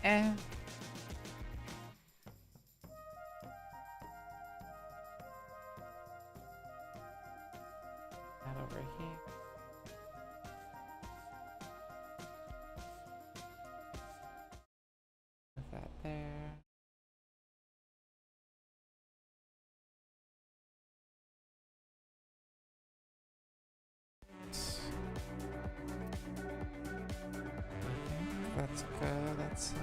Eh. That over here. Put that there. That's good. That's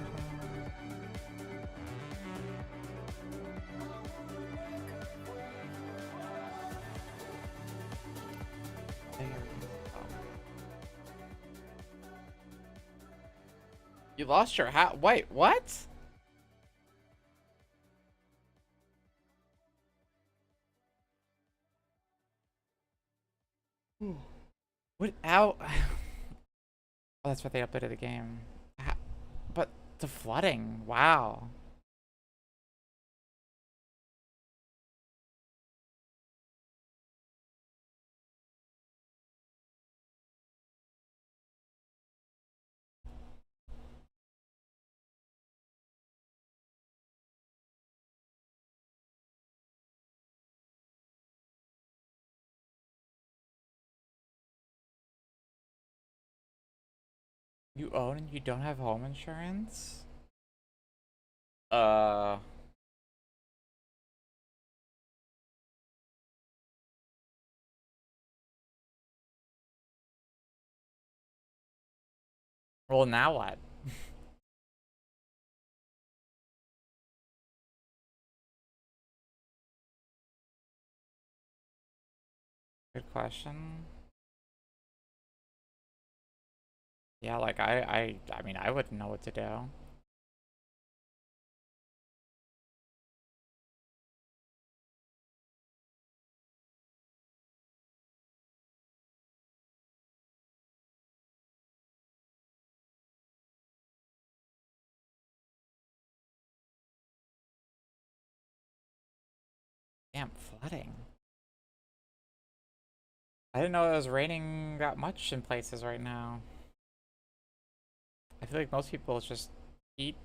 there we go. You lost your hat. Wait, what? Without. Oh, that's what they updated the game. But the flooding. Wow. You own and you don't have home insurance? Uh. Well, now what? Good question. Yeah, like I mean, I wouldn't know what to do. Damn, flooding. I didn't know it was raining that much in places right now. I feel like most people just eat.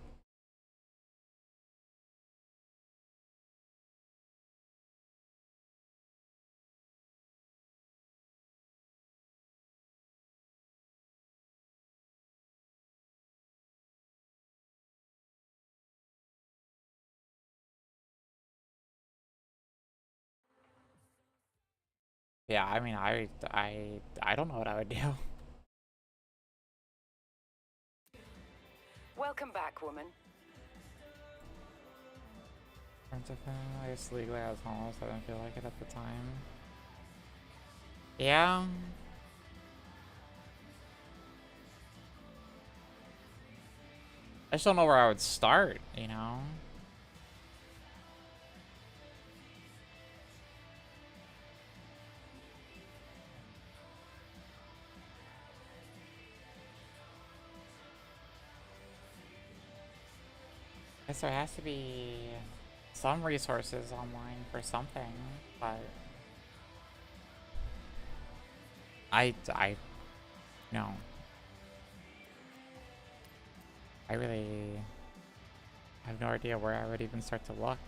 Yeah, I mean, I don't know what I would do. Welcome back, woman. I guess legally I was homeless. I didn't feel like it at the time. Yeah. I just don't know where I would start, you know? I guess there has to be some resources online for something, but I no. I really have no idea where I would even start to look.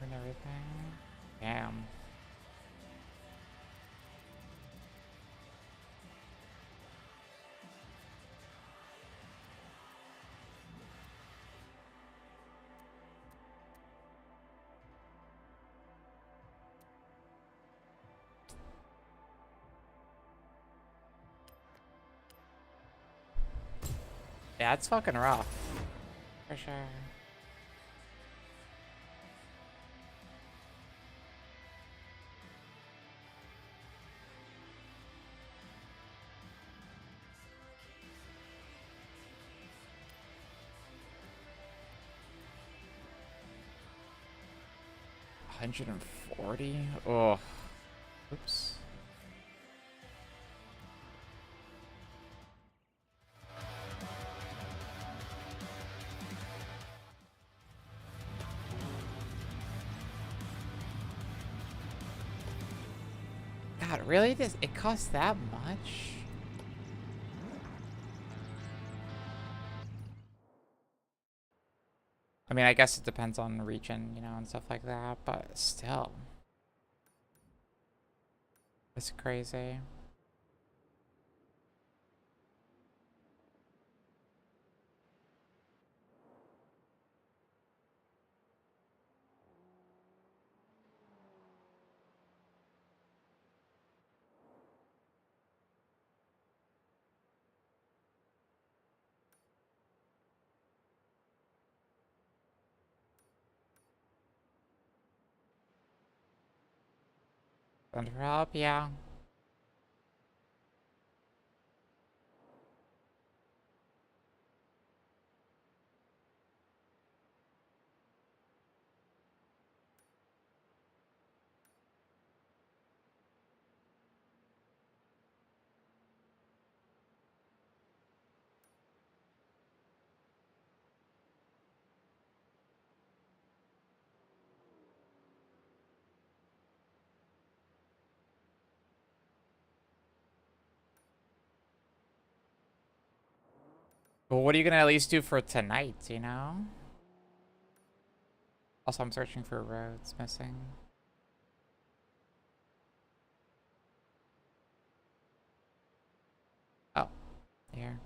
And everything. Damn. Yeah, it's fucking rough. For sure. $140? Oh. Oops. god, really? It costs that much? I mean, I guess it depends on the region, you know, and stuff like that, but still. It's crazy. Send for help? Yeah. But what are you gonna at least do for tonight, you know? Also, I'm searching for roads missing. Oh, here.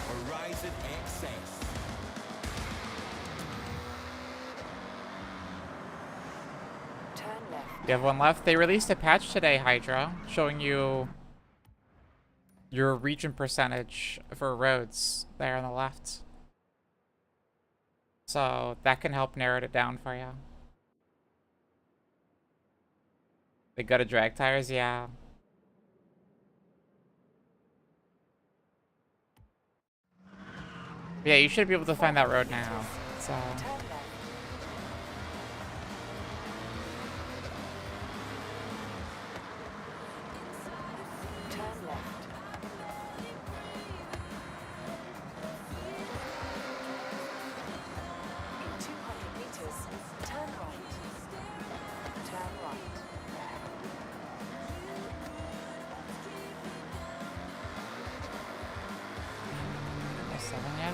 Horizon access. You have one left. They released a patch today, Hydra, showing you your region percentage for roads there on the left. So that can help narrow it down for you. They go to drag tires, yeah. Yeah, you should be able to find that road now. So.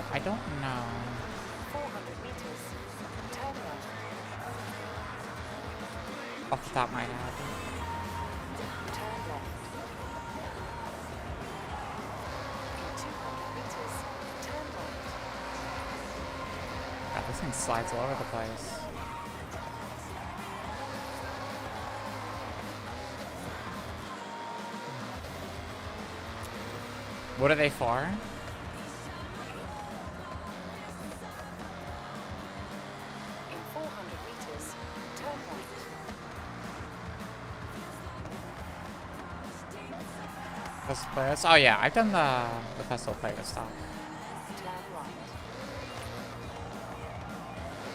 I don't know. 400 meters. Turn right. Off the top of my head. Turn left. In 200 meters. Turn right. God, this thing slides all over the place. What are they for? In 400 meters. Turn right. Festival playlist? Oh yeah, I've done the festival playlist stuff. Turn right.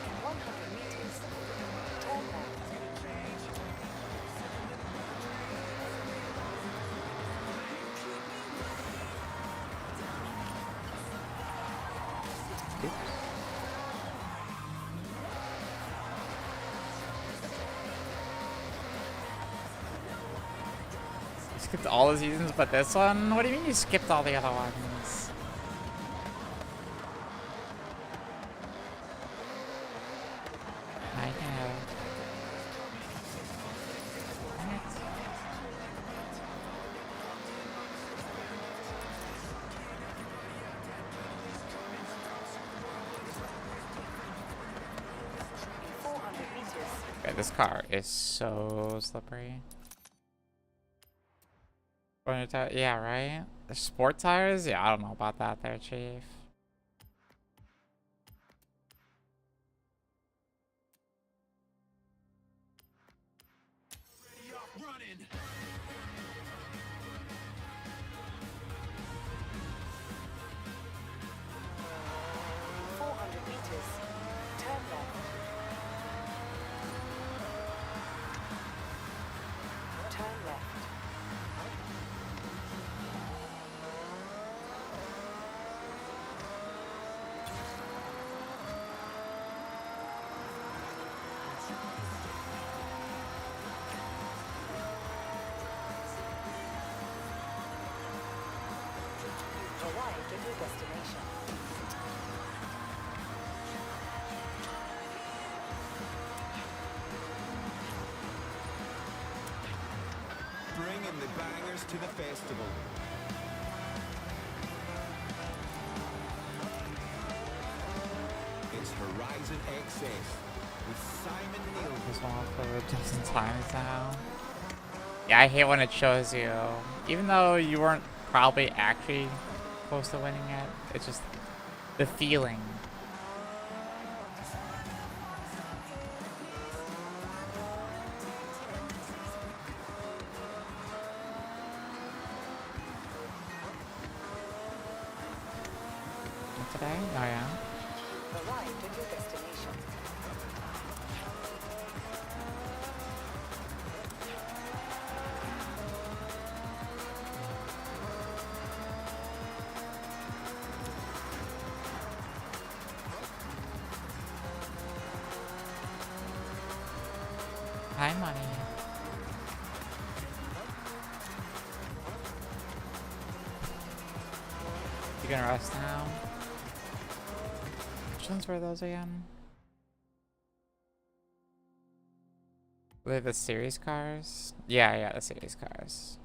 In 100 meters. Turn left. You skipped all the seasons but this one? What do you mean you skipped all the other ones? I know. In 400 meters. Okay, this car is so slippery. Yeah, right? The sport tires? Yeah, I don't know about that there, Chief. Running. 400 meters. Turn left. Turn left. at your destination. Bringing the bangers to the festival. It's Horizon XS with Simon Neil. This one for a dozen times now. Yeah, I hate when it shows you. Even though you weren't probably actually close to winning it, it's just the feeling. What today? Oh yeah. Arrived at your destination. Hi, money. You gonna rest now? Which ones were those again? Were they the series cars? Yeah, the series cars.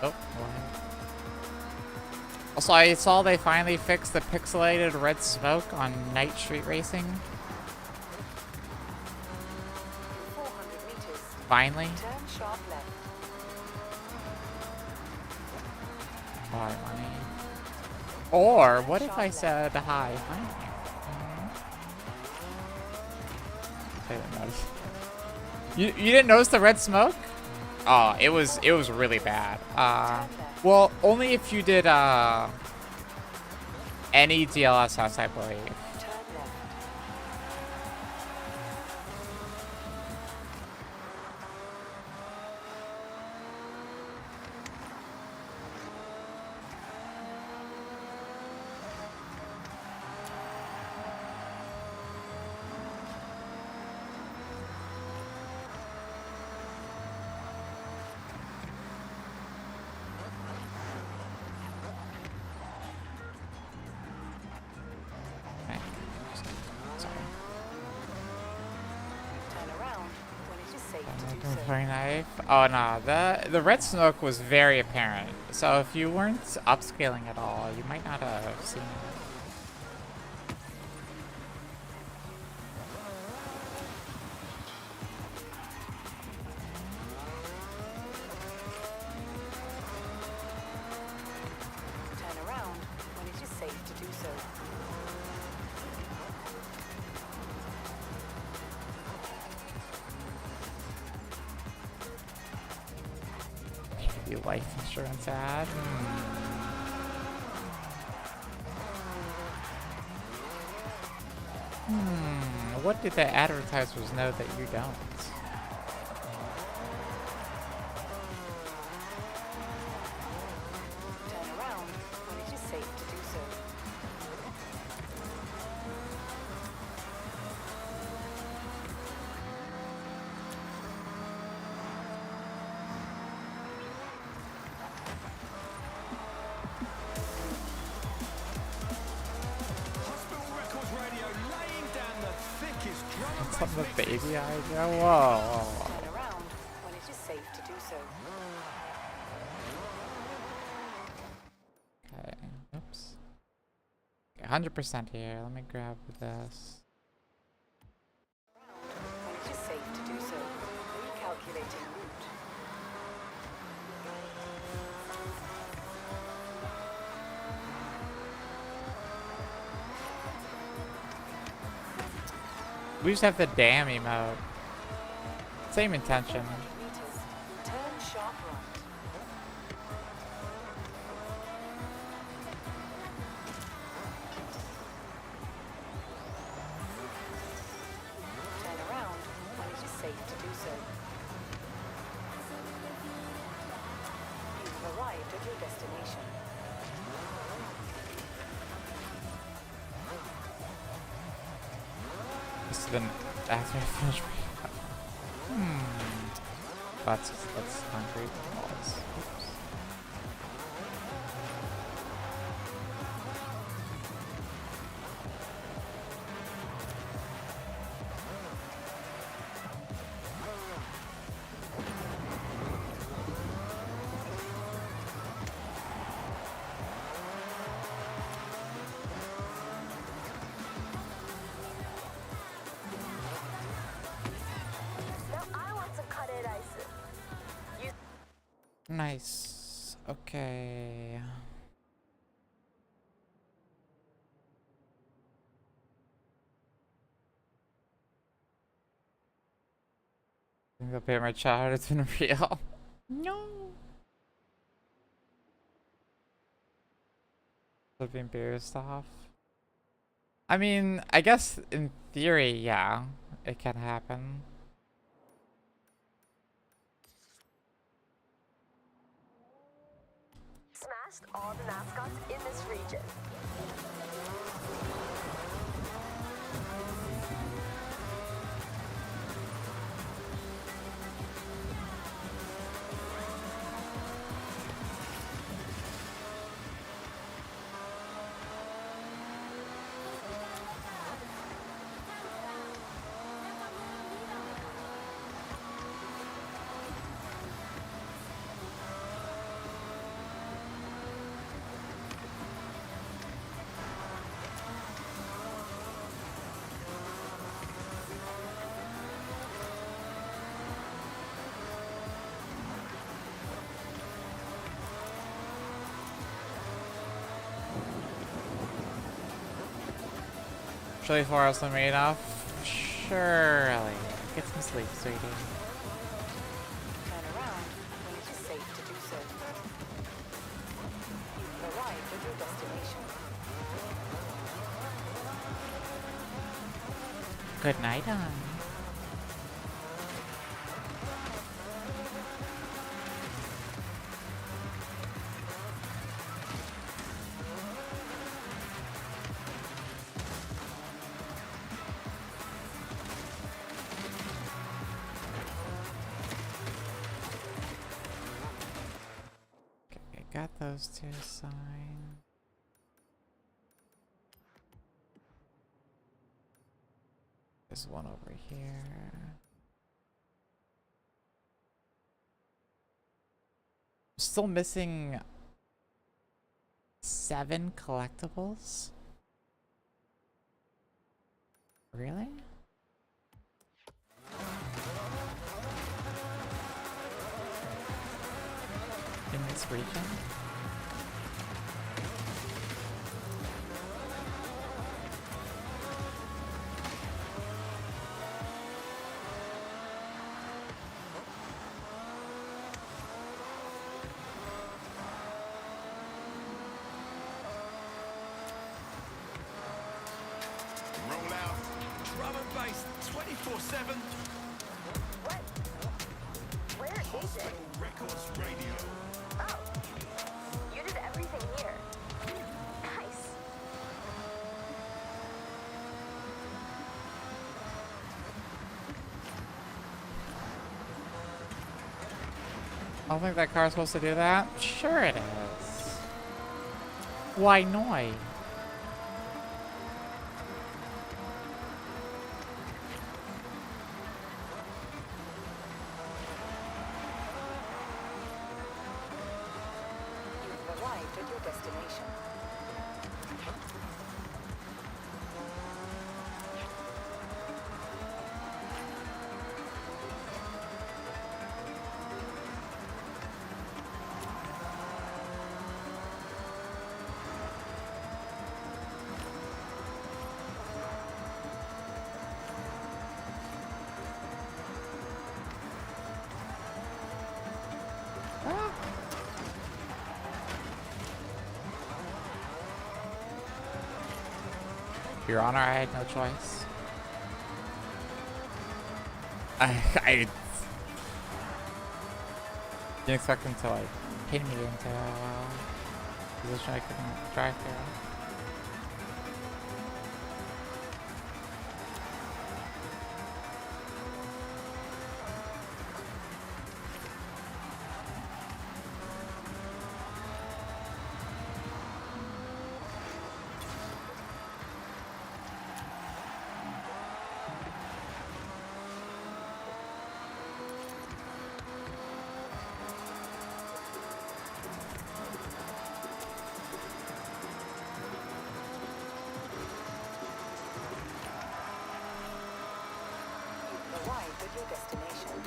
Oh, what? Also, I saw they finally fixed the pixelated red smoke on Night Street Racing. 400 meters. Finally. Turn sharp left. Hi, money. Or, what if I said hi, honey? I didn't notice. You didn't notice the red smoke? Oh, it was really bad. Well, only if you did any DLSS, I believe. Turn left. Okay. Sorry. Turn around when it is safe to do so. Throwing knife. Oh no, the red smoke was very apparent. So if you weren't upscaling at all, you might not have seen it. Turn around when it is safe to do so. Your life insurance ad. What did the advertisers know that you don't? Turn around when it is safe to do so. Hospital Records Radio laying down the thickest drum and Some bass of the mixes. baby idea. Whoa. Turn around when it is safe to do so. Okay. Oops. Okay, 100% here. Let me grab this. When it is safe to do so. Recalculating route. We just have the damn emote. Same intention. 400 meters. Turn sharp right. Turn around when it is safe to do so. arrived at your destination. This has been after I finish. That's concrete walls. Oops. Now I want some cut-it ice. You Nice. Okay. I think I'll pay my child. It's been real. No. Flipping beers off. I mean, I guess in theory, yeah, it can happen. smashed all the mascots in this region. Surely 4 hours will be enough. Surely. Get some sleep, sweetie. Turn around when it is safe to do so. You've arrived at your destination. Good night, hon. Got those two signed. There's one over here. Still missing 7 collectibles? Really? In this region? Roll out. Drum and bass 24/7. What? Where is it? Hospital Records Radio. Oh, you did everything here. Nice. I don't think that car's supposed to do that. Sure it is. Why not? You've arrived at your destination. Your Honor, I had no choice. I Didn't expect him to like pin me into a position I couldn't drive through. Arrived at your destination.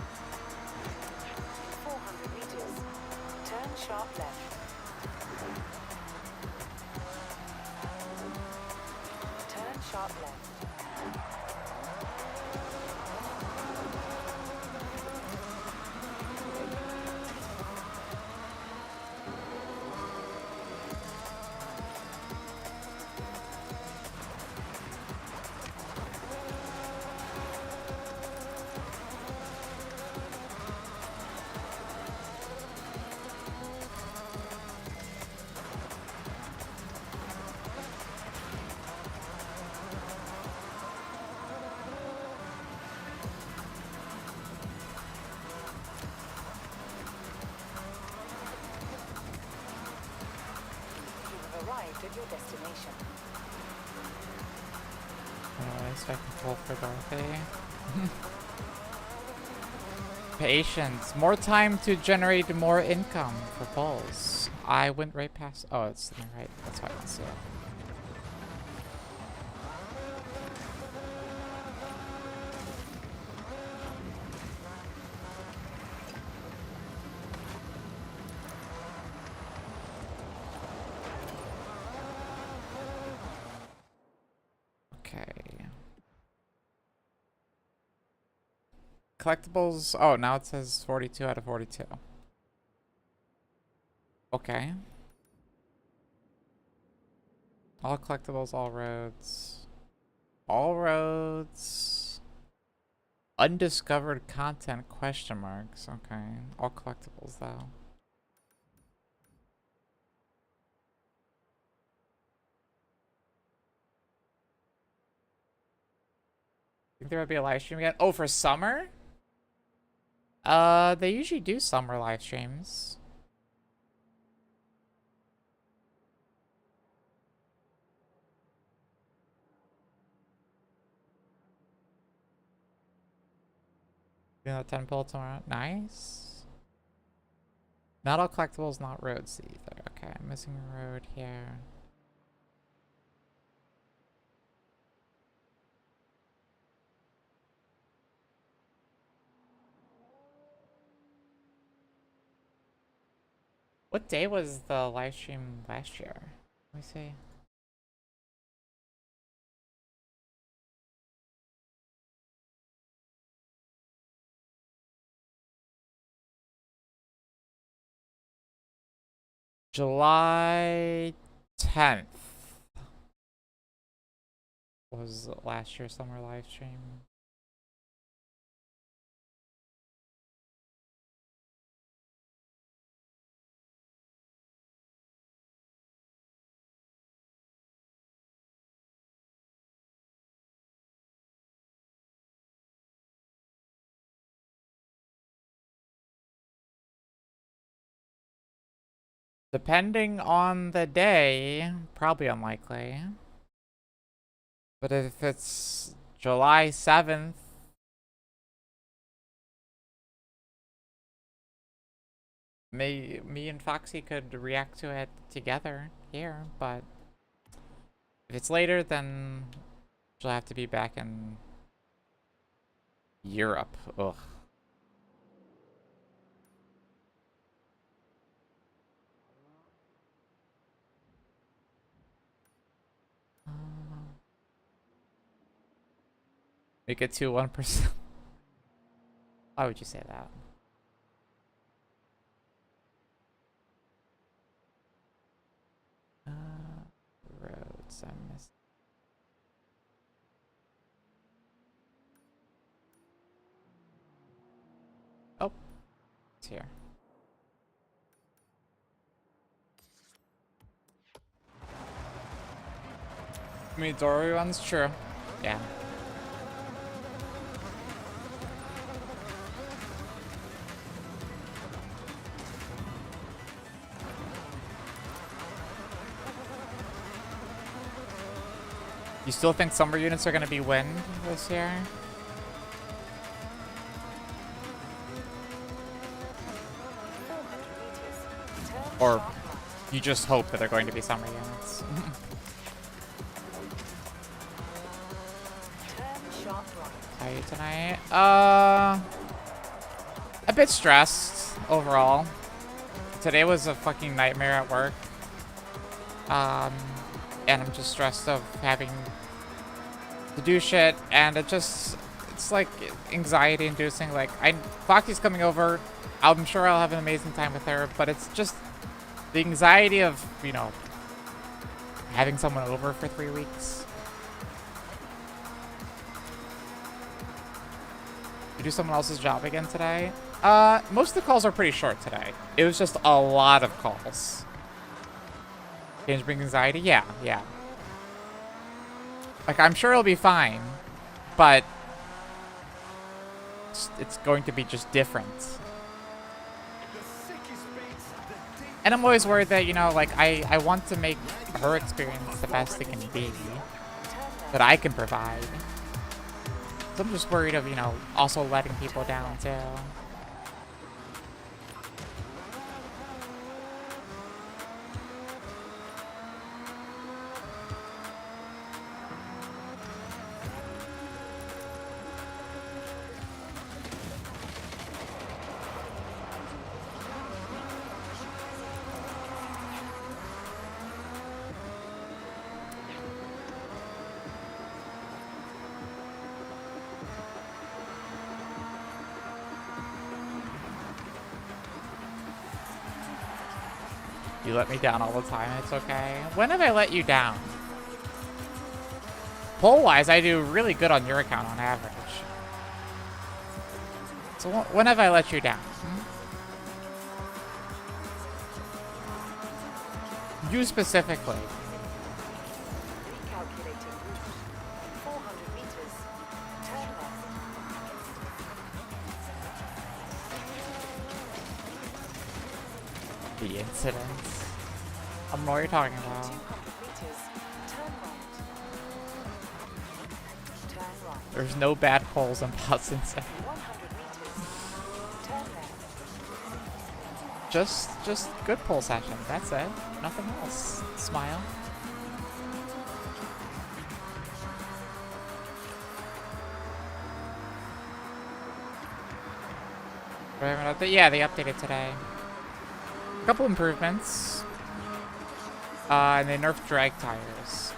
400 meters. Turn sharp left. Turn sharp left. Arrived at your destination. Anyways, I can pull for Dorothy. Patience. More time to generate more income for pulls. I went right past. Oh, it's to the right. That's why I don't see it. Okay. Collectibles. Oh, now it says 42 out of 42. Okay. All collectibles, all roads. All roads. Undiscovered content, question marks. Okay. All collectibles, though. Think there would be a live stream again? Oh, for summer? They usually do summer live streams. You know, 10 pull tomorrow. Nice. Not all collectibles, not roads either. Okay, I'm missing a road here. What day was the live stream last year? Let me see. July 10th was last year's summer live stream. Depending on the day, probably unlikely. But if it's July 7th, me and Foxy could react to it together here, but if it's later, then she'll have to be back in Europe. Ugh. Make it to 1%. Why would you say that? Roads I missed. Oh, it's here. I mean, Dory one's true. Yeah. You still think summer units are going to be wind this year? Or you just hope that they're going to be summer units? How are you tonight? A bit stressed overall. Today was a fucking nightmare at work. And I'm just stressed of having to do shit, and it's like anxiety inducing. Like, Foxy's coming over. I'm sure I'll have an amazing time with her, but it's just the anxiety of, you know, having someone over for 3 weeks. You do someone else's job again today? Most of the calls are pretty short today. It was just a lot of calls. Change brings anxiety? Yeah. Like, I'm sure it'll be fine, but it's going to be just different. And I'm always worried that, you know, like, I want to make her experience the best it can be, that I can provide. So I'm just worried of, you know, also letting people down, too. You let me down all the time, it's okay. When have I let you down? Poll-wise, I do really good on your account on average. So when have I let you down? You specifically. Recalculating route. 400 meters. Turn left. The incidents. I don't know what you're talking about. 200 meters. Turn right. Turn right. There's no bad polls in Boston. 100 meters. Turn left. Just good poll session. That's it. Nothing else. Smile. Yeah, they updated today. A couple improvements. And they nerfed drag tires.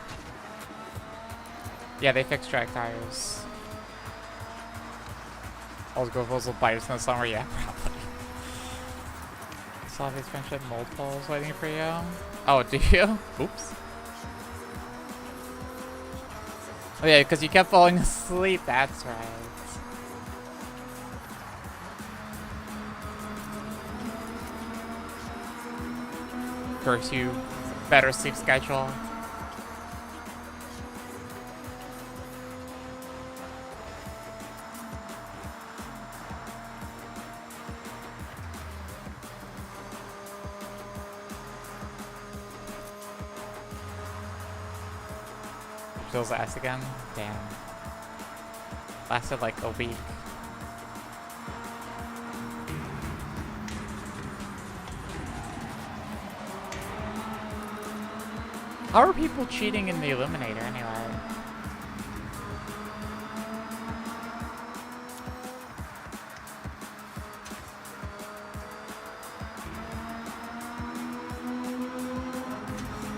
Yeah, they fixed drag tires. All go fuzzle biters in the summer, yeah, probably. Slavic friendship mold polls waiting for you. Oh, do you? Oops. Oh yeah, because you kept falling asleep, that's right. Curse you. Better sleep schedule. Feels ass again? Damn. Lasted like a week. How are people cheating in the Illuminator anyway?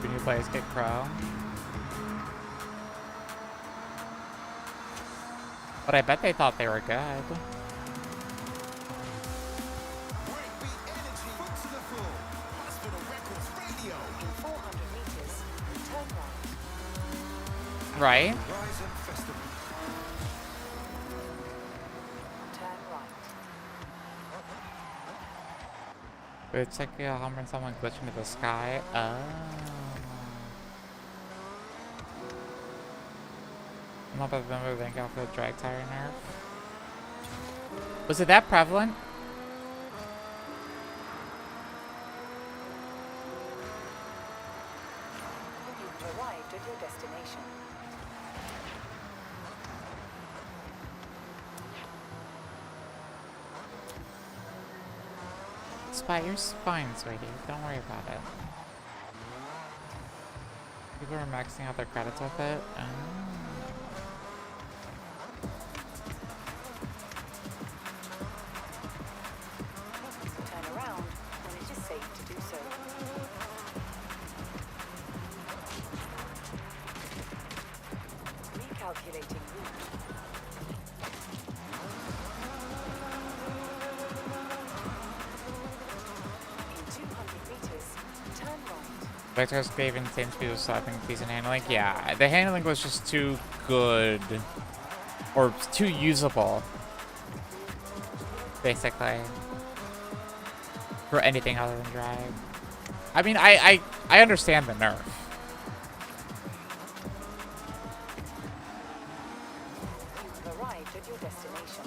Do new players get Crow? But I bet they thought they were good. Right? It's like a Hummer and someone glitching into the sky. Oh. I'm not about to remember thank God for the drag tire nerf. Was it that prevalent? You've arrived at your destination. Spot, you're fine, sweetie. Don't worry about it. People are maxing out their credits with it. Turn around when it is safe to do so. Recalculating route. In 200 meters, turn right. Vector's gave insane speed of slapping, decent handling. Yeah, the handling was just too good. Or too usable. Basically. For anything other than drag. I mean, I understand the nerf. You've arrived at your destination.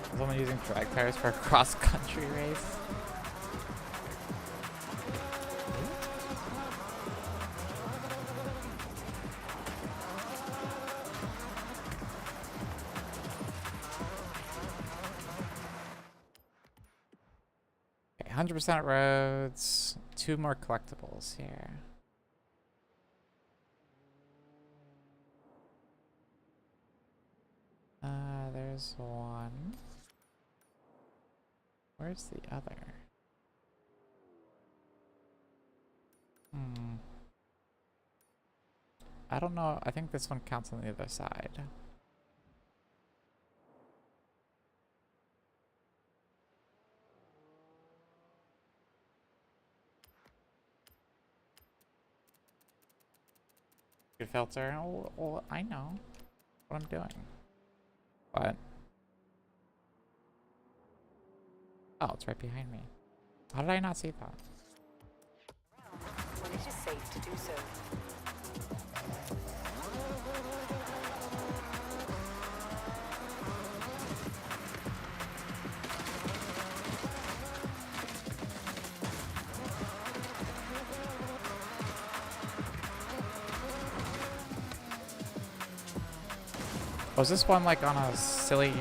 I was only using drag tires for a cross-country race. Okay, 100% roads. 2 more collectibles here. There's one. Where's the other? I don't know. I think this one counts on the other side. Good filter. Oh, I know what I'm doing. What? Oh, it's right behind me. How did I not see that? When it is safe to do so. Was this one like on a silly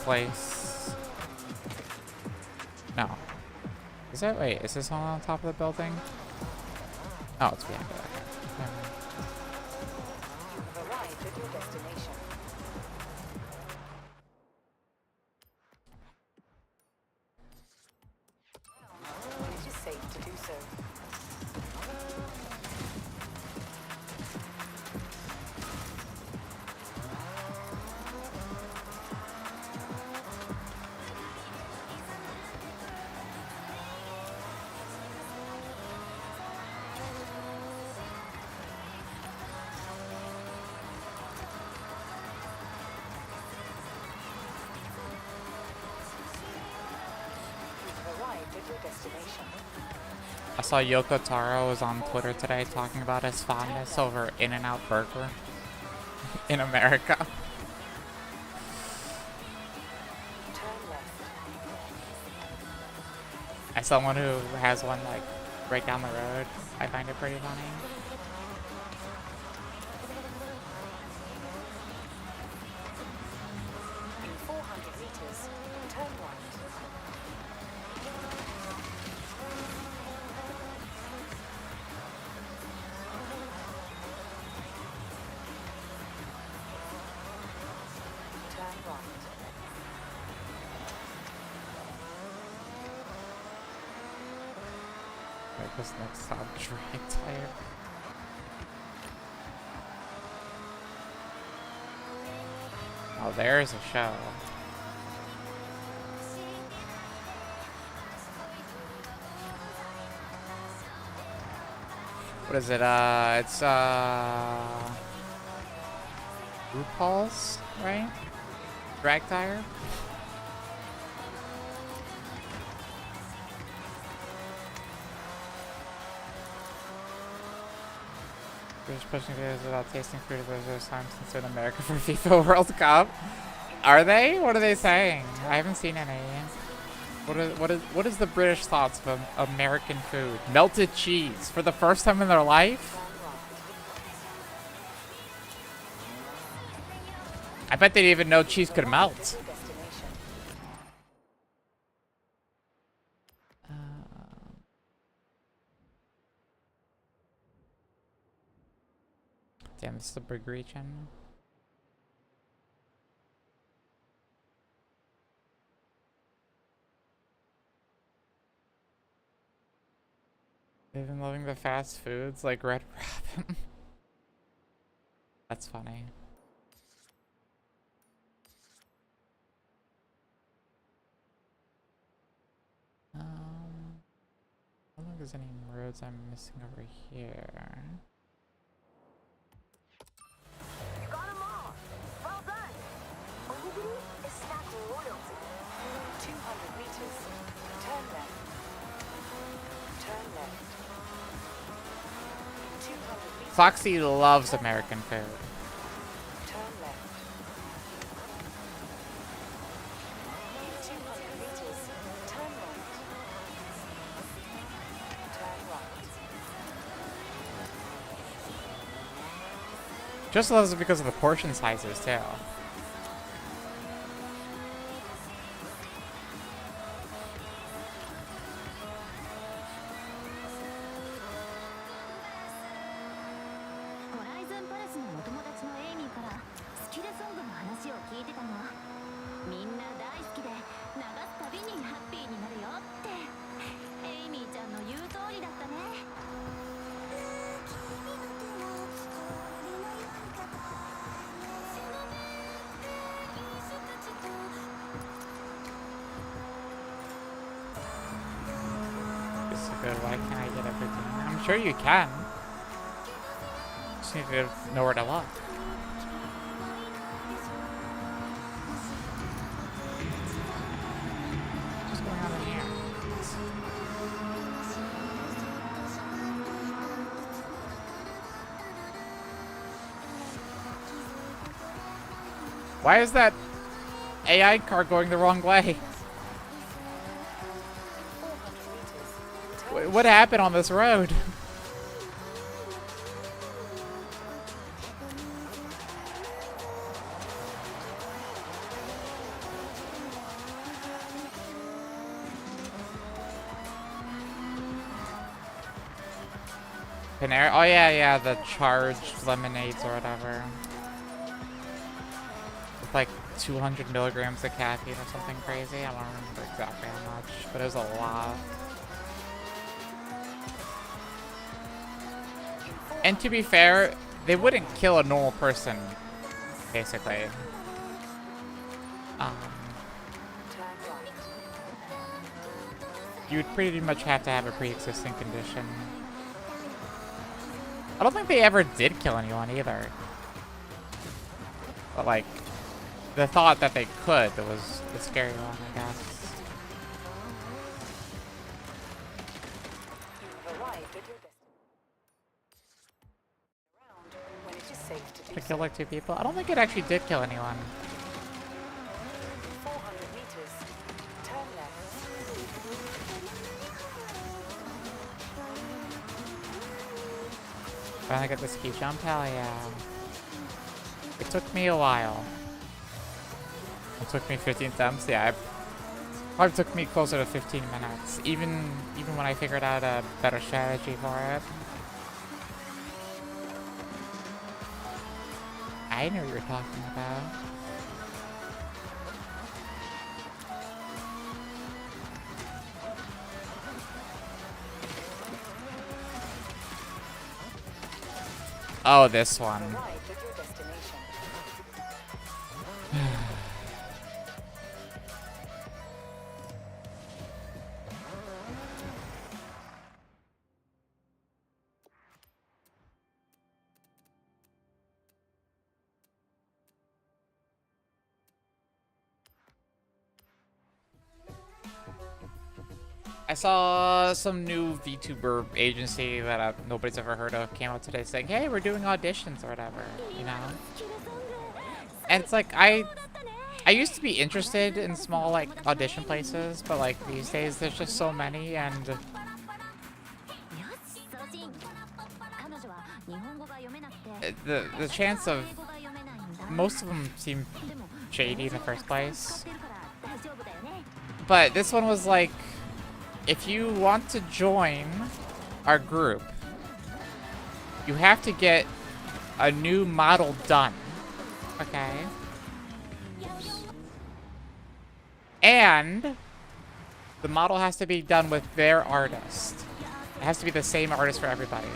place? No. Is it? Wait, is this one on top of the building? Oh, it's behind it. Okay. You've arrived at your destination. When it is safe to do so. You've arrived at your destination. I saw Yoko Taro was on Twitter today talking about his fondness over In-N-Out Burger in America. Turn left. As someone who has one like right down the road, I find it pretty funny. In 400 meters, turn right. Turn right. Like this next stop, drag tire. Oh, there's a show. What is it? It's RuPaul's, right? Drag tire. We're just pushing videos without tasting food for the first time since they're in America for FIFA World Cup. Are they? What are they saying? I haven't seen any. What is the British thoughts of American food? Melted cheese for the first time in their life? I bet they didn't even know cheese could melt. Destination. Damn, this is a big region. They've been loving the fast foods like Red Robin. That's funny. I don't think there's any roads I'm missing over here. You got 'em all. Well done. Onigiri is snack royalty. 200 meters. Turn left. Turn left. 200 meters. Foxy loves American food. Turn left. 200 meters. Turn right. Turn right. Just loves it because of the portion sizes too. This is good. Why can't I get everything? I'm sure you can. Just need to know where to look. What's going on in here? Why is that AI car going the wrong way? 400 meters. What happened on this road? Panera? Oh yeah, the charged lemonades or whatever. With like 200 milligrams of caffeine or something crazy. I don't remember exactly how much, but it was a lot. And to be fair, they wouldn't kill a normal person, basically. Turn right. You would pretty much have to have a pre-existing condition. I don't think they ever did kill anyone either. But like, the thought that they could was the scary one, I guess. You've arrived at your destination. Around when it is safe to do To so. kill like 2 people? I don't think it actually did kill anyone. 400 meters. Turn left. Finally got the ski jump? Hell yeah. It took me a while. It took me 15 attempts? Yeah, it probably took me closer to 15 minutes. Even when I figured out a better strategy for it. I knew what you were talking about. Oh, this one. Arrived at your destination. I saw some new VTuber agency that nobody's ever heard of came out today saying, hey, we're doing auditions or whatever, you know? And it's like, I used to be interested in small, like, audition places, but, like, these days there's just so many, and the chance of most of them seem shady in the first place. But this one was like, if you want to join our group, you have to get a new model done. Okay. And the model has to be done with their artist. It has to be the same artist for everybody.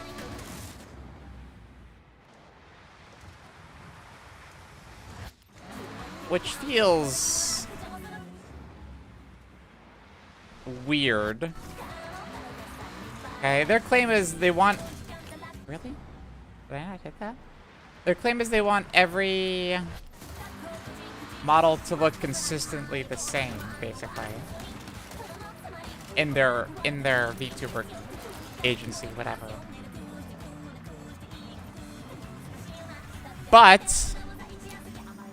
Which feels weird. Okay, their claim is they want... Really? Did I not hit that? Their claim is they want every model to look consistently the same, basically. In their VTuber agency, whatever. But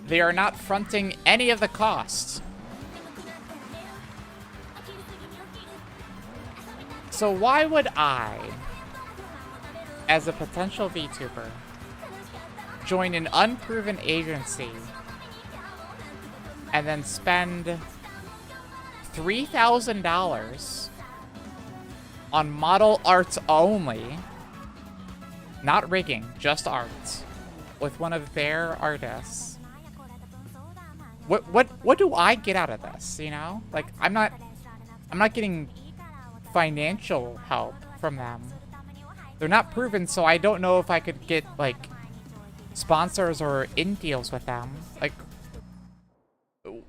they are not fronting any of the costs. So why would I, as a potential VTuber, join an unproven agency and then spend $3,000 on model arts only, not rigging, just art, with one of their artists? What do I get out of this, you know? Like, I'm not getting financial help from them. They're not proven, so I don't know if I could get, like, sponsors or in deals with them. Like,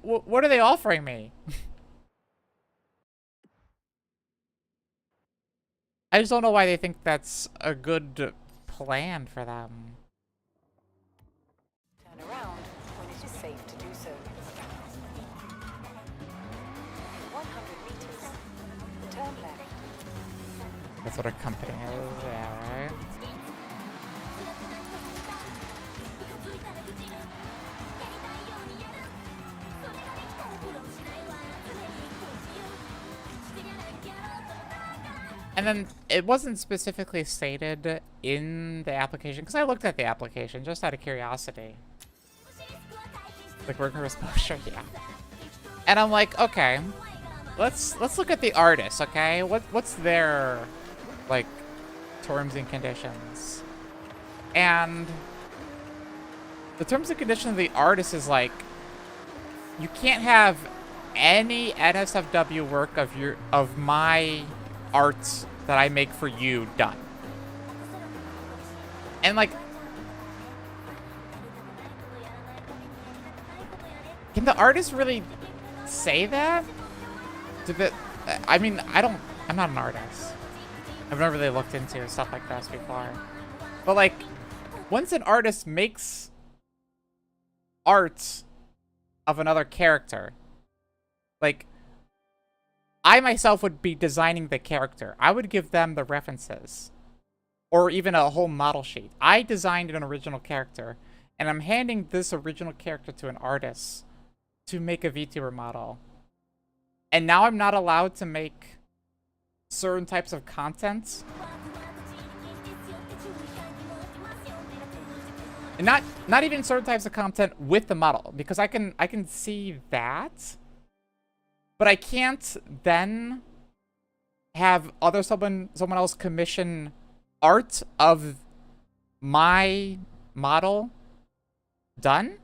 what are they offering me? I just don't know why they think that's a good plan for them. Turn around when it is safe to do so. 100 meters. Turn left. That's what a company is, yeah, right? And then it wasn't specifically stated in the application, because I looked at the application just out of curiosity. Like working with exposure, yeah. And I'm like, okay, let's look at the artist, okay? What's their, like, terms and conditions? And the terms and conditions of the artist is like, you can't have any NSFW work of my art that I make for you done. And like, can the artist really say that? I mean, I'm not an artist. I've never really looked into stuff like this before. But like, once an artist makes art of another character, like, I myself would be designing the character. I would give them the references. Or even a whole model sheet. I designed an original character, and I'm handing this original character to an artist to make a VTuber model. And now I'm not allowed to make certain types of content. And not even certain types of content with the model, because I can see that. But I can't then have someone else commission art of my model done?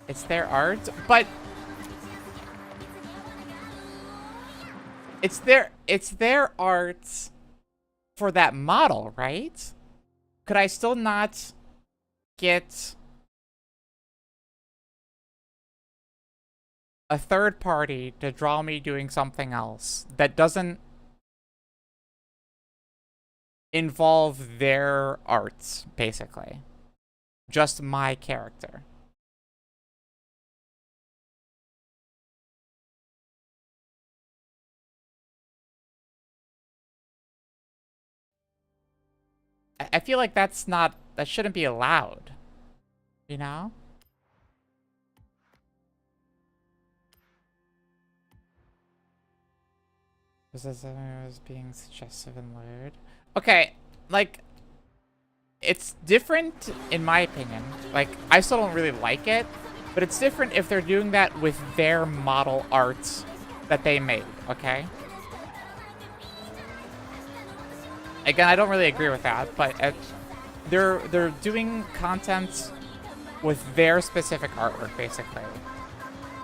It's their art, but it's their art for that model, right? Could I still not get a third party to draw me doing something else that doesn't involve their arts, basically? Just my character. I feel like that's not, that shouldn't be allowed. You know? Was this was being suggestive and lewd? Okay, like, it's different in my opinion. Like, I still don't really like it, but it's different if they're doing that with their model art that they made, okay? Again, I don't really agree with that, but they're doing content with their specific artwork, basically.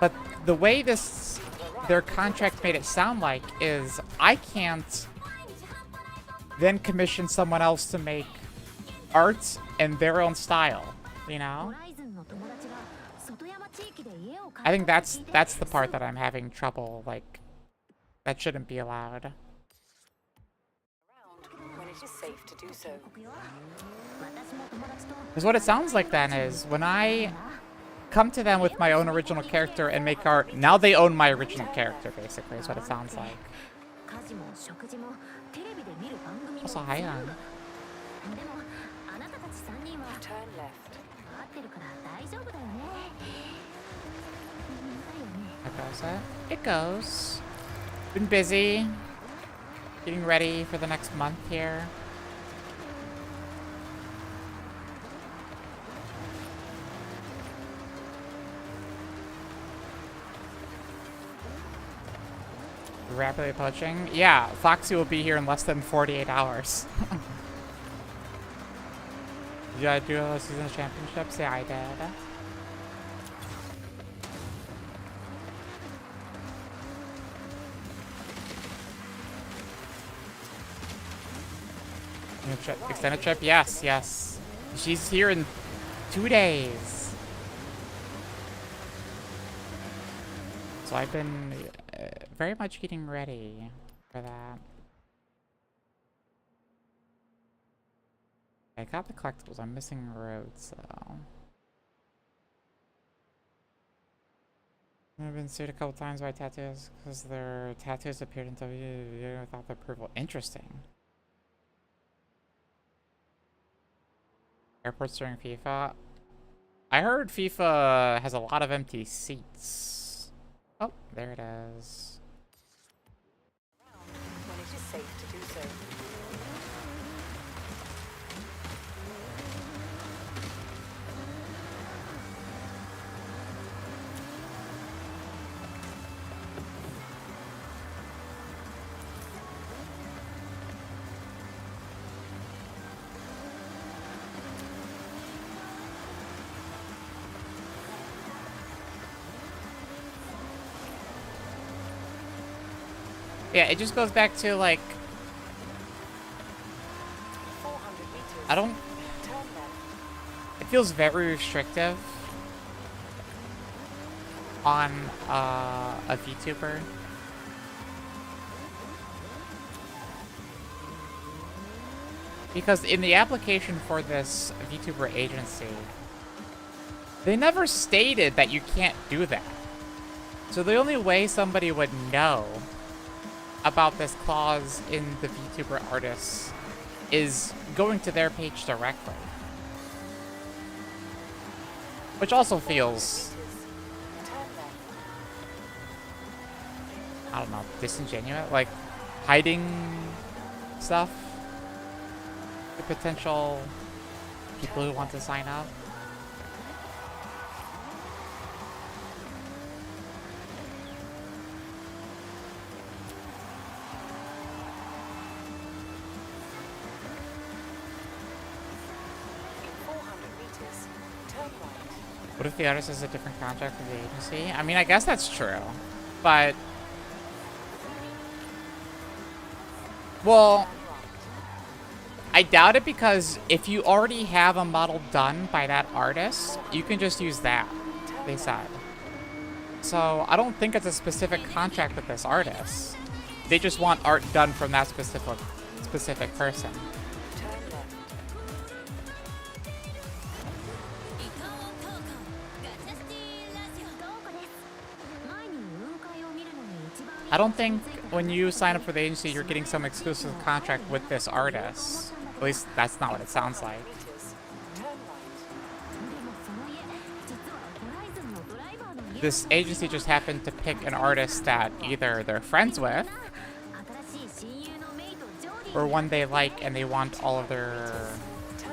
But the way their contract made it sound like is I can't then commission someone else to make art in their own style, you know? I think that's the part that I'm having trouble, like, that shouldn't be allowed. When it is safe to do so. Because what it sounds like then is when I come to them with my own original character and make art, now they own my original character, basically, is what it sounds like. Also, hi, on. Turn left. How goes it? It goes. Been busy. Getting ready for the next month here. Rapidly approaching. Yeah, Foxy will be here in less than 48 hours. Did I do all the season championships? Yeah, I did. Extended trip? Yes, yes. She's here in 2 days. So I've been very much getting ready for that. I got the collectibles. I'm missing roads, though. I've been sued a couple times by tattoos because their tattoos appeared in WWE without their approval. Interesting. Airports during FIFA. I heard FIFA has a lot of empty seats. Oh, there it is. When it is safe to do so. Yeah, it just goes back to, like, 400 meters. I don't, Turn left. it feels very restrictive on a VTuber. Because in the application for this VTuber agency, they never stated that you can't do that. So the only way somebody would know about this clause in the VTuber artists is going to their page directly. Which also feels, Turn left. I don't know, disingenuous? Like, hiding stuff? The potential people who want to sign up? In 400 meters. Turn right. What if the artist has a different contract with the agency? I mean, I guess that's true. But, well, I doubt it because if you already have a model done by that artist, you can just use that, they said. So I don't think it's a specific contract with this artist. They just want art done from that specific person. Turn left. I don't think when you sign up for the agency, you're getting some exclusive contract with this artist. At least that's not what it sounds like. 500 meters. Turn right. でもその家実はホライズンのドライバーの家 This agency just happened to pick an artist that either they're friends with 新しい親友のメイとジョーディ or one they like and they want all of their Turn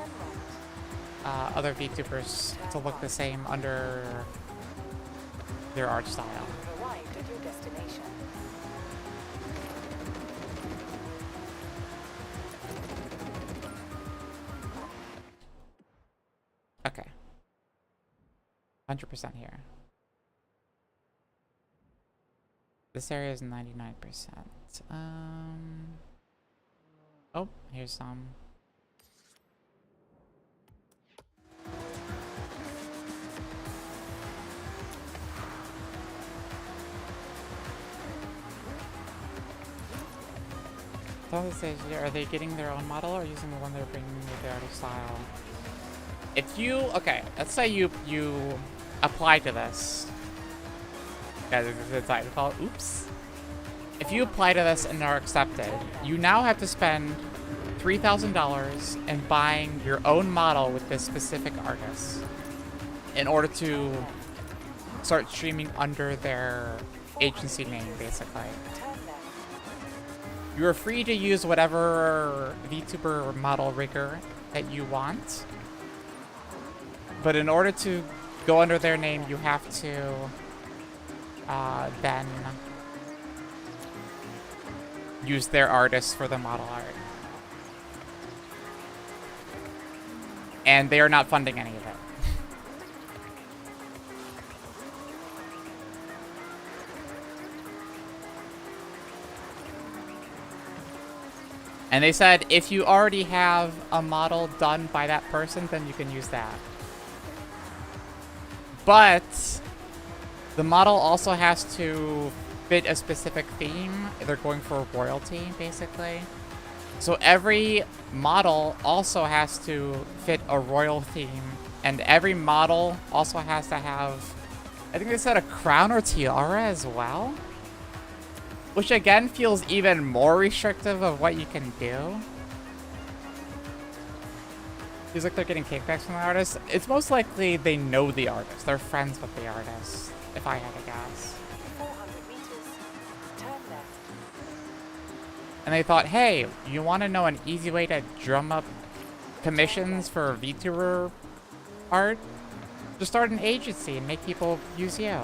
right. other VTubers to look the same under their art style. You've arrived at your destination. Okay. 100% here. This area is 99%. Oh, here's some. Are they getting their own model or using the one they're bringing with their artist style? If you, okay, let's say you apply to this. Guys, it's like, oops. If you apply to this and are accepted, you now have to spend $3,000 in buying your own model with this specific artist in order to start streaming under their agency name, basically. Turn left. You are free to use whatever VTuber model rigger that you want. But in order to go under their name, you have to then use their artist for the model art. And they are not funding any of it. And they said if you already have a model done by that person, then you can use that. But the model also has to fit a specific theme. They're going for royalty, basically. So every model also has to fit a royal theme. And every model also has to have, I think they said, a crown or tiara as well. Which again feels even more restrictive of what you can do. Feels like they're getting kickbacks from the artist. It's most likely they know the artist. They're friends with the artist, if I had to guess. 400 meters. Turn left. And they thought, hey, you want to know an easy way to drum up commissions for VTuber art? Just start an agency and make people use you.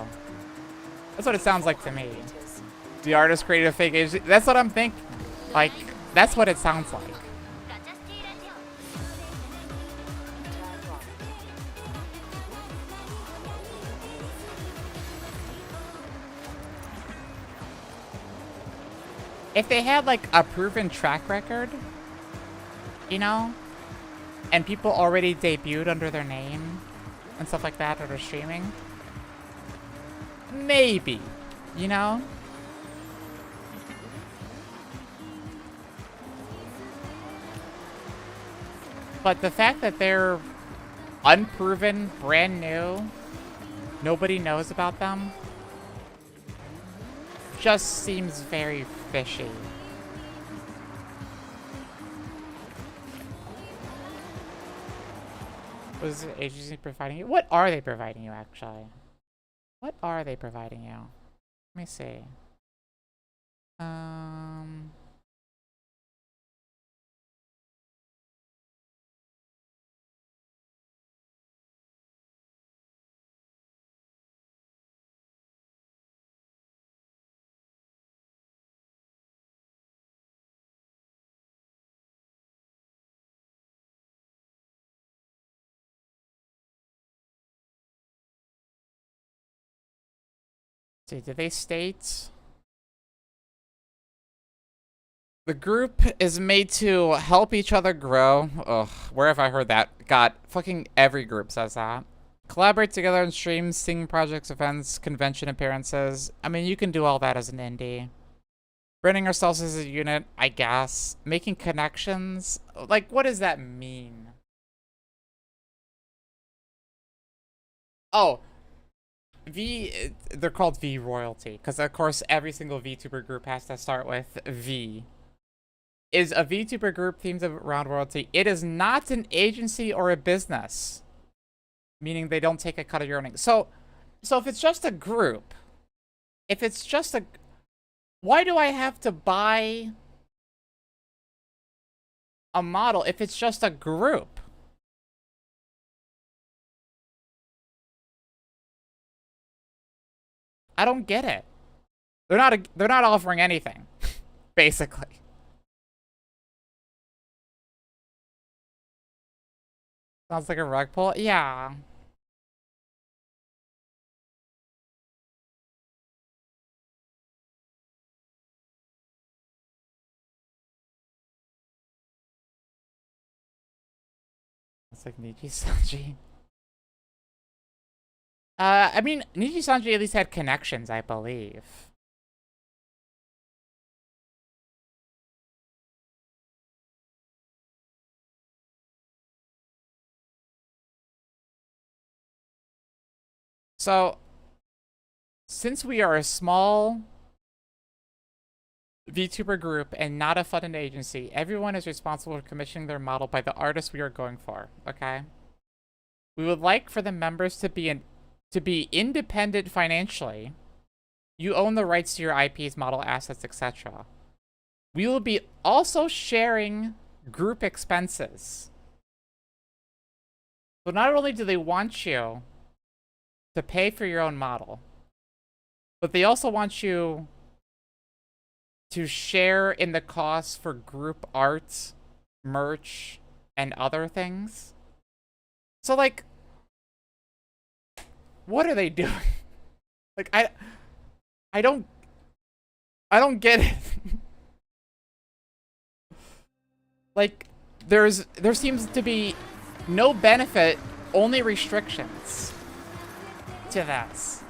That's what it sounds like to me. Meters. The artist created a fake agency. That's what I'm thinking. Like, that's what it sounds like. ガチャシティラジオ Turn right. If they had like a proven track record, you know, and people already debuted under their name and stuff like that, or they're streaming, maybe, you know. But the fact that they're unproven, brand new, nobody knows about them, just seems very fishy. What is the agency providing you? What are they providing you, actually? What are they providing you? Let me see. See, did they state? The group is made to help each other grow. Ugh, where have I heard that? God, fucking every group says that. Collaborate together on streams, singing projects, events, convention appearances. I mean, you can do all that as an indie. Branding ourselves as a unit, I guess. Making connections. Like, what does that mean? Oh. They're called V royalty, because of course every single VTuber group has to start with V. is a VTuber group themed around royalty. It is not an agency or a business, meaning they don't take a cut of your earnings. So if it's just a group, why do I have to buy a model if it's just a group? I don't get it. They're not offering anything, basically. Sounds like a rug pull. Yeah. It's like Nikke Sanji. I mean, Nikke Sanji at least had connections, I believe. So, since we are a small VTuber group and not a funded agency, everyone is responsible for commissioning their model by the artist we are going for, okay? We would like for the members to be independent financially. You own the rights to your IPs, model assets, etc. We will be also sharing group expenses. So not only do they want you to pay for your own model, but they also want you to share in the costs for group art, merch, and other things. So, like, what are they doing? Like, I don't get it. Like, there seems to be no benefit, only restrictions to this.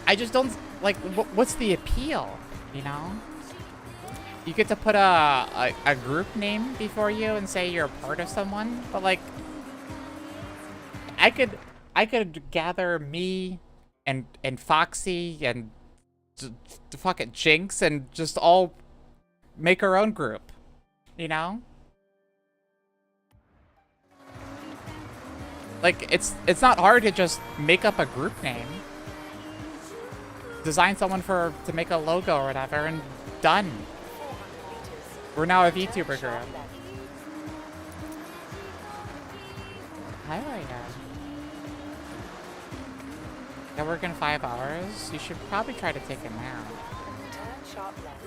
I just don't, like, what's the appeal, you know? You get to put a group name before you and say you're a part of someone, but, like, I could gather me and Foxy and fucking Jinx and just all make our own group, you know? Like, it's not hard to just make up a group name. Design someone to make a logo or whatever, and done. We're now a VTuber group. Hi, Raya. You're working 5 hours? You should probably try to take a nap. Turn sharp left.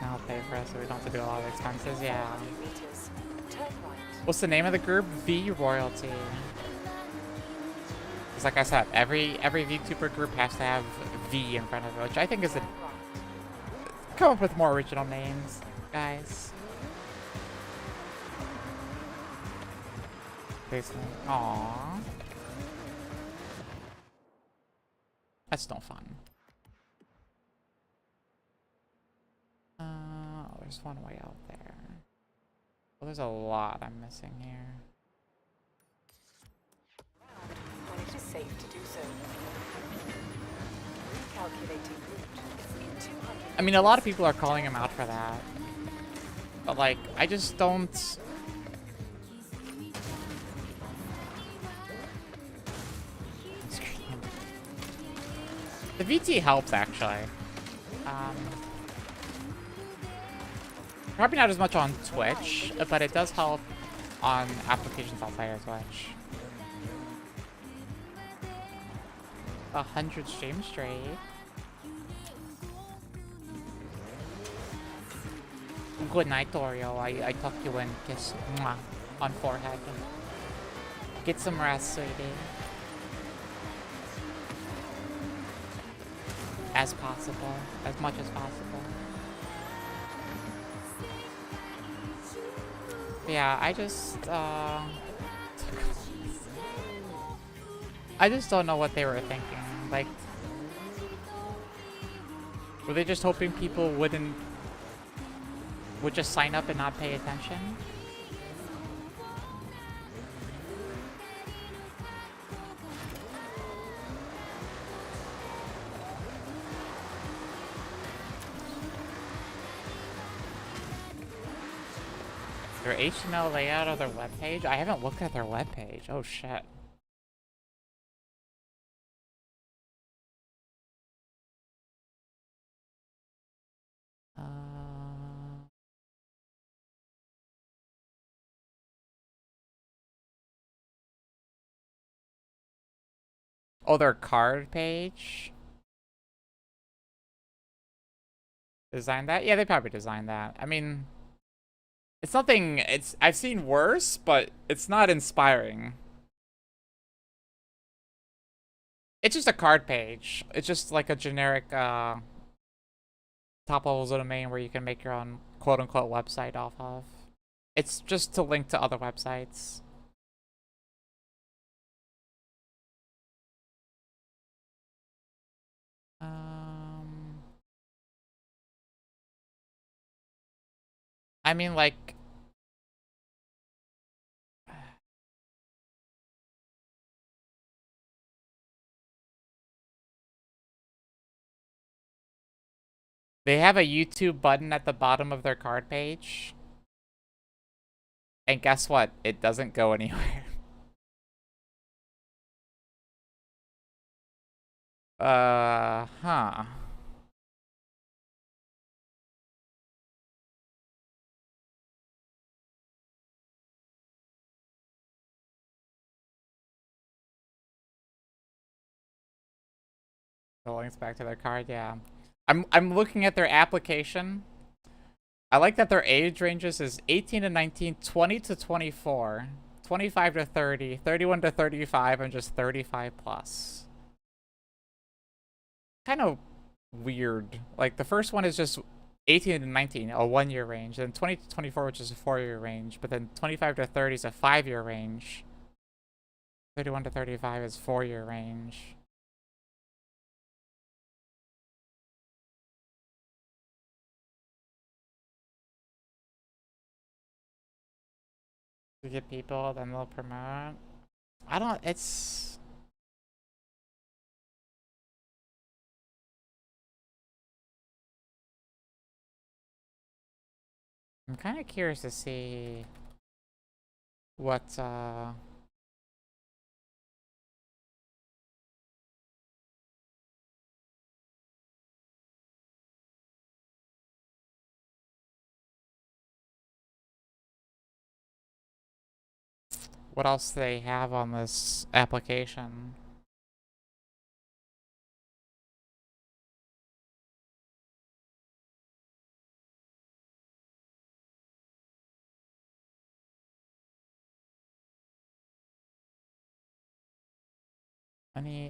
I'll pay for us so we don't have to do a lot of expenses, yeah. 400 meters. Turn right. What's the name of the group? V Royalty. Because like I said, every VTuber group has to have V in front of it, which I think is Turn a... right. Come up with more original names, guys. Basement. Aww. That's no fun. There's one way out there. Well, there's a lot I'm missing here. When it is safe to do so. Recalculating route. In 200 I mean, a lot of people are calling him out for that. But, like, I just don't... The VT helps, actually. Probably not as much on Twitch, but it does help on applications outside of Twitch. 100 streams straight. Good night, Torio. I tuck you in, kiss mwah, on forehead. Get some rest, sweetie. As possible, as much as possible. Yeah, I just don't know what they were thinking. Like, were they just hoping people would just sign up and not pay attention? Their HTML layout of their webpage? I haven't looked at their webpage. Oh shit. Oh, their card page? Designed that? Yeah, they probably designed that. I mean, it's nothing, I've seen worse, but it's not inspiring. It's just a card page. It's just like a generic, top levels of domain where you can make your own quote-unquote website off of. It's just to link to other websites. I mean, like... They have a YouTube button at the bottom of their card page. And guess what? It doesn't go anywhere. Huh. The links back to their card, yeah. I'm looking at their application. I like that their age ranges is 18 to 19, 20 to 24, 25 to 30, 31 to 35, and just 35 plus. Kind of weird. Like, the first one is just 18 to 19, a 1-year range. Then 20 to 24, which is a 4-year range. But then 25 to 30 is a 5-year range. 31 to 35 is 4-year range. To get people, then they'll promote. I don't, it's... I'm kind of curious to see what, what else they have on this application.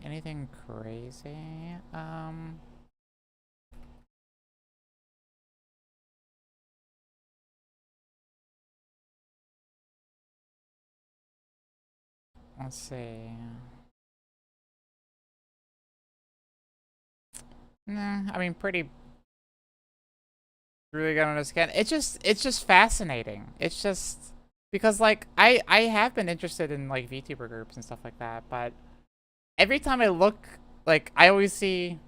Anything crazy? Let's see. Nah, I mean, pretty. Really gonna understand. It's just fascinating. It's just because like I have been interested in like VTuber groups and stuff like that, but every time I look, like I always see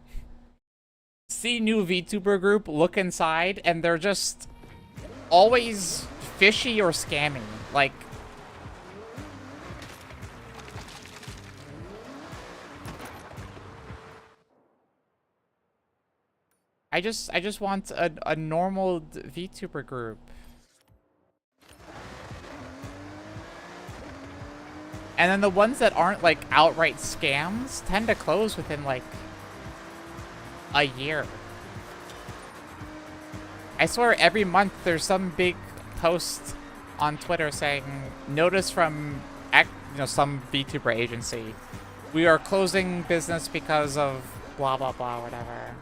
new VTuber group, look inside, and they're just always fishy or scammy. Like, I just want a normal VTuber group. And then the ones that aren't like outright scams tend to close within like a year. I swear every month there's some big post on Twitter saying, notice from some VTuber agency, we are closing business because of blah blah blah, whatever.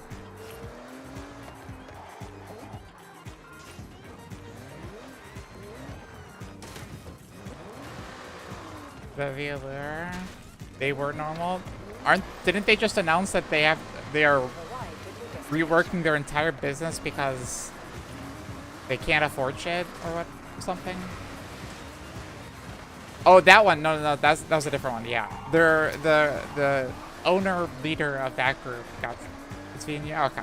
The viewer, they were normal. Didn't they just announce that they are reworking their entire business because they can't afford shit or what, something? Oh, that one. No, that was a different one. Yeah, they're the owner leader of that group got okay.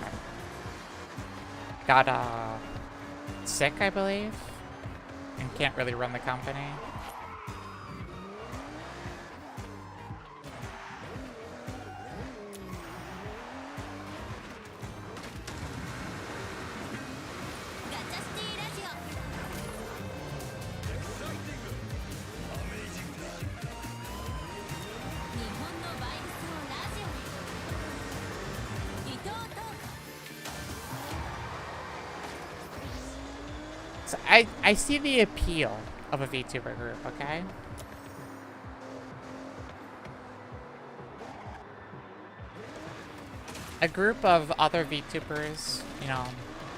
Got sick, I believe. and can't really run the company. So I see the appeal of a VTuber group, okay? A group of other VTubers, you know,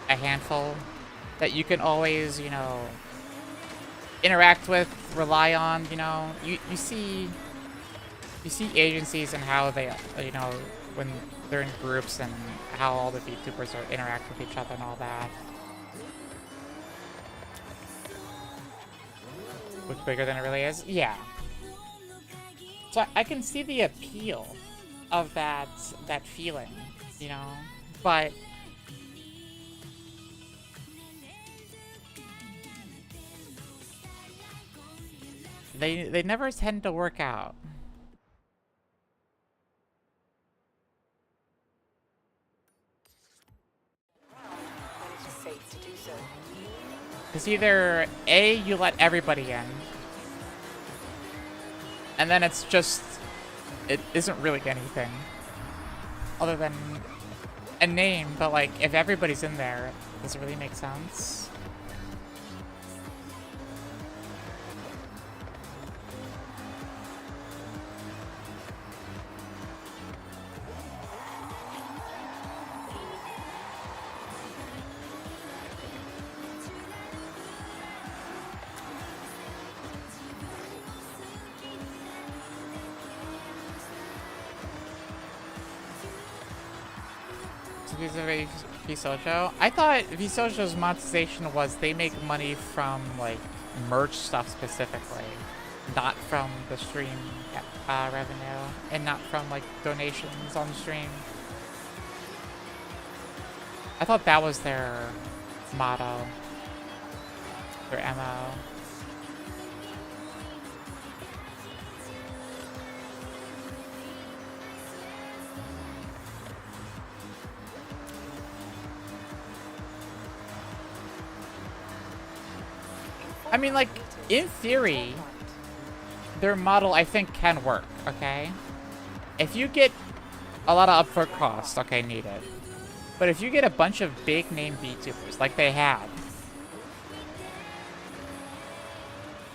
a handful that you can always, you know, interact with, rely on, you know. You see agencies and how they, you know, when they're in groups and how all the VTubers are interact with each other and all that. Looks bigger than it really is? Yeah. So I can see the appeal of that feeling, you know? But they never tend to work out. When it is safe to do so. Because either A, you let everybody in, and then it's just, it isn't really anything other than a name, but like, if everybody's in there, does it really make sense? Vis-a-vis Vsojo? I thought Vsojo's monetization was they make money from like merch stuff specifically, not from the stream revenue, and not from like donations on the stream. I thought that was their motto, their MO. I mean, like, in theory, their model, I think, can work, okay? If you get a lot of upfront costs, okay, needed. But if you get a bunch of big-name VTubers, like they have,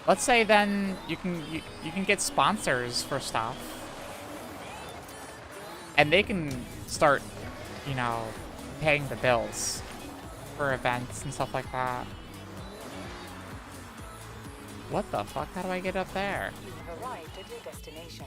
let's say then you can get sponsors for stuff. And they can start, you know, paying the bills for events and stuff like that. What the fuck? How do I get up there? You have arrived at your destination.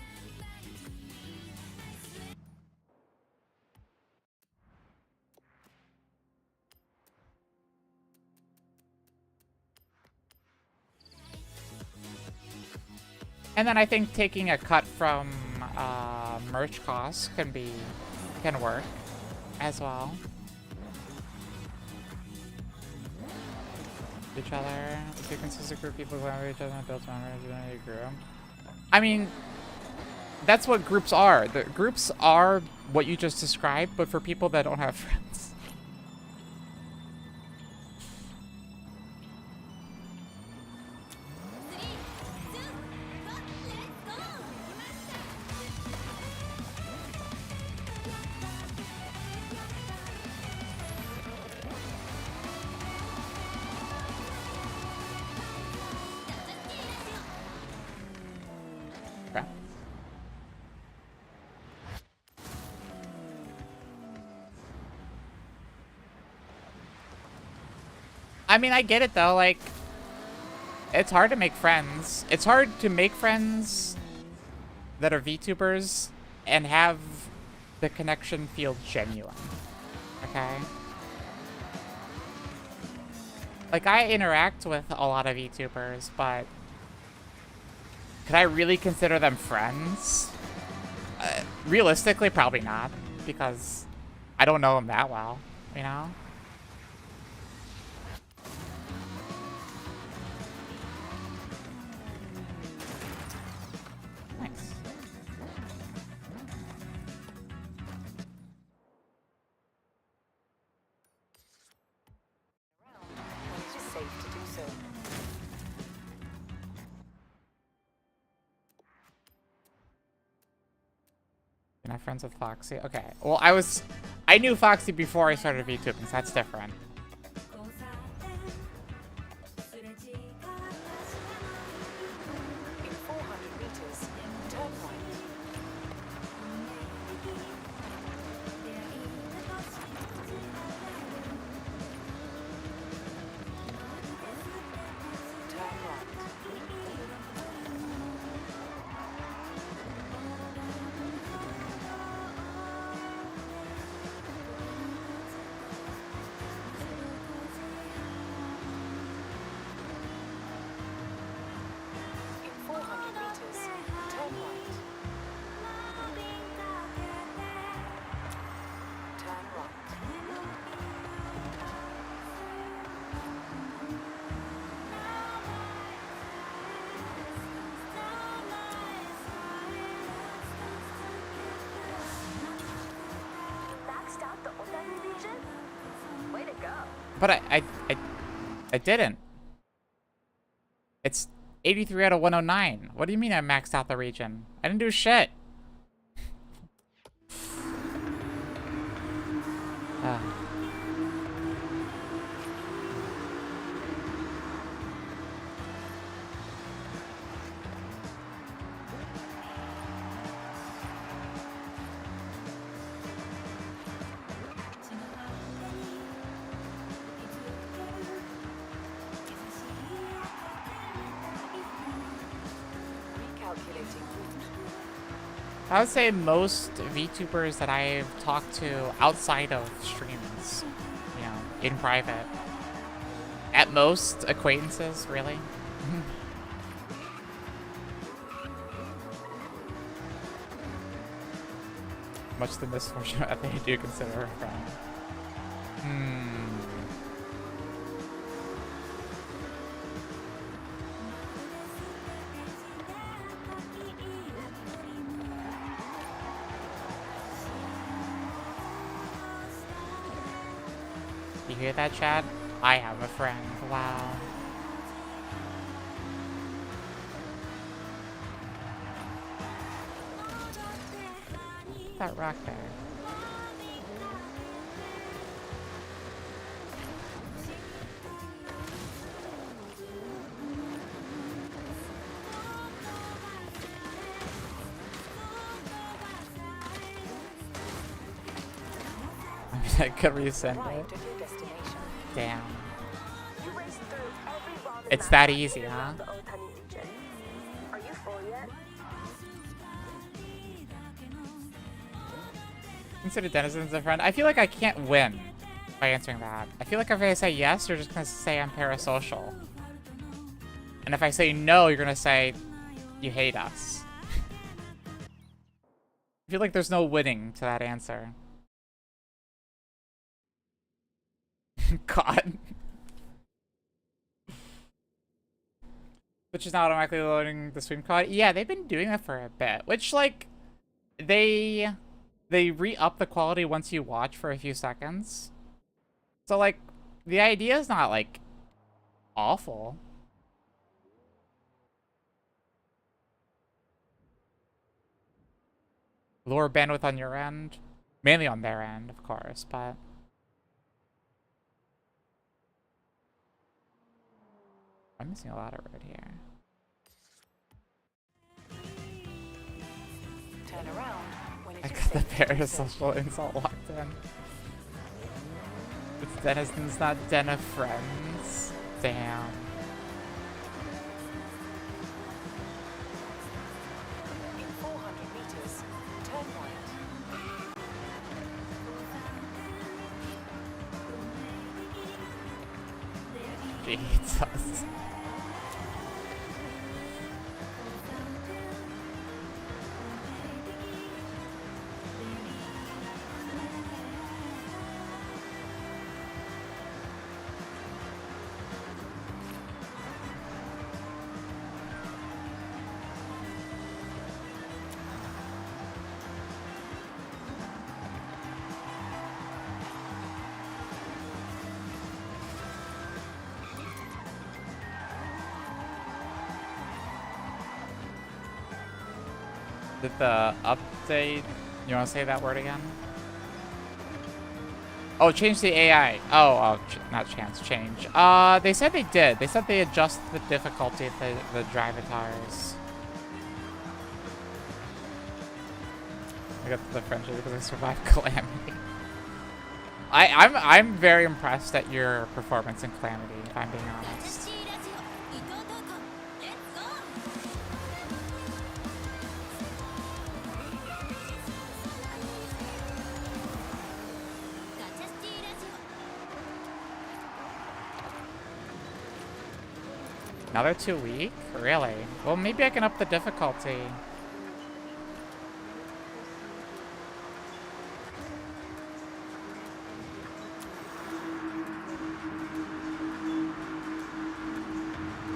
And then I think taking a cut from merch costs can work as well. Each other. If you consist of group people who have each other and build members in a group. I mean, that's what groups are. The groups are what you just described, but for people that don't have friends. Okay. I mean, I get it though, like, it's hard to make friends. It's hard to make friends that are VTubers and have the connection feel genuine, okay? Like, I interact with a lot of VTubers, but could I really consider them friends? Realistically, probably not, because I don't know them that well, you know? Not friends with Foxy. Okay. Well, I knew Foxy before I started VTubing, so that's different. In 400 meters, turn right. Turn right. In 400 meters, turn right. Turn right. Maxed out the Otani region? Way to go. But I didn't. It's 83 out of 109. What do you mean I maxed out the region? I didn't do shit. Ah. Recalculating route. I would say most VTubers that I've talked to outside of streams, you know, in private, at most acquaintances, really. Much the misfortune that they do consider her friend. You hear that, Chad? I have a friend. Wow. That rock there. I could resend it. Arrived at your destination. Damn. You raced through every ramen It's bar that easy, huh? around the Otani region. Are you full yet? Consider denizens a friend. I feel like I can't win by answering that. I feel like if I say yes, you're just gonna say I'm parasocial. And if I say no, you're gonna say you hate us. I feel like there's no winning to that answer. God. Which is not automatically loading the stream code. Yeah, they've been doing that for a bit. Which, like, they re-up the quality once you watch for a few seconds. So, like, the idea is not, like, awful. Lower bandwidth on your end. Mainly on their end, of course, but... I'm missing a lot of road here. Turn around when it I is got the safe to do so. parasocial insult locked in. It's denizens, not den of friends. Damn. In 400 meters, turn right. Jesus. Did the update You want to say that word again? Oh, change the AI. Oh, not chance, change. They said they did. They said they adjusted the difficulty of the drivatars. I got the friendship because I survived Calamity. I'm very impressed at your performance in Calamity, if I'm being honest. Now they're too weak? Really? Well, maybe I can up the difficulty.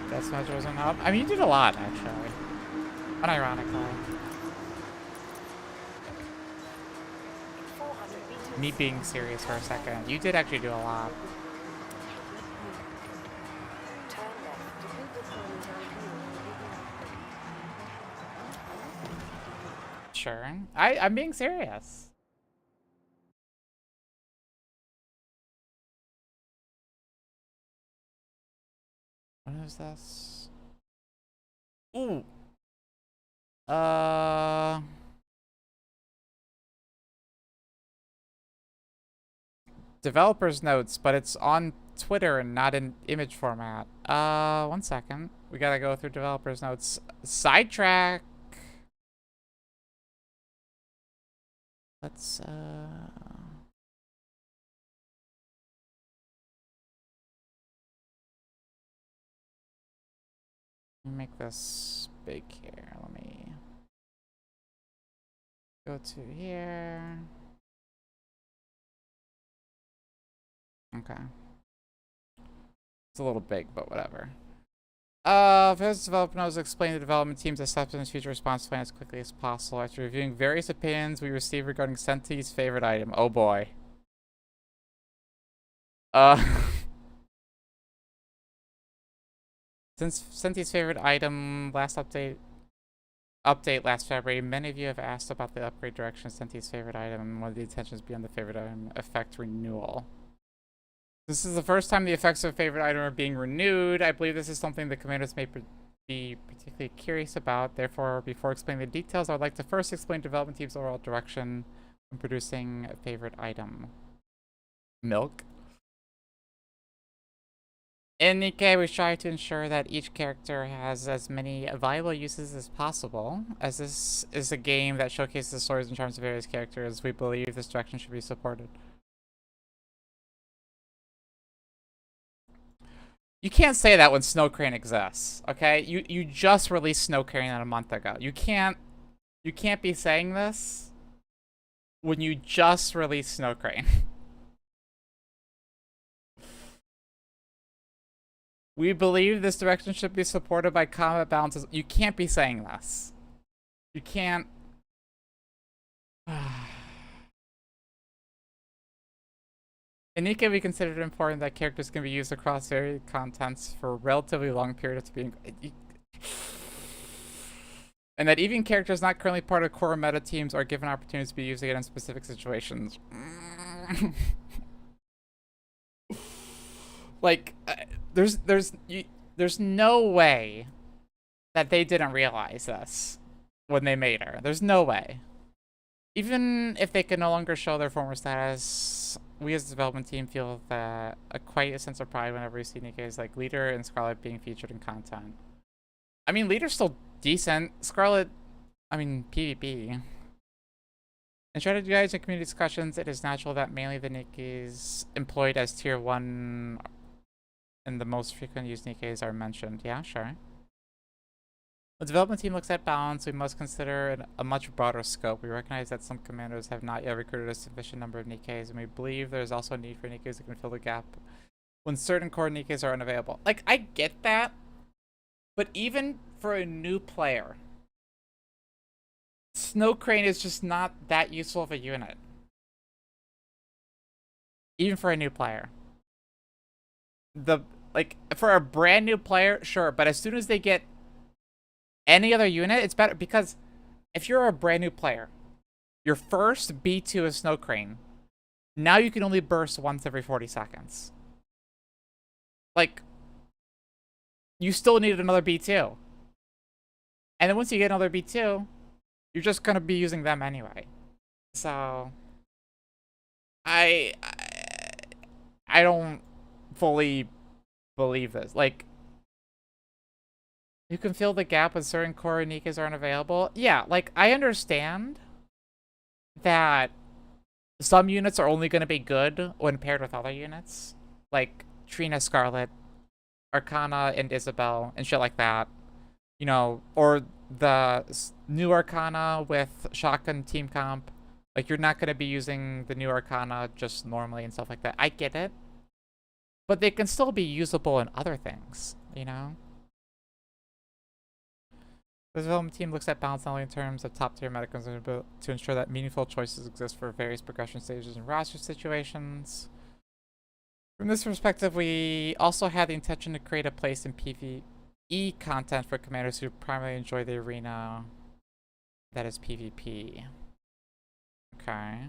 That much wasn't up. I mean, you did a lot, actually. Unironically. 400 meters. Me being serious for a second. You did actually do a lot. Turn left. Sure. I'm being serious. What is this? Ooh. Developer's notes, but it's on Twitter and not in image format. 1 second. We gotta go through developer's notes. Sidetrack. Let's, make this big here. Let me go to here. Okay. It's a little big, but whatever. First developer knows explain the development team's acceptance future response plan as quickly as possible. After reviewing various opinions we received regarding Senti's favorite item. Oh boy. Since Senti's favorite item last update last February, many of you have asked about the upgrade direction of Senti's favorite item and what the intentions beyond the favorite item effect renewal. This is the first time the effects of a favorite item are being renewed. I believe this is something the commanders may be particularly curious about. Therefore, before explaining the details, I would like to first explain development team's overall direction when producing a favorite item. Milk. In Nikke, we strive to ensure that each character has as many viable uses as possible. As this is a game that showcases the stories and charms of various characters, we believe this direction should be supported. You can't say that when Snow Crane exists, okay? You just released Snow Crane a month ago. You can't be saying this when you just released Snow Crane. We believe this direction should be supported by combat balances. You can't be saying this. You can't. In Nikke, we consider it important that characters can be used across varied contents for a relatively long period of time. And that even characters not currently part of core meta teams are given opportunities to be used again in specific situations. Like, there's no way that they didn't realize this when they made her. There's no way. Even if they can no longer show their former status, we as the development team feel that quite a sense of pride whenever we see Nikke's like Leader and Scarlet being featured in content. I mean, Leader's still decent. Scarlet, I mean, PvP. In strategy and community discussions, it is natural that mainly the Nikkes employed as tier 1 and the most frequent used Nikkes are mentioned. Yeah, sure. When the development team looks at balance, we must consider a much broader scope. We recognize that some commanders have not yet recruited a sufficient number of Nikkes, and we believe there is also a need for Nikkes that can fill the gap when certain core Nikkes are unavailable. Like, I get that, but even for a new player, Snow Crane is just not that useful of a unit. Even for a new player. Like, for a brand new player, sure, but as soon as they get any other unit, it's better, because if you're a brand new player Your first B2 is Snow Crane. Now you can only burst once every 40 seconds. Like, you still need another B2. And then once you get another B2, you're just gonna be using them anyway. So, I don't fully believe this. Like, you can fill the gap when certain core Nikkes aren't available. Yeah, like, I understand that some units are only going to be good when paired with other units. Like, Trina Scarlet, Arcana and Isabel, and shit like that. You know, or the new Arcana with Shotgun Team Comp. Like, you're not going to be using the new Arcana just normally and stuff like that. I get it. But they can still be usable in other things, you know? The development team looks at balance not only in terms of top-tier mechanisms to ensure that meaningful choices exist for various progression stages and roster situations. From this perspective, we also had the intention to create a place in PvE content for commanders who primarily enjoy the arena that is PvP. Okay.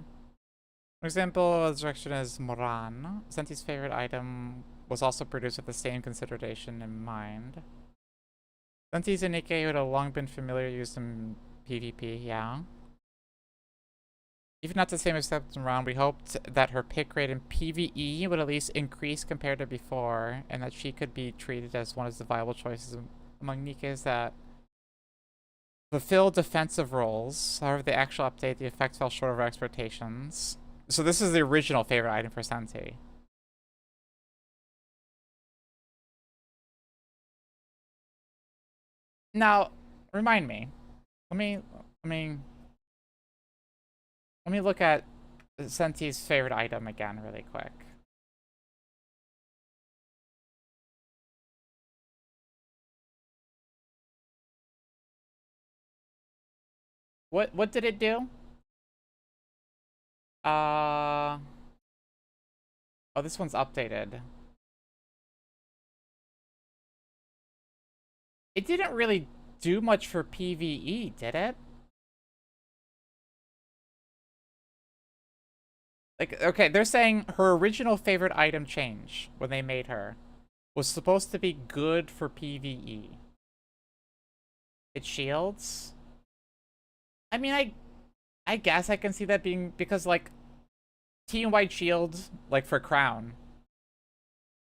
For example, the direction is Moran. Senti's favorite item was also produced with the same consideration in mind. Senti's a Nikke who had long been familiar used in PvP, yeah. Even not the same extent as Moran, we hoped that her pick rate in PvE would at least increase compared to before, and that she could be treated as one of the viable choices among Nikkes that fulfill defensive roles. However, the actual update, the effect fell short of our expectations. So this is the original favorite item for Senti. Now, remind me. Let me look at Senti's favorite item again really quick. What did it do? Oh, this one's updated. It didn't really do much for PvE, did it? Like, okay, they're saying her original favorite item change when they made her was supposed to be good for PvE. It shields? I mean, I guess I can see that being because, like, team-wide shield, like, for Crown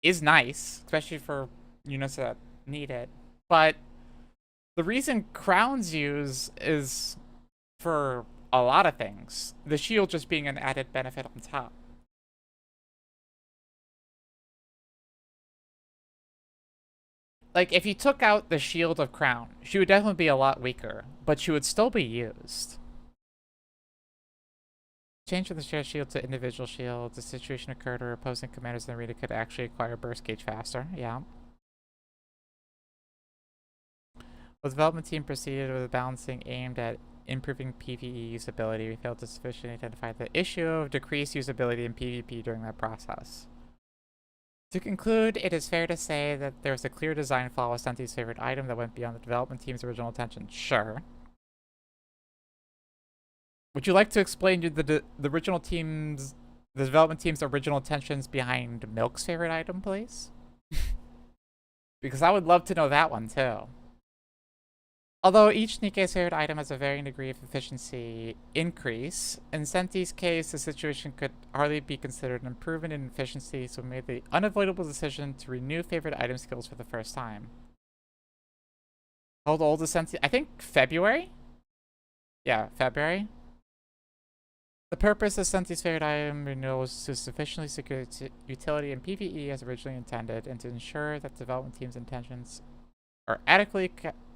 is nice, especially for units that need it. But the reason Crowns use is for a lot of things. The shield just being an added benefit on top. Like, if you took out the shield of Crown, she would definitely be a lot weaker, but she would still be used. Change from the shared shield to individual shield. The situation occurred where opposing commanders in the arena could actually acquire burst gauge faster. Yeah. The development team proceeded with a balancing aimed at improving PvE usability. We failed to sufficiently identify the issue of decreased usability in PvP during that process. To conclude, it is fair to say that there was a clear design flaw with Senti's favorite item that went beyond the development team's original intention. Sure. Would you like to explain the development team's original intentions behind Milk's favorite item, please? Because I would love to know that one too. Although each Nikke's favorite item has a varying degree of efficiency increase, in Senti's case, the situation could hardly be considered an improvement in efficiency, so we made the unavoidable decision to renew favorite item skills for the first time. How old is Senti? I think February? Yeah, February. The purpose of Senti's favorite item renewal was to sufficiently secure its utility in PvE as originally intended, and to ensure that the development team's intentions are adequately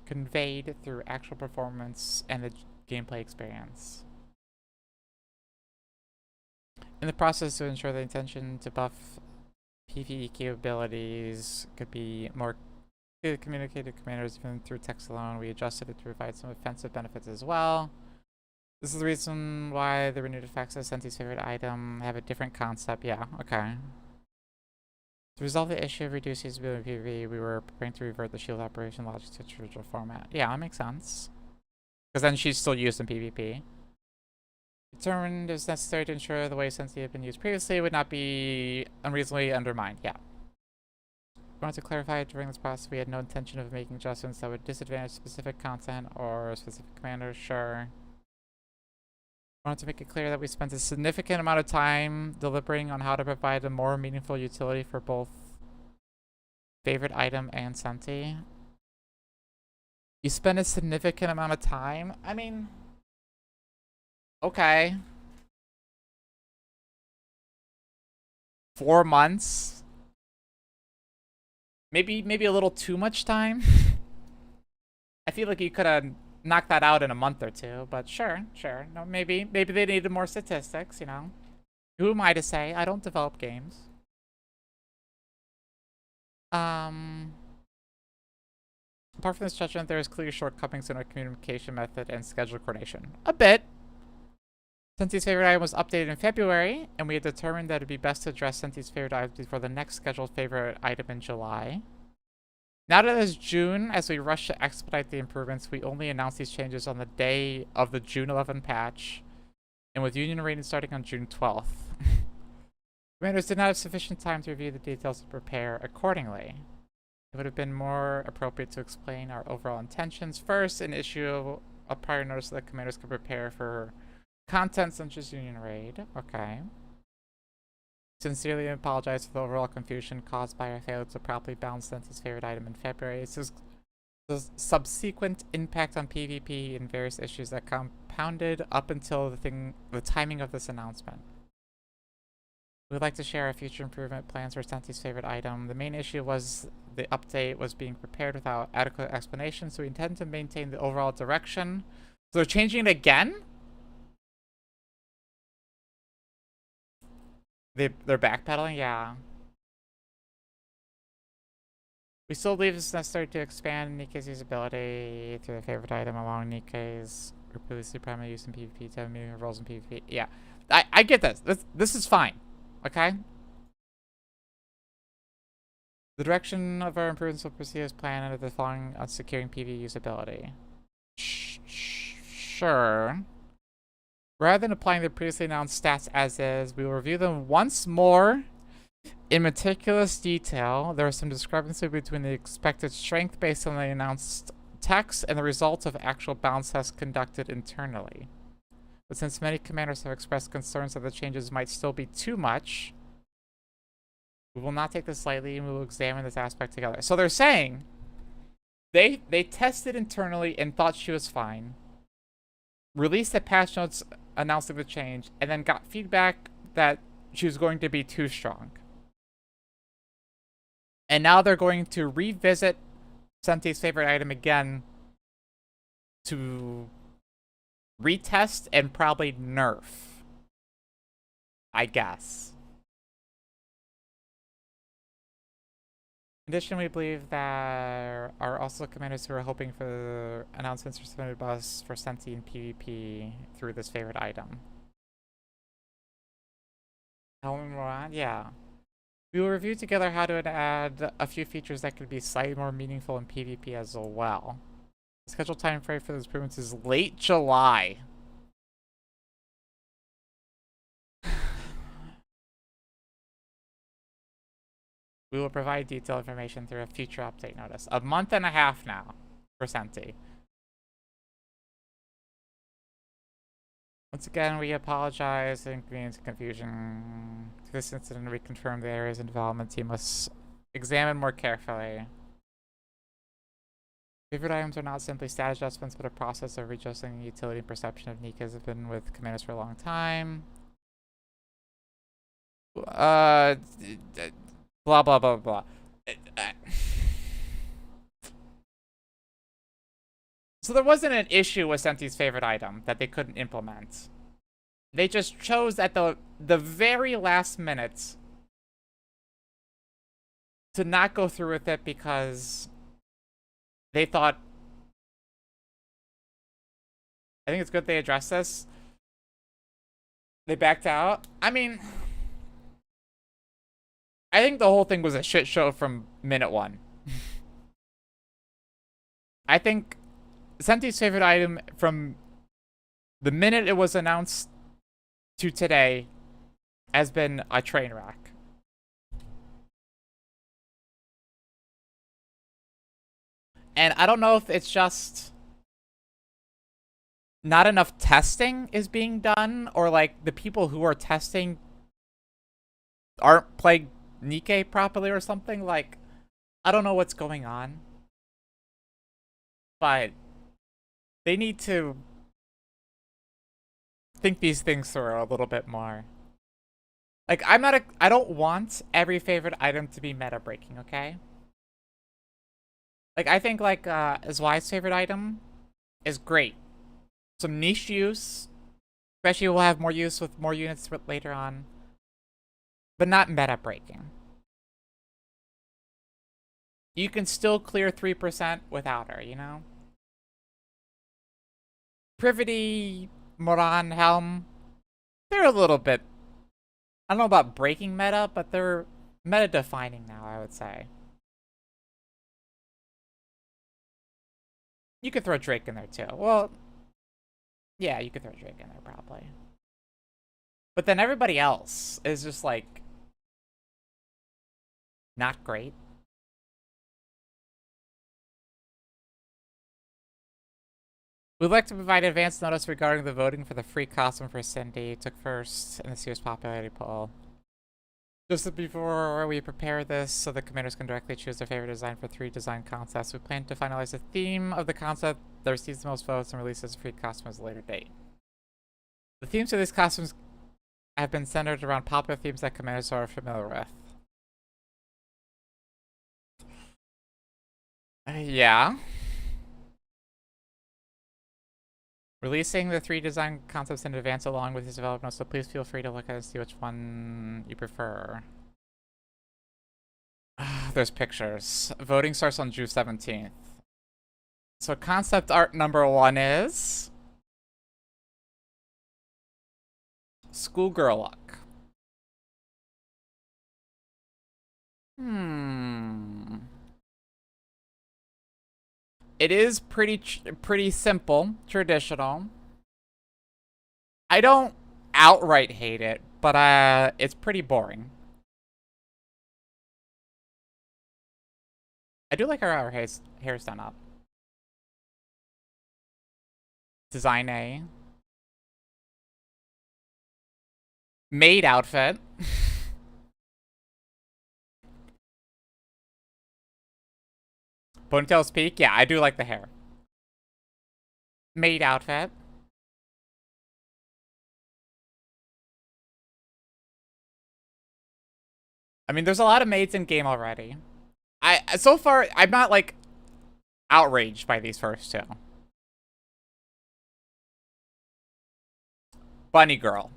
conveyed through actual performance and the gameplay experience. In the process, to ensure the intention to buff PvE capabilities could be more clearly communicated to commanders even through text alone, we adjusted it to provide some offensive benefits as well. This is the reason why the renewed effects of Senti's favorite item have a different concept. Yeah, okay. To resolve the issue of reduced usability in PvE, we were preparing to revert the shield operation logic to its original format. Yeah, that makes sense. Because then she's still used in PvP. Determined it was necessary to ensure the way Senti had been used previously would not be unreasonably undermined. Yeah. We wanted to clarify during this process we had no intention of making adjustments that would disadvantage specific content or specific commanders. Sure. We wanted to make it clear that we spent a significant amount of time deliberating on how to provide a more meaningful utility for both favorite item and Senti. You spend a significant amount of time? I mean, okay. 4 months? Maybe a little too much time? I feel like you could have knocked that out in a month or two, but sure. No, maybe they needed more statistics, you know. Who am I to say? I don't develop games. Apart from this judgment, there is clear shortcomings in our communication method and schedule coordination. A bit. Senti's favorite item was updated in February, and we had determined that it would be best to address Senti's favorite item before the next scheduled favorite item in July. Now that it is June, as we rush to expedite the improvements, we only announced these changes on the day of the June 11 patch, and with Union rating starting on June 12th. Commanders did not have sufficient time to review the details and prepare accordingly. It would have been more appropriate to explain our overall intentions first and issue a prior notice so that commanders could prepare for content such as Union Raid. Okay. Sincerely apologize for the overall confusion caused by our failure to properly balance Senti's favorite item in February. This is the subsequent impact on PvP and various issues that compounded up until the timing of this announcement. We would like to share our future improvement plans for Senti's favorite item. The main issue was the update was being prepared without adequate explanation, so we intend to maintain the overall direction. So they're changing it again? They're backpedaling? Yeah. We still believe it's necessary to expand Nikke's usability through the favorite item along Nikke's repeatedly primary use in PvP to have meaningful roles in PvP. Yeah. I get this. This is fine. Okay? The direction of our improvements will proceed as planned under the following on securing PvE usability. Sure. Rather than applying the previously announced stats as is, we will review them once more in meticulous detail. There is some discrepancy between the expected strength based on the announced text and the results of actual balance tests conducted internally. But since many commanders have expressed concerns that the changes might still be too much, we will not take this lightly and we will examine this aspect together. So they're saying they tested internally and thought she was fine, released the patch notes announcing the change, and then got feedback that she was going to be too strong. And now they're going to revisit Senti's favorite item again to retest and probably nerf, I guess. In addition, we believe there are also commanders who are hoping for announcements or submitted by us for Senti and PvP through this favorite item. Yeah. We will review together how to add a few features that could be slightly more meaningful in PvP as well. The scheduled time frame for those improvements is late July. We will provide detailed information through a future update notice. A month and a half now for Senti. Once again, we apologize for inconvenience and confusion. To this incident, we confirm the areas and development team must examine more carefully. Favorite items are not simply stat adjustments, but a process of readjusting the utility and perception of Nikke has been with commanders for a long time. Blah, blah, blah, blah. So there wasn't an issue with Senti's favorite item that they couldn't implement. They just chose at the very last minute to not go through with it because they thought, I think it's good they addressed this. They backed out. I mean, I think the whole thing was a shit show from minute one. I think Senti's favorite item from the minute it was announced to today has been a train wreck. And I don't know if it's just not enough testing is being done, or like the people who are testing aren't playing Nikke properly or something. Like, I don't know what's going on. But they need to think these things through a little bit more. Like, I don't want every favorite item to be meta breaking, okay? Like, I think like Zwai's favorite item is great. Some niche use, especially we'll have more use with more units later on, but not meta breaking. You can still clear 3% without her, you know? Privity, Moran, Helm, they're a little bit, I don't know about breaking meta, but they're meta defining now, I would say. You could throw Drake in there too. Well, yeah, you could throw Drake in there probably. But then everybody else is just like not great. We'd like to provide advance notice regarding the voting for the free costume for Cindy. It took first in the series popularity poll. Just before we prepare this so the commanders can directly choose their favorite design for 3 design contests, we plan to finalize the theme of the concept that receives the most votes and releases a free costume at a later date. The themes of these costumes have been centered around popular themes that commanders are familiar with. Yeah. Releasing the 3 design concepts in advance along with his development, so please feel free to look at it and see which one you prefer. There's pictures. Voting starts on June 17th. So concept art number 1 is schoolgirl look. It is pretty simple, traditional. I don't outright hate it, but it's pretty boring. I do like how her hair's done up. Design A. Maid outfit. Ponytail's peak? Yeah, I do like the hair. Maid outfit. I mean, there's a lot of maids in game already. So far, I'm not, like, outraged by these first 2. Bunny girl.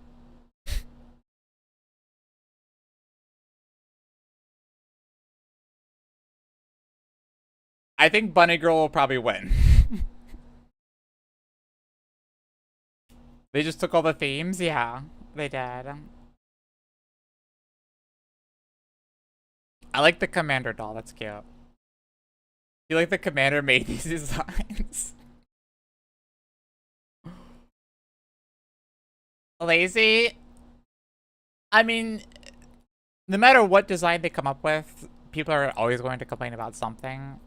I think Bunny Girl will probably win. They just took all the themes? Yeah, they did. I like the Commander doll, that's cute. You like the Commander made these designs? Lazy? I mean, no matter what design they come up with, people are always going to complain about something.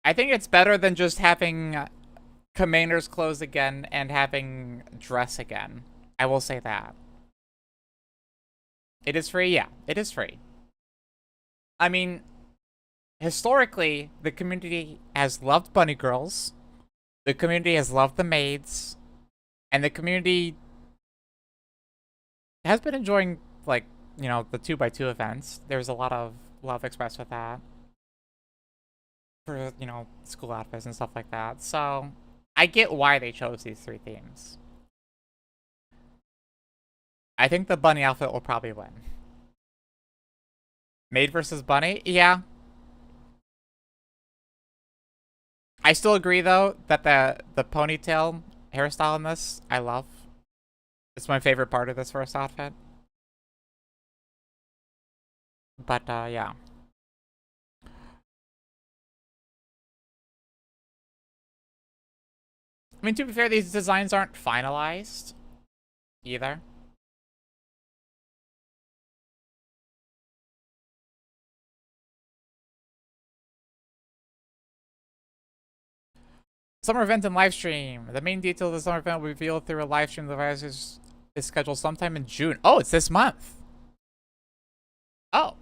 I think it's better than just having Commander's clothes again and having dress again. I will say that. It is free? Yeah, it is free. I mean, historically, the community has loved bunny girls. The community has loved the maids. And the community has been enjoying, like, you know, the 2x2 events. There's a lot of love expressed with that. For, you know, school outfits and stuff like that. So, I get why they chose these 3 themes. I think the bunny outfit will probably win. Maid versus bunny? Yeah. I still agree, though, that the ponytail hairstyle in this, I love. It's my favorite part of this first outfit. But, yeah. I mean, to be fair, these designs aren't finalized either. Summer event and live stream. The main detail of the summer event will be revealed through a live stream. The virus is scheduled sometime in June. Oh, it's this month. Oh.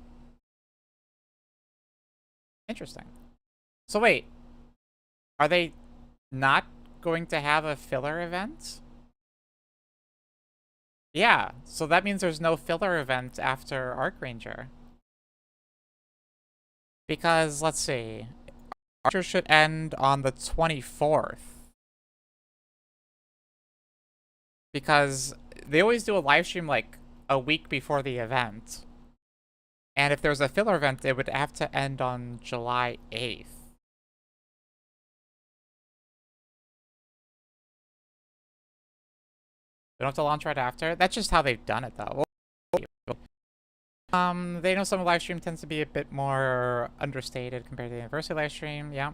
Interesting. So wait. Are they not going to have a filler event? Yeah, so that means there's no filler event after Arc Ranger. Because, let's see. Archer should end on the 24th. Because they always do a live stream like a week before the event. And if there's a filler event, it would have to end on July 8th. They don't have to launch right after. That's just how they've done it, though. They know some live stream tends to be a bit more understated compared to the University live stream. Yeah.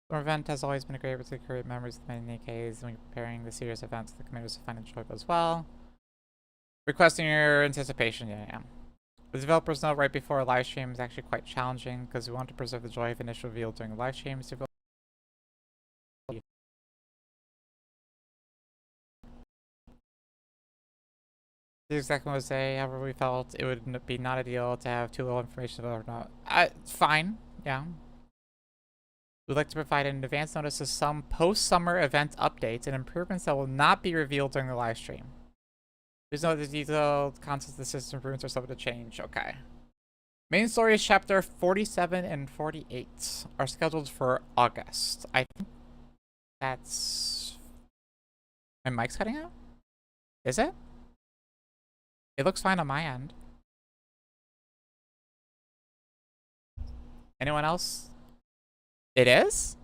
The event has always been a great way to create memories of many Nikke's when preparing the serious events. The commanders find enjoyable as well. Requesting your anticipation. Yeah. The developers know right before a live stream is actually quite challenging because we want to preserve the joy of initial reveal during the live streams. Exactly what I say. However, we felt it would be not ideal to have too little information about or not. Fine. Yeah. We'd like to provide an advance notice of some post-summer event updates and improvements that will not be revealed during the live stream. Please note the detailed concepts of the system improvements are subject to change. Okay. Main stories chapter 47 and 48 are scheduled for August. I think that's... My mic's cutting out? Is it? It looks fine on my end. Anyone else? It is?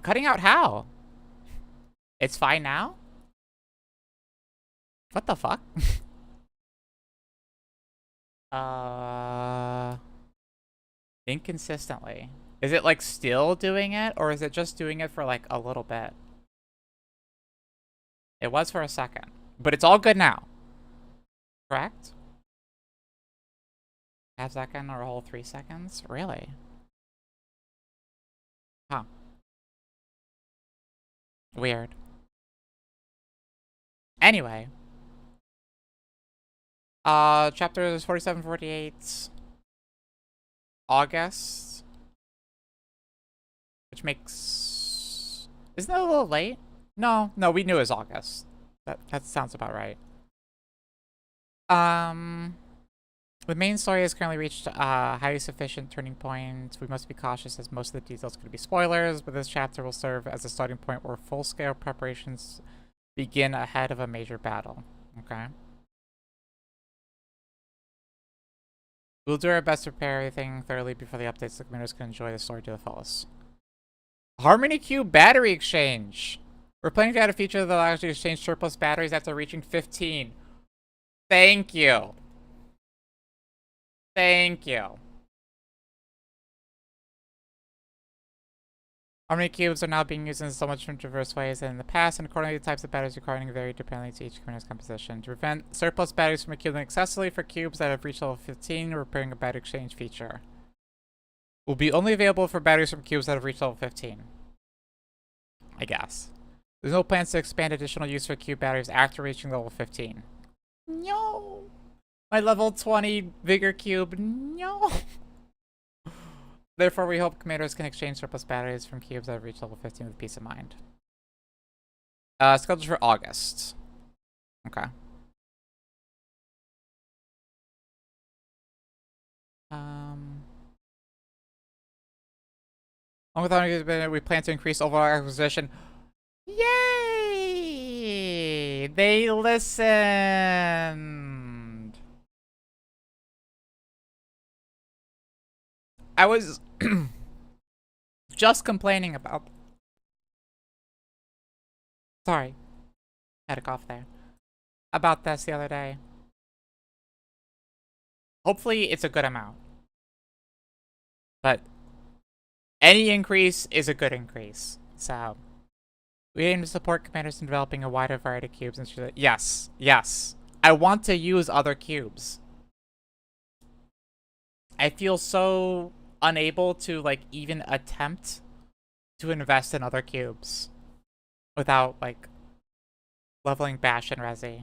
Cutting out how? It's fine now? What the fuck? Inconsistently. Is it like still doing it, or is it just doing it for like a little bit? It was for a second, but it's all good now. Correct? Half second or a whole 3 seconds? Really? Huh. Weird. Anyway. Chapters 47, 48. August. Which makes... Isn't that a little late? No, we knew it was August. That sounds about right. The main story has currently reached a highly sufficient turning point. We must be cautious as most of the details could be spoilers, but this chapter will serve as a starting point where full-scale preparations begin ahead of a major battle. Okay. We'll do our best to prepare everything thoroughly before the updates so commanders can enjoy the story to the fullest. Harmony Cube battery exchange. We're planning to add a feature that allows you to exchange surplus batteries after reaching 15. Thank you. Thank you. Harmony cubes are now being used in so much diverse ways than in the past, and accordingly, the types of batteries requiring vary depending to each commander's composition. To prevent surplus batteries from accumulating excessively for cubes that have reached level 15, we're preparing a battery exchange feature. Will be only available for batteries from cubes that have reached level 15. I guess. There's no plans to expand additional use for cube batteries after reaching level 15. No! My level 20 Vigor Cube, no! Therefore, we hope commanders can exchange surplus batteries from cubes that have reached level 15 with peace of mind. Scheduled for August. Okay. Along with that, we plan to increase overall acquisition. Yay! They listened! I was just complaining about... Sorry. Had a cough there. About this the other day. Hopefully it's a good amount. But any increase is a good increase. So we aim to support commanders in developing a wider variety of cubes and ensure that yes. I want to use other cubes. I feel so unable to like even attempt to invest in other cubes without like leveling Bash and Resi.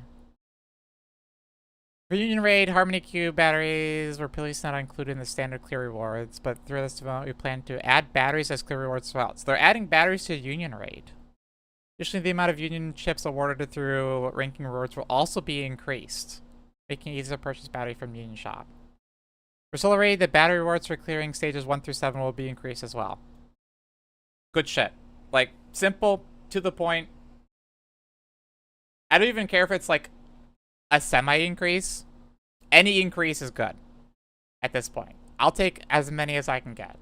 For Union Raid, Harmony Cube batteries were previously not included in the standard clear rewards, but through this development, we plan to add batteries as clear rewards as well. So they're adding batteries to Union Raid. Additionally, the amount of Union chips awarded through ranking rewards will also be increased, making it easier to purchase battery from Union Shop. For Solar Raid, the battery rewards for clearing stages 1 through 7 will be increased as well. Good shit. Like, simple, to the point. I don't even care if it's like a semi-increase. Any increase is good at this point. I'll take as many as I can get.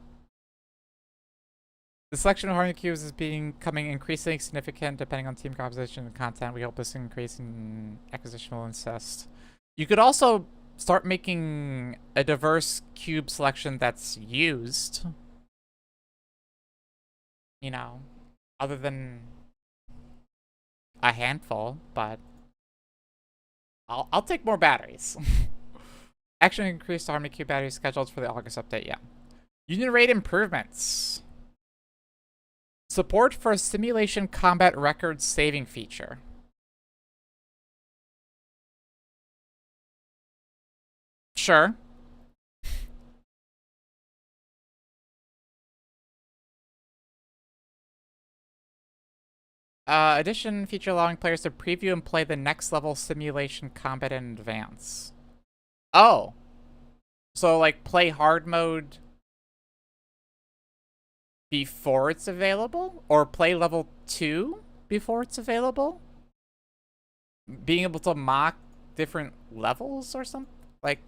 The selection of Harmony Cubes is becoming increasingly significant depending on team composition and content. We hope this increase in acquisition will insist. You could also start making a diverse cube selection that's used. You know, other than a handful, but I'll take more batteries. Actually increased Harmony Cube batteries scheduled for the August update, yeah. Union Raid improvements. Support for a simulation combat record saving feature. Sure. Addition feature allowing players to preview and play the next level simulation combat in advance. Oh. So, like, play hard mode before it's available? Or play level 2 before it's available? Being able to mock different levels or something? Like,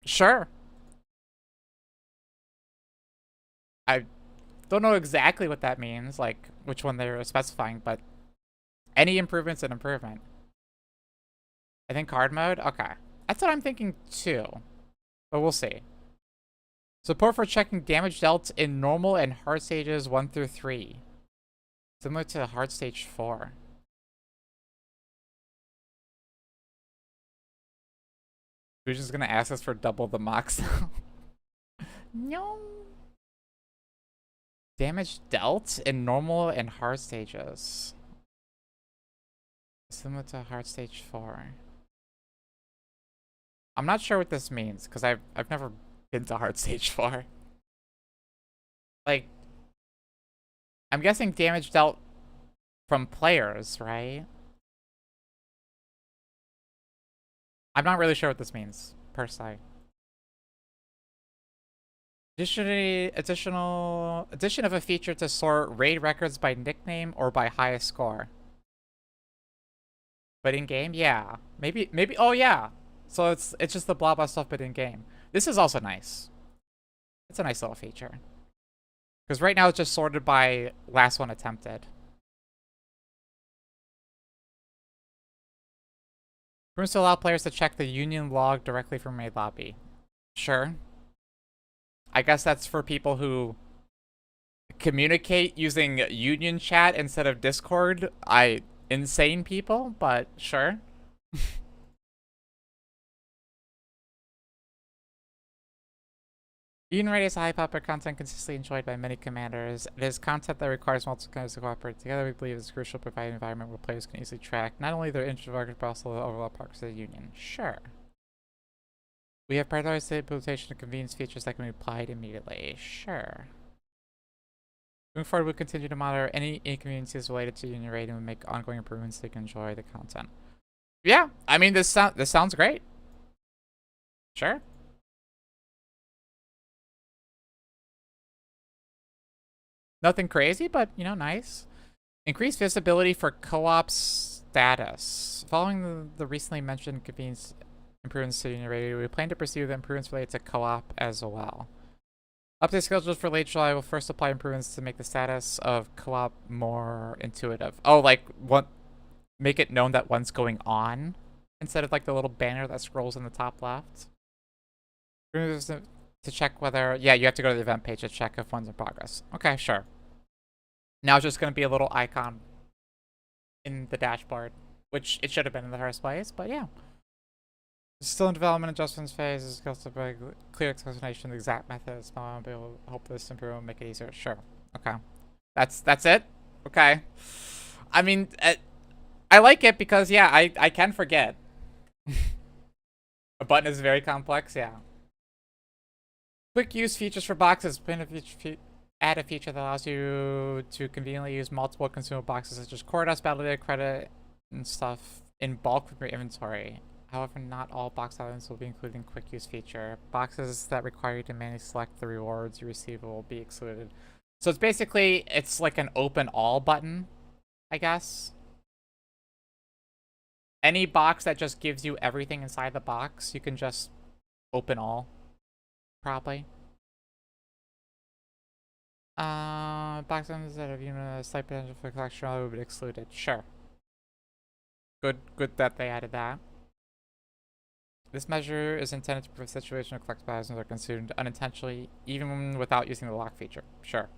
sure. I don't know exactly what that means, like, which one they're specifying, but any improvement's an improvement. I think hard mode? Okay. That's what I'm thinking too. But we'll see. Support for checking damage dealt in normal and hard stages 1 through 3. Similar to hard stage 4. Who's just gonna ask us for double the mocks now? No. Damage dealt in normal and hard stages. Similar to hard stage 4. I'm not sure what this means, because I've never been to hard stage 4. Like, I'm guessing damage dealt from players, right? I'm not really sure what this means, per se. Addition of a feature to sort raid records by nickname or by highest score. But in game, yeah. Maybe oh yeah. So it's just the blah blah stuff but in game. This is also nice. It's a nice little feature. Because right now it's just sorted by last one attempted. Rooms to allow players to check the union log directly from raid lobby. Sure. I guess that's for people who communicate using Union chat instead of Discord. Insane people, but sure. Union Raid is high popular content consistently enjoyed by many commanders. It is content that requires multiple commanders to cooperate together. We believe it's crucial to provide an environment where players can easily track not only their introverted but also the overall progress of the Union. Sure. We have prioritized the implementation of convenience features that can be applied immediately. Sure. Moving forward, we'll continue to monitor any inconveniences related to Union Raid and we'll make ongoing improvements so they can enjoy the content. Yeah, I mean, this sounds great. Sure. Nothing crazy, but, you know, nice. Increased visibility for co-op status. Following the recently mentioned convenience improvements to Union Raid, we plan to pursue the improvements related to co-op as well. Update scheduled for late July will first apply improvements to make the status of co-op more intuitive. Oh, like, what? Make it known that one's going on instead of like the little banner that scrolls in the top left. To check whether, yeah, you have to go to the event page to check if one's in progress. Okay, sure. Now it's just going to be a little icon in the dashboard, which it should have been in the first place, but yeah. Still in development adjustments phase. Is also a clear explanation of the exact methods. I'll be able to help this improve and make it easier. Sure. Okay. That's it? Okay. I mean, I like it because, yeah, I can forget. A button is very complex, yeah. Quick use features for boxes. Add a feature that allows you to conveniently use multiple consumable boxes such as core dust, battle data, credit, and stuff in bulk from your inventory. However, not all box items will be included in quick use feature. Boxes that require you to manually select the rewards you receive will be excluded. So it's basically, it's like an open all button, I guess. Any box that just gives you everything inside the box, you can just open all, probably. Box items that have even a slight potential for collection will be excluded. Sure. Good that they added that. This measure is intended to prevent a situation where collectible items are consumed unintentionally, even without using the lock feature. Sure.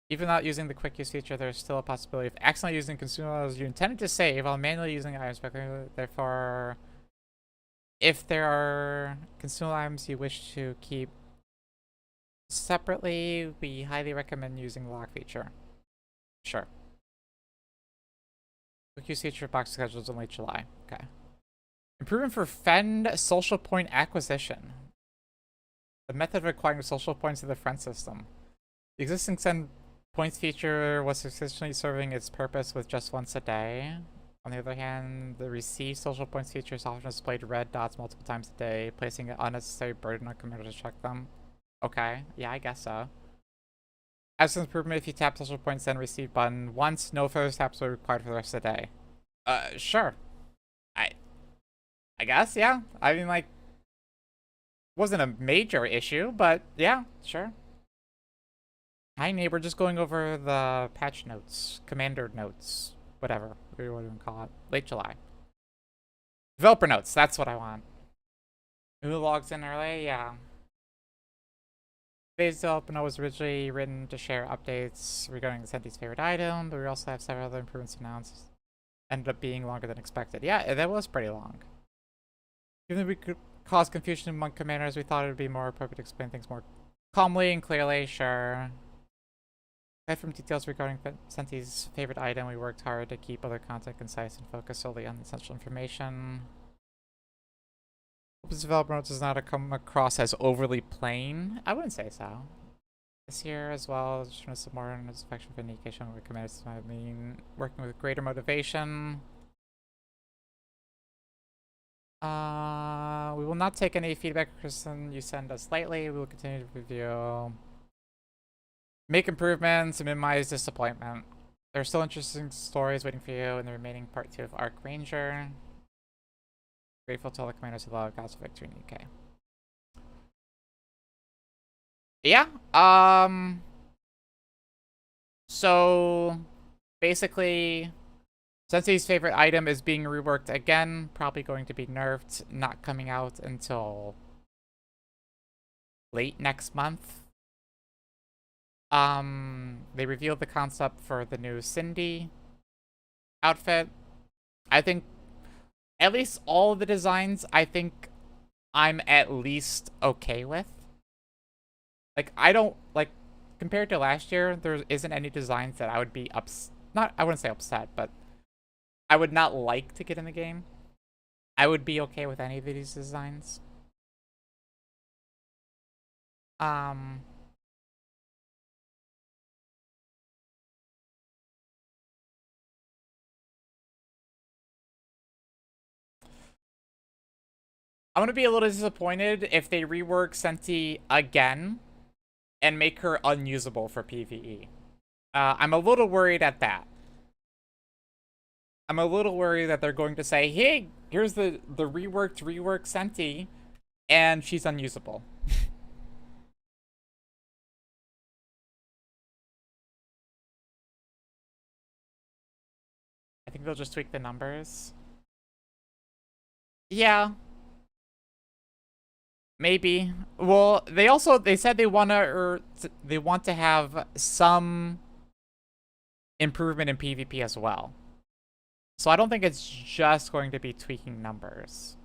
Even without using the quick use feature, there's still a possibility of accidentally using consumables you intended to save while manually using items. Therefore, if there are consumable items you wish to keep separately, we highly recommend using the lock feature. Sure. Quick use feature box schedules in late July. Okay. Improvement for Fend social point acquisition. The method of acquiring social points in the friend system. The existing send points feature was successfully serving its purpose with just once a day. On the other hand, the receive social points feature is often displayed red dots multiple times a day, placing an unnecessary burden on commanders to check them. Okay, yeah, I guess so. As an improvement, if you tap social points then receive button once, no further taps are required for the rest of the day. Sure. I guess, yeah. I mean, like, wasn't a major issue, but yeah, sure. Hi, neighbor. Just going over the patch notes, commander notes, whatever we want to call it. Late July. Developer notes. That's what I want. Who logs in early? Yeah. Today's developer note was originally written to share updates regarding the Senti's favorite item, but we also have several other improvements announced. Ended up being longer than expected. Yeah, that was pretty long. Even though we could cause confusion among commanders, we thought it would be more appropriate to explain things more calmly and clearly. Sure. Aside from details regarding Senti's favorite item, we worked hard to keep other content concise and focus solely on essential information. Hope this developer note does not come across as overly plain. I wouldn't say so. This year as well, showing some more affection for Nikke, showing what commanders might mean, working with greater motivation. We will not take any feedback or criticism you send us lightly. We will continue to review. Make improvements and minimize disappointment. There are still interesting stories waiting for you in the remaining part 2 of Arc Ranger. Grateful to all the commanders who love Gods of Victory in UK. Yeah, so basically Sensei's favorite item is being reworked again, probably going to be nerfed, not coming out until late next month. They revealed the concept for the new Cindy outfit. I think at least all of the designs, I think I'm at least okay with. Like, I don't, like, compared to last year, there isn't any designs that I would be I wouldn't say upset, but I would not like to get in the game. I would be okay with any of these designs. I'm gonna be a little disappointed if they rework Senti again and make her unusable for PvE. I'm a little worried at that. I'm a little worried that they're going to say, hey, here's the reworked Senti, and she's unusable. I think they'll just tweak the numbers. Yeah. Maybe. Well, they said they want to have some improvement in PvP as well. So I don't think it's just going to be tweaking numbers.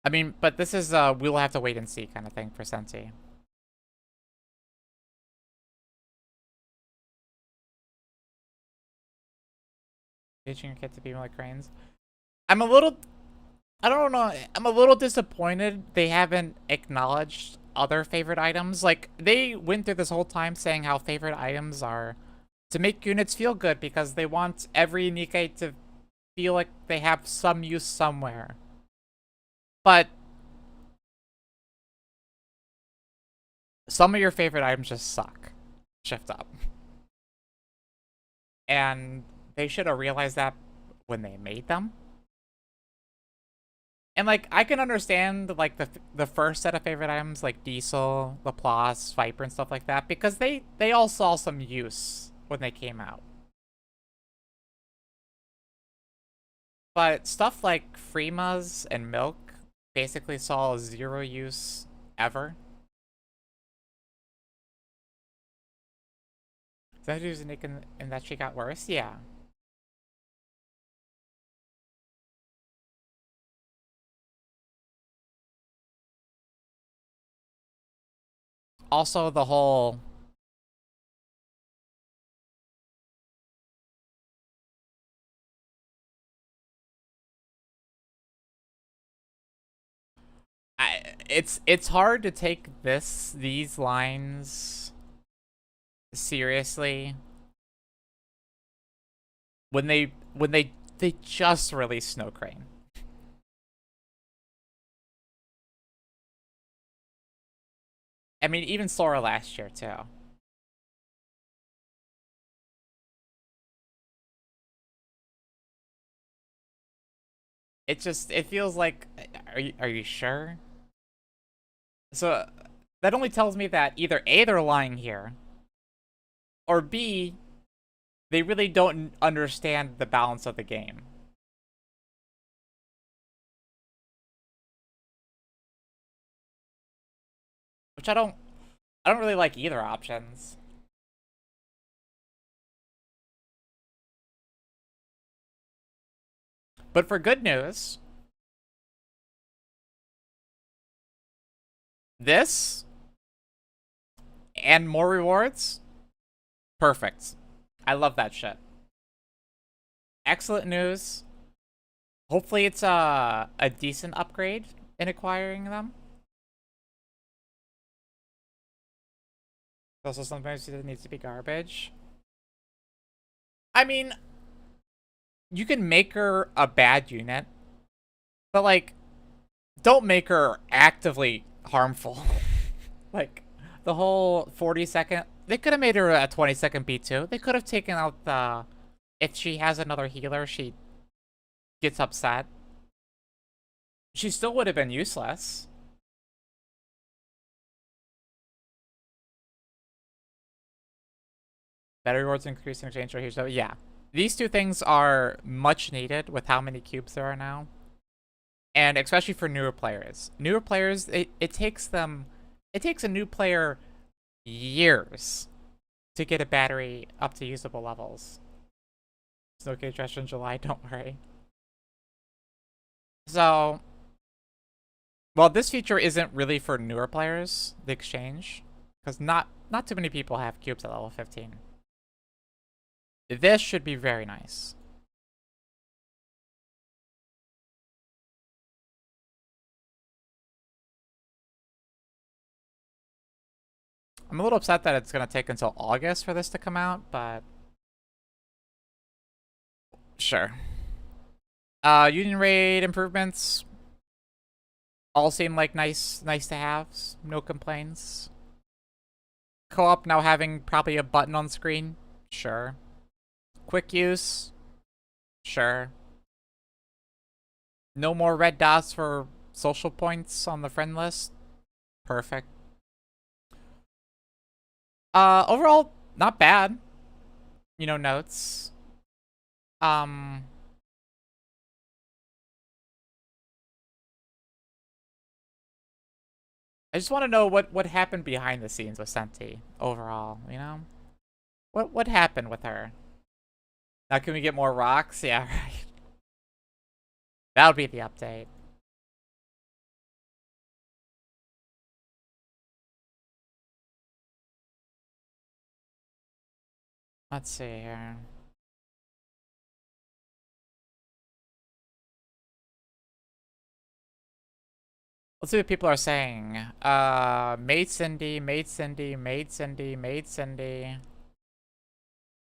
I mean, but this is we'll have to wait and see kind of thing for Senti. Teaching your kid to be more like cranes. I'm a little, I don't know, I'm a little disappointed they haven't acknowledged other favorite items. Like, they went through this whole time saying how favorite items are to make units feel good because they want every Nikke to feel like they have some use somewhere. But some of your favorite items just suck. Shift up. And they should have realized that when they made them. And, like, I can understand, like, the first set of favorite items, like Diesel, Laplace, Viper, and stuff like that, because they all saw some use when they came out. But stuff like Freema's and Milk basically saw zero use ever. Is that using Nick and that she got worse? Yeah. Also, the whole... it's hard to take these lines seriously when they just released Snow Crane. I mean, even Sora last year too. It feels like, are you sure? So that only tells me that either A, they're lying here, or B, they really don't understand the balance of the game. Which I don't really like either options. But for good news, this and more rewards, perfect. I love that shit. Excellent news. Hopefully it's a decent upgrade in acquiring them. Also, sometimes it needs to be garbage. I mean, you can make her a bad unit, but, like, don't make her actively harmful. Like, the whole 40-second... They could have made her a 20-second B2. They could have taken out the... If she has another healer, she gets upset. She still would have been useless. Better rewards increasing exchange rate. So yeah, these two things are much needed with how many cubes there are now, and especially for newer players. Newer players, it takes a new player years to get a battery up to usable levels. It's okay, trash in July. Don't worry. So, well, this feature isn't really for newer players. The exchange, because not too many people have cubes at level 15. This should be very nice. I'm a little upset that it's going to take until August for this to come out, but... Sure. Union raid improvements all seem like nice to haves. No complaints. Co-op now having probably a button on screen. Sure. Quick use. Sure. No more red dots for social points on the friend list. Perfect. Overall, not bad. you know, notes. I just want to know what happened behind the scenes with Senti overall, you know? What happened with her? Now can we get more rocks? Yeah, right. That would be the update. Let's see here. Let's see what people are saying. Maid Cindy, Maid Cindy, Maid Cindy, Maid Cindy.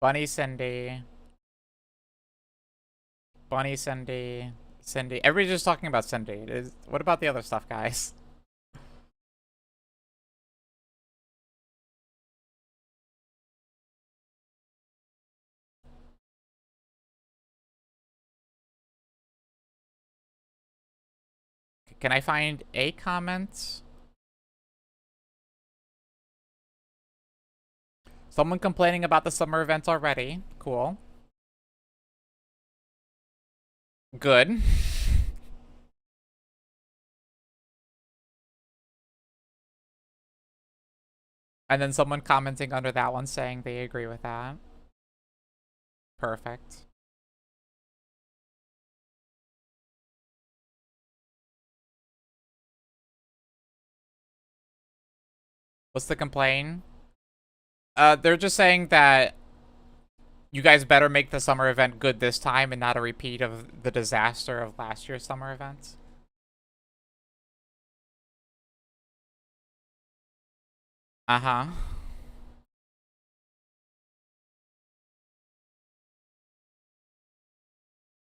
Bunny Cindy. Bunny Cindy. Cindy. Everybody's just talking about Cindy. What about the other stuff, guys? Can I find a comment? Someone complaining about the summer event already. Cool. Good. And then someone commenting under that one saying they agree with that. Perfect. What's the complaint? They're just saying that you guys better make the summer event good this time and not a repeat of the disaster of last year's summer event. Uh-huh.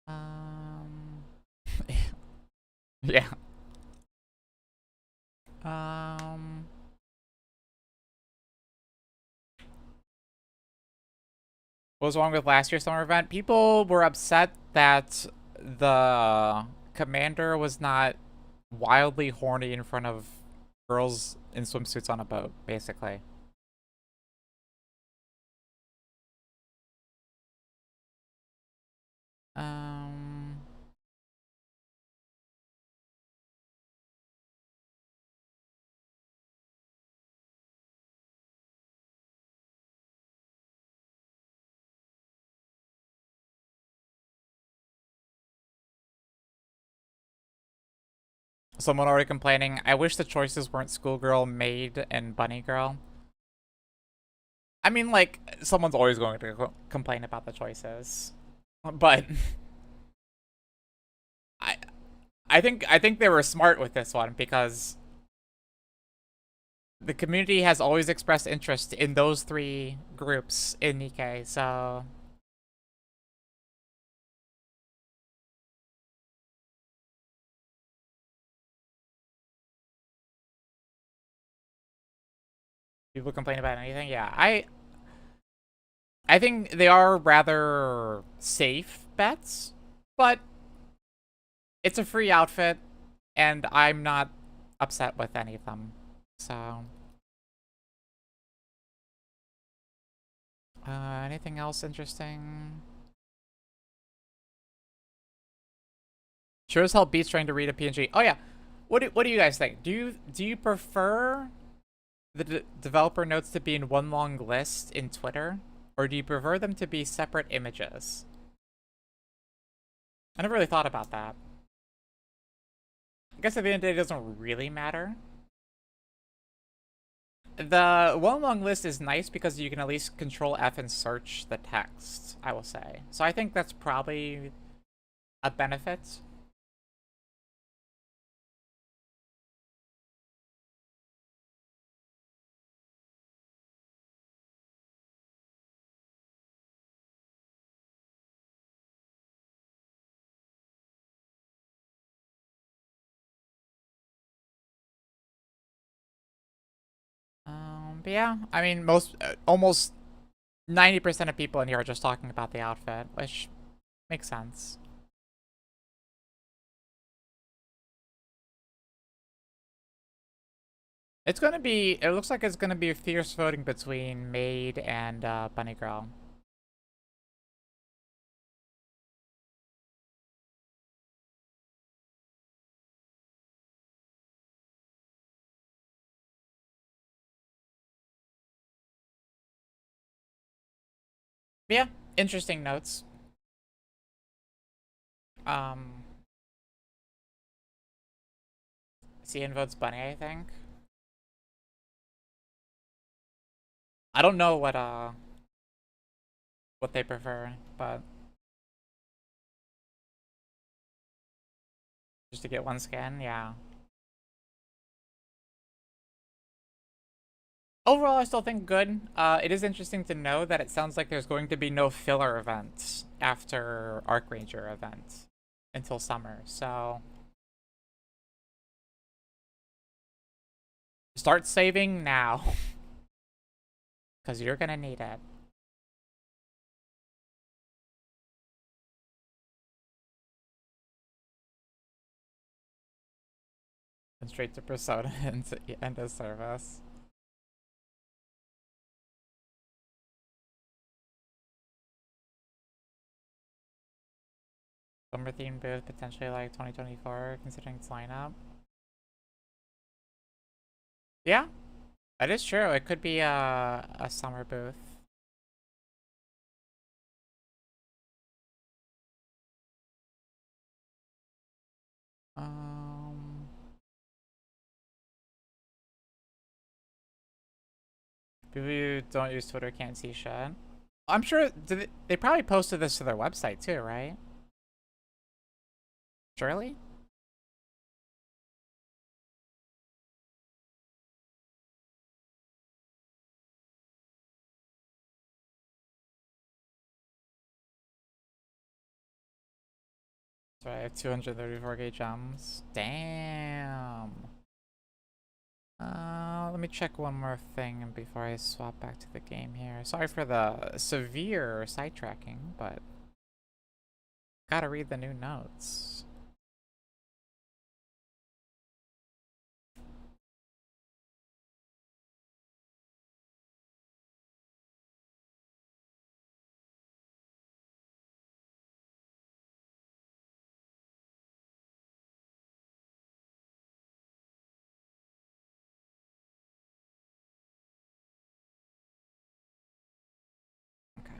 Um... yeah. Um... What was wrong with last year's summer event? People were upset that the commander was not wildly horny in front of girls in swimsuits on a boat, basically. Um... Someone already complaining, I wish the choices weren't schoolgirl, maid, and bunny girl. I mean, like, someone's always going to complain about the choices. But I I think they were smart with this one because the community has always expressed interest in those three groups in Nikke, so people complain about anything. Yeah, I think they are rather safe bets, but it's a free outfit, and I'm not upset with any of them. So, anything else interesting? Sure as hell beats trying to read a PNG. Oh yeah, what do you guys think? Do you prefer the developer notes to be in one long list in Twitter, or do you prefer them to be separate images? I never really thought about that. I guess at the end of the day, it doesn't really matter. The one long list is nice because you can at least control F and search the text, I will say. So I think that's probably a benefit. But yeah, I mean, almost 90% of people in here are just talking about the outfit, which makes sense. It's gonna be, it looks like it's gonna be a fierce voting between Maid and Bunny Girl. Yeah, interesting notes. CN votes Bunny, I think. I don't know what they prefer, but just to get one skin, yeah. Overall, I still think good. It is interesting to know that it sounds like there's going to be no filler events after Archranger event until summer, so start saving now, because you're gonna need it. And straight to Persona and to service. Summer themed booth, potentially like 2024, considering its lineup. Yeah, that is true. It could be a summer booth. People who don't use Twitter can't see shit. I'm sure they probably posted this to their website too, right? Surely? So I have 234k gems. Damn. Let me check one more thing before I swap back to the game here. Sorry for the severe sidetracking, but gotta read the new notes. Okay.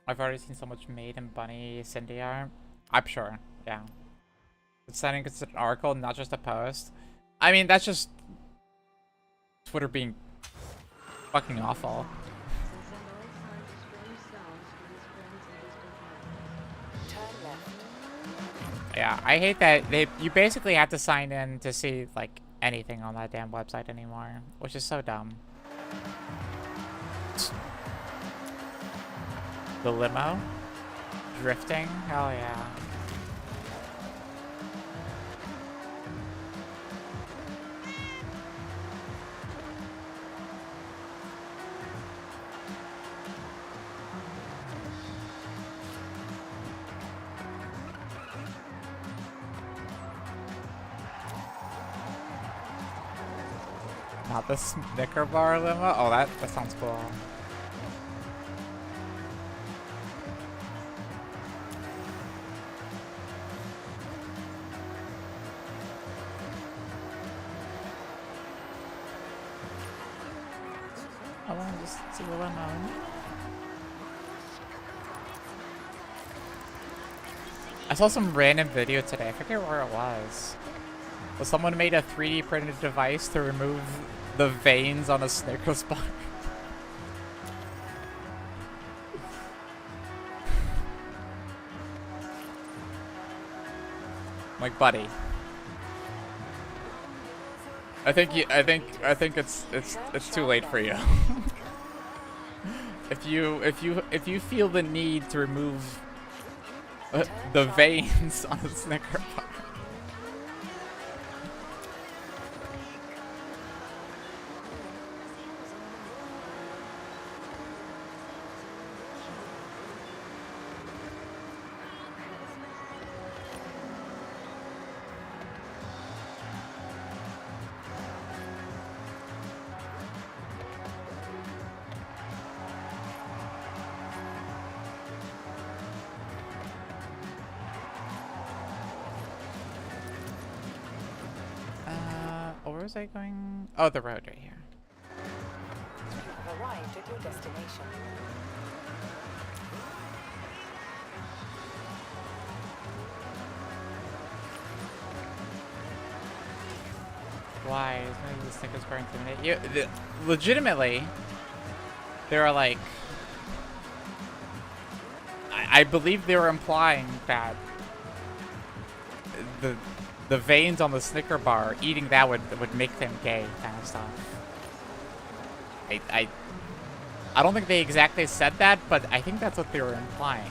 I've already seen so much Maid and Bunny Cindy art. I'm sure, yeah. It's sending it's an article, not just a post. I mean, that's just Twitter being fucking awful. Yeah, I hate that you basically have to sign in to see like anything on that damn website anymore, which is so dumb. The limo? Drifting? Hell yeah. Not the Snicker bar limo? Oh, that sounds cool. I want to just see the limo. I saw some random video today. I forget where it was. But someone made a 3D printed device to remove the veins on a Snickers bar. Like, buddy. I think it's too late for you. if you feel the need to remove the veins on a Snicker bar. Where was I going? Oh, the road right here. Arrived at at your destination. Why? Maybe this thing is going to intimidate you. Legitimately, there are like... I believe they were implying that the veins on the Snicker bar, eating that would make them gay, kind of stuff. I don't think they exactly said that, but I think that's what they were implying.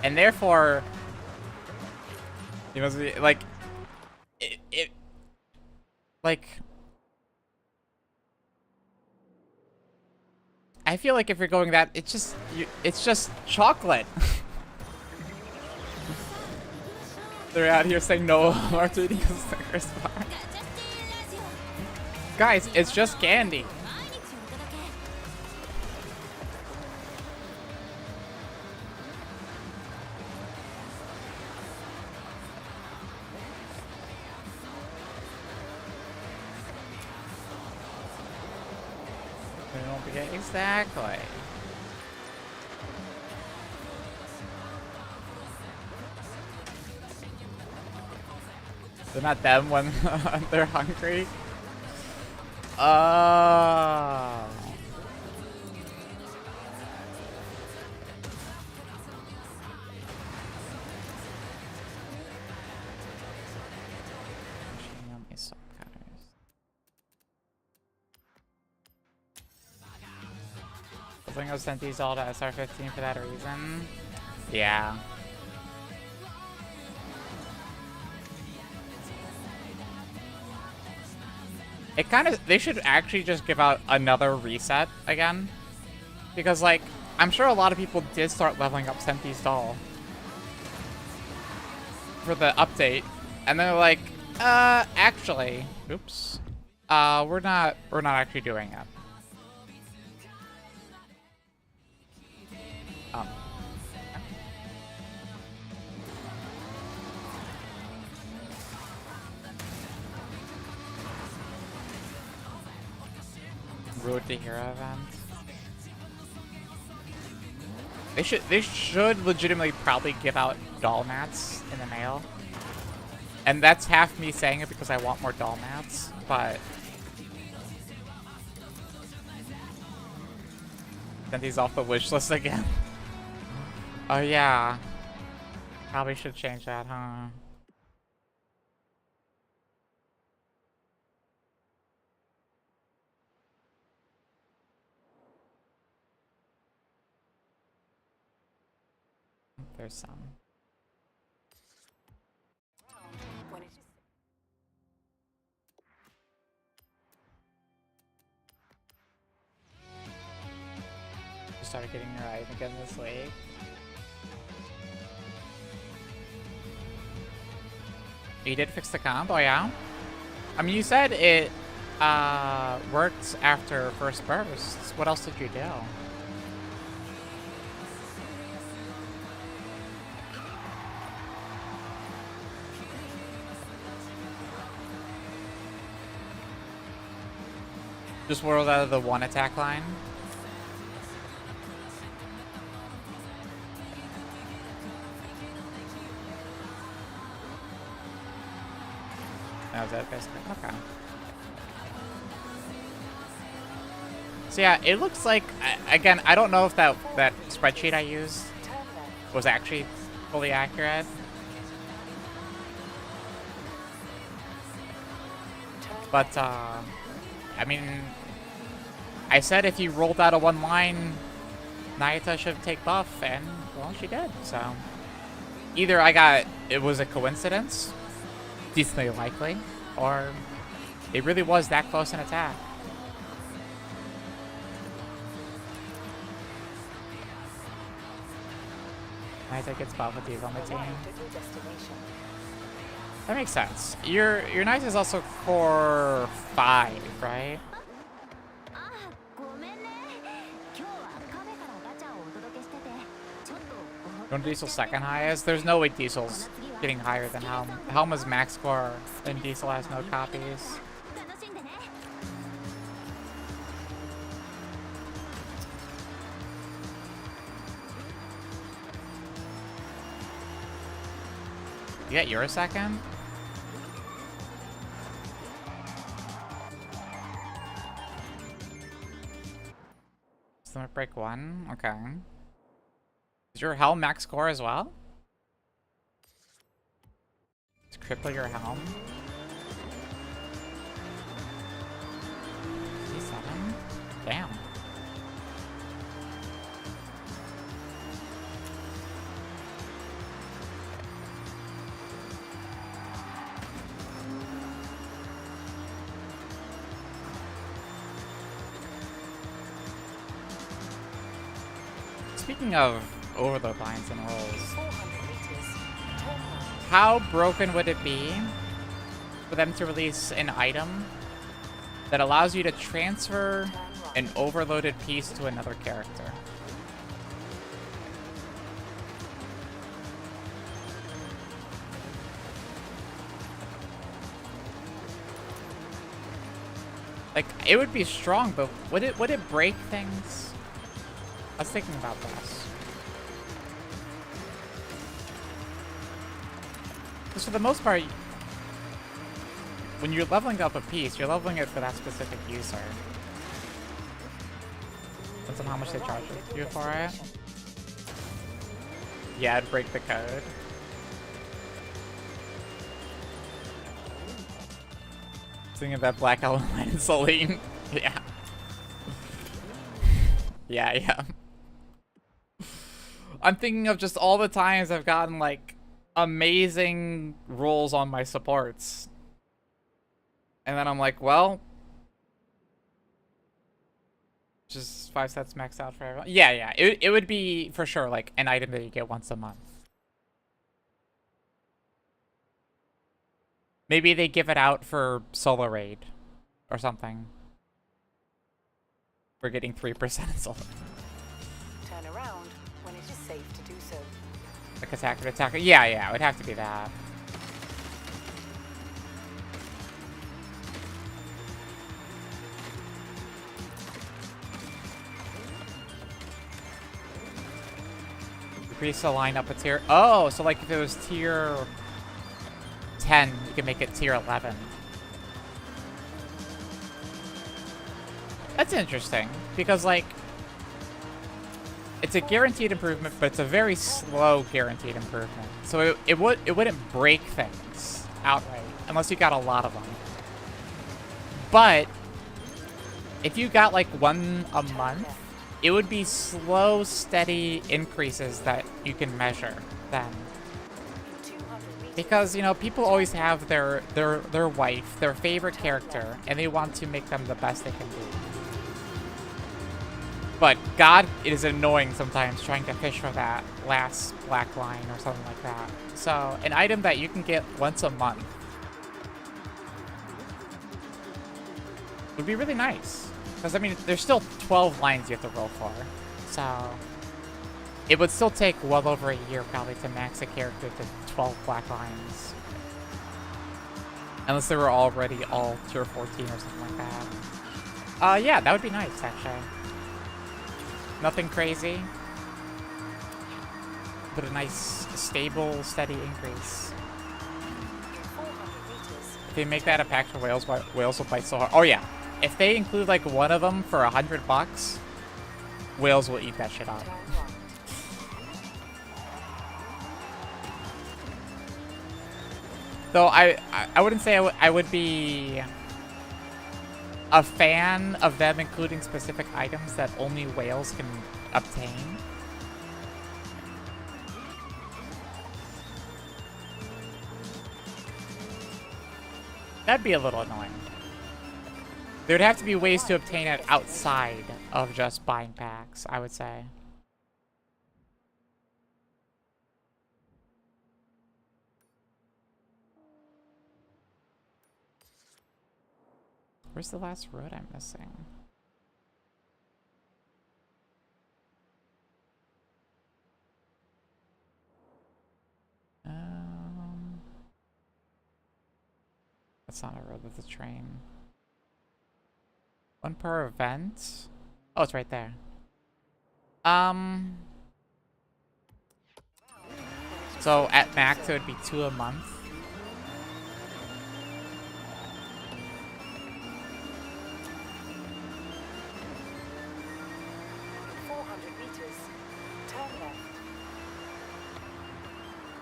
And therefore, you must be like, like, I feel like if you're going that, it's just chocolate. They're out here saying no more to eating a Snickers bar. Guys, it's just candy. Exactly. They're not them when they're hungry. Oh. I think I sent these all to SR15 for that reason. Yeah. It kind of, they should actually just give out another reset again. Because, like, I'm sure a lot of people did start leveling up Senti's doll for the update. And they're like, actually, oops. We're not actually doing it. Road to Hero event. They should legitimately probably give out doll mats in the mail. And that's half me saying it because I want more doll mats, but then he's off the wish list again. Oh yeah. Probably should change that, huh? There's some. Just started getting your item again this week. You did fix the comp? Oh yeah? I mean, you said it worked after first bursts. What else did you do? Just whirled out of the one attack line. That was it, basically. Okay. So yeah, it looks like, again, I don't know if that spreadsheet I used was actually fully accurate. But, I mean, I said if you rolled out a one line, Nayata should take buff, and, well, she did, so. Either it was a coincidence, decently likely, or it really was that close an attack. Nayata gets buff with Diva on the team. That makes sense. Your Knight is also core 5, right? Don't Diesel second highest? There's no way Diesel's getting higher than Helm. Helm is max score, and Diesel has no copies. You got your second? Limit break 1? Okay. Is your Helm max score as well? Let's cripple your Helm. C7? Damn. Speaking of overload lines and rolls, 400 meters. Turn right. how broken would it be for them to release an item that allows you to transfer Turn right. an overloaded piece to another character? Like, it would be strong, but would it break things? I was thinking about this. Because for the most part, when you're leveling up a piece, you're leveling it for that specific user. Depends on how much they charge you for it. Yeah, it'd break the code. Thinking of that black element line in Celine. Yeah. Yeah. I'm thinking of just all the times I've gotten, like, amazing rolls on my supports. And then I'm like, well, just 5 sets maxed out for everyone. Yeah. It would be, for sure, like, an item that you get once a month. Maybe they give it out for solo raid or something. For getting 3% in solo. Turn around when it is safe to do so. Like attacker. Yeah, it would have to be that. Increase the line up a tier. Oh, so like if it was tier 10, you can make it tier 11. That's interesting, because like, it's a guaranteed improvement, but it's a very slow guaranteed improvement. So it wouldn't break things outright, unless you got a lot of them. But if you got like one a month, it would be slow, steady increases that you can measure then. 200 meters. Because, you know, people always have their wife, their favorite character, and they want to make them the best they can be. But God, it is annoying sometimes trying to fish for that last black line or something like that. So, an item that you can get once a month would be really nice. Because, I mean, there's still 12 lines you have to roll for. So, it would still take well over a year probably to max a character to 12 black lines. Unless they were already all tier 14 or something like that. Yeah, that would be nice, actually. Nothing crazy, but a nice, stable, steady increase. 400 meters. If they make that a pack for whales, whales will bite so hard. Oh yeah, if they include like one of them for $100, whales will eat that shit up. Turn right. Though I wouldn't say I would be a fan of them including specific items that only whales can obtain. That'd be a little annoying. There would have to be ways to obtain it outside of just buying packs, I would say. Where's the last road I'm missing? That's not a road, that's a train. 1 per event? Oh, it's right there. So at max it would be 2 a month.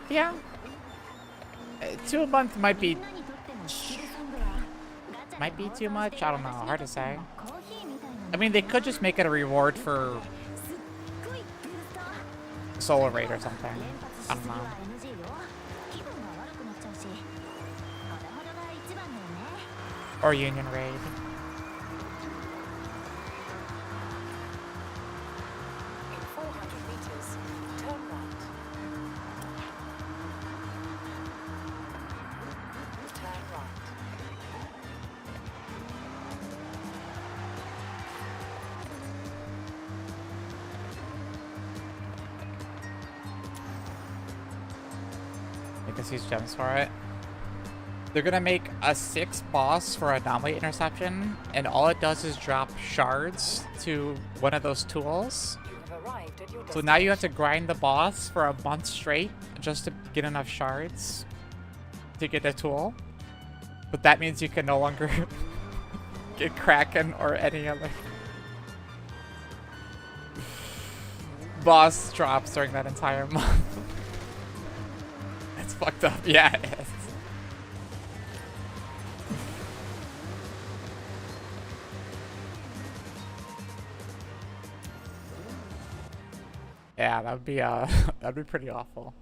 Yeah. 2 a month might be too much. I don't know. Hard to say. I mean, they could just make it a reward for Solar Raid or something. I don't know. Or Union Raid. In 400 meters, turn right. Turn right. I guess use gems for it. They're gonna make a 6 boss for anomaly interception, and all it does is drop shards to one of those tools. You have arrived at your So now you have to grind the boss for a month straight just to get enough shards to get a tool. But that means you can no longer get Kraken or any other boss drops during that entire month. It's fucked up. Yeah, it is. Yeah, that'd be pretty awful.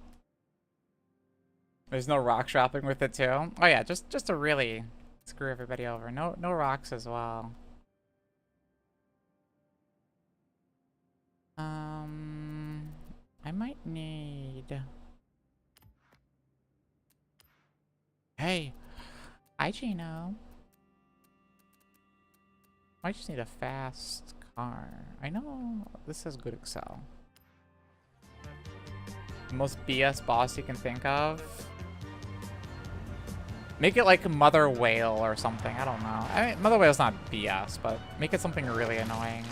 There's no rock dropping with it too. Oh yeah, just to really screw everybody over. No rocks as well. I might need. Hey, hi Gino. I just need a fast car. I know this is good Excel. Most BS boss you can think of. Make it like Mother Whale or something. I don't know. I mean, Mother Whale's not BS, but make it something really annoying.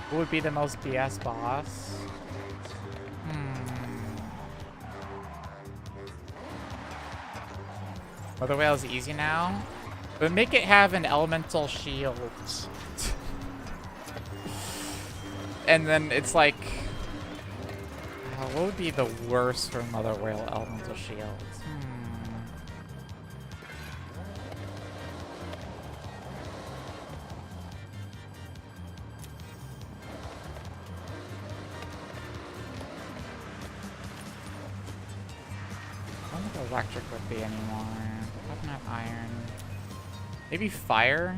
Who would be the most BS boss? Mother Whale is easy now. But make it have an elemental shield. And then it's like... what would be the worst for Mother Whale elemental shields? I don't think electric would be anymore. Probably not iron. Maybe fire?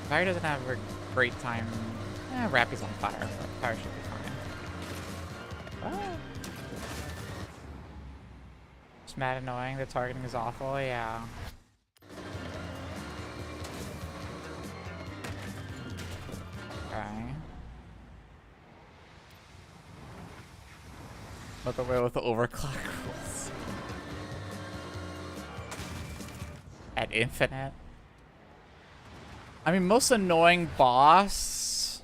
Fire doesn't have a great time. Rappy's on fire, but fire should be fine. Oh. Just mad annoying. The targeting is awful, yeah. Okay. But the way with the overclock rules. At infinite. I mean, most annoying boss.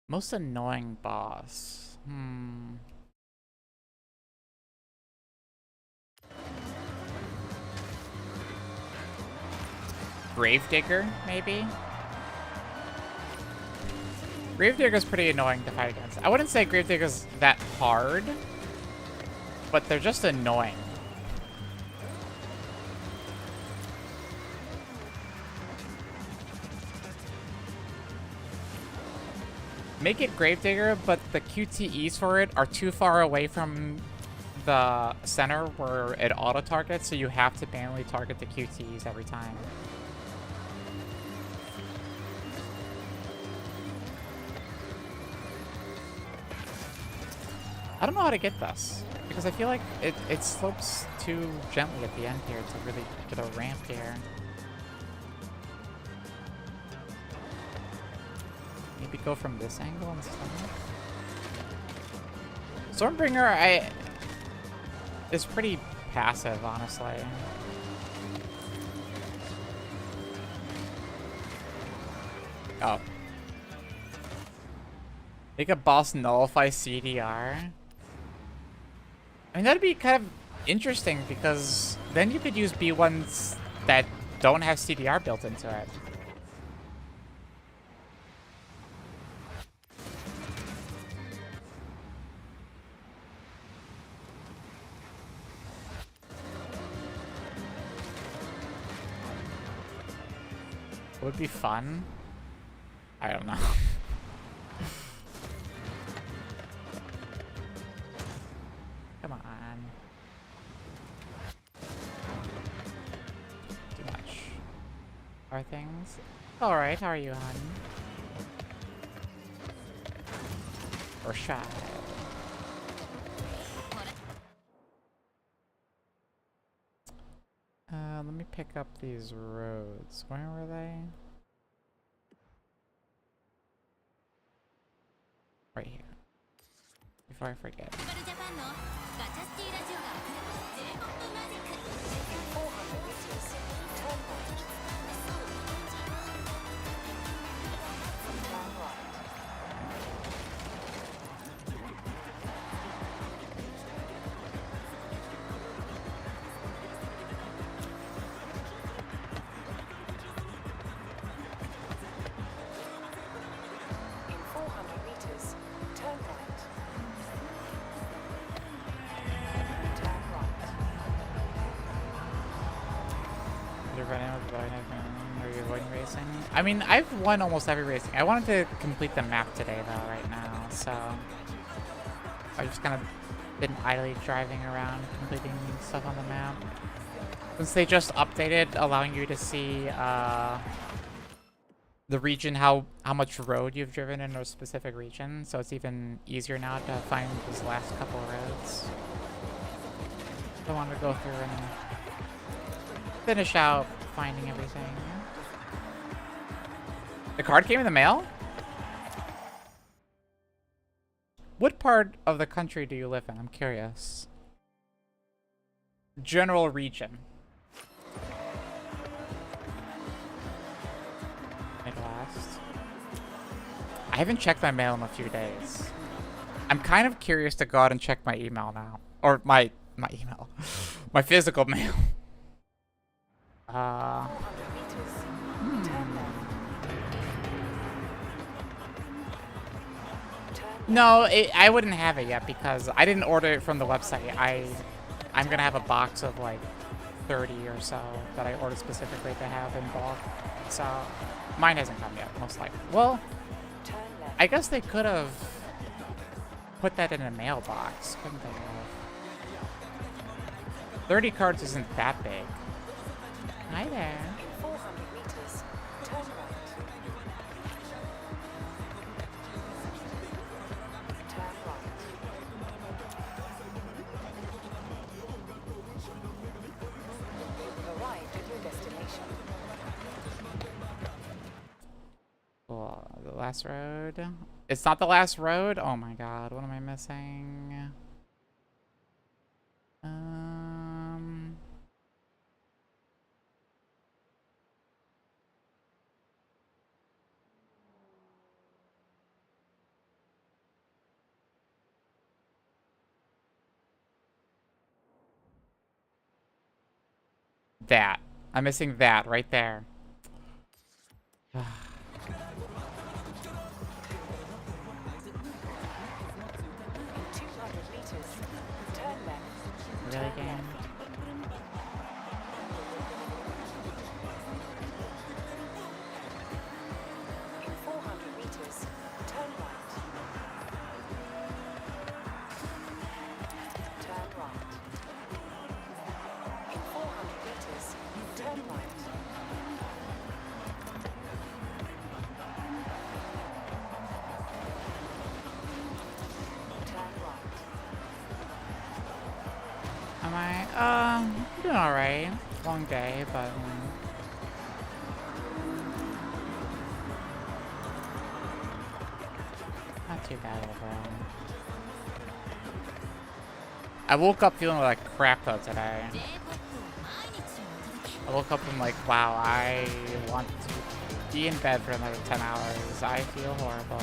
Most annoying boss. Gravedigger, maybe? Gravedigger's pretty annoying to fight against. I wouldn't say Gravedigger's that hard, but they're just annoying. Make it Gravedigger, but the QTEs for it are too far away from the center where it auto-targets, so you have to manually target the QTEs every time. I don't know how to get this, because I feel like it slopes too gently at the end here to really get a ramp here. maybe go from this angle instead. Stormbringer, is pretty passive, honestly. Oh. Make a boss nullify CDR. I mean, that'd be kind of interesting because then you could use B1s that don't have CDR built into it. Would be fun. I don't know. Come on. Too much. Are things? Alright, how are you, hon? Or shy? Let me pick up these roads. Where were they? Right here. Before I forget. Are you avoiding racing? I mean, I've won almost every racing. I wanted to complete the map today, though, right now, so I've just kind of been idly driving around, completing stuff on the map. Since they just updated, allowing you to see the region, how much road you've driven in a specific region, so it's even easier now to find these last couple of roads. I want to go through and finish out finding everything. The card came in the mail? What part of the country do you live in? I'm curious. General region. Midwest. I haven't checked my mail in a few days. I'm kind of curious to go out and check my email now. Or my email. My physical mail. No, I wouldn't have it yet because I didn't order it from the website. I'm gonna have a box of like 30 or so that I ordered specifically to have in bulk. So mine hasn't come yet, most likely. Well, I guess they could have put that in a mailbox, couldn't they have? 30 cards isn't that big. Hi there. 400 meters, turn right. Turn right. You've arrived at your destination. Cool. The last road. It's not the last road? Oh my god, what am I missing? That. I'm missing that right there. 200 meters, turn left. Really, game? In 400 meters, turn right. Turn right. In 400 meters, turn right. Turn right. Am I? Doing alright. Long day, but... too bad overall. I woke up feeling like crap though today. I woke up and like, wow, I want to be in bed for another 10 hours. I feel horrible.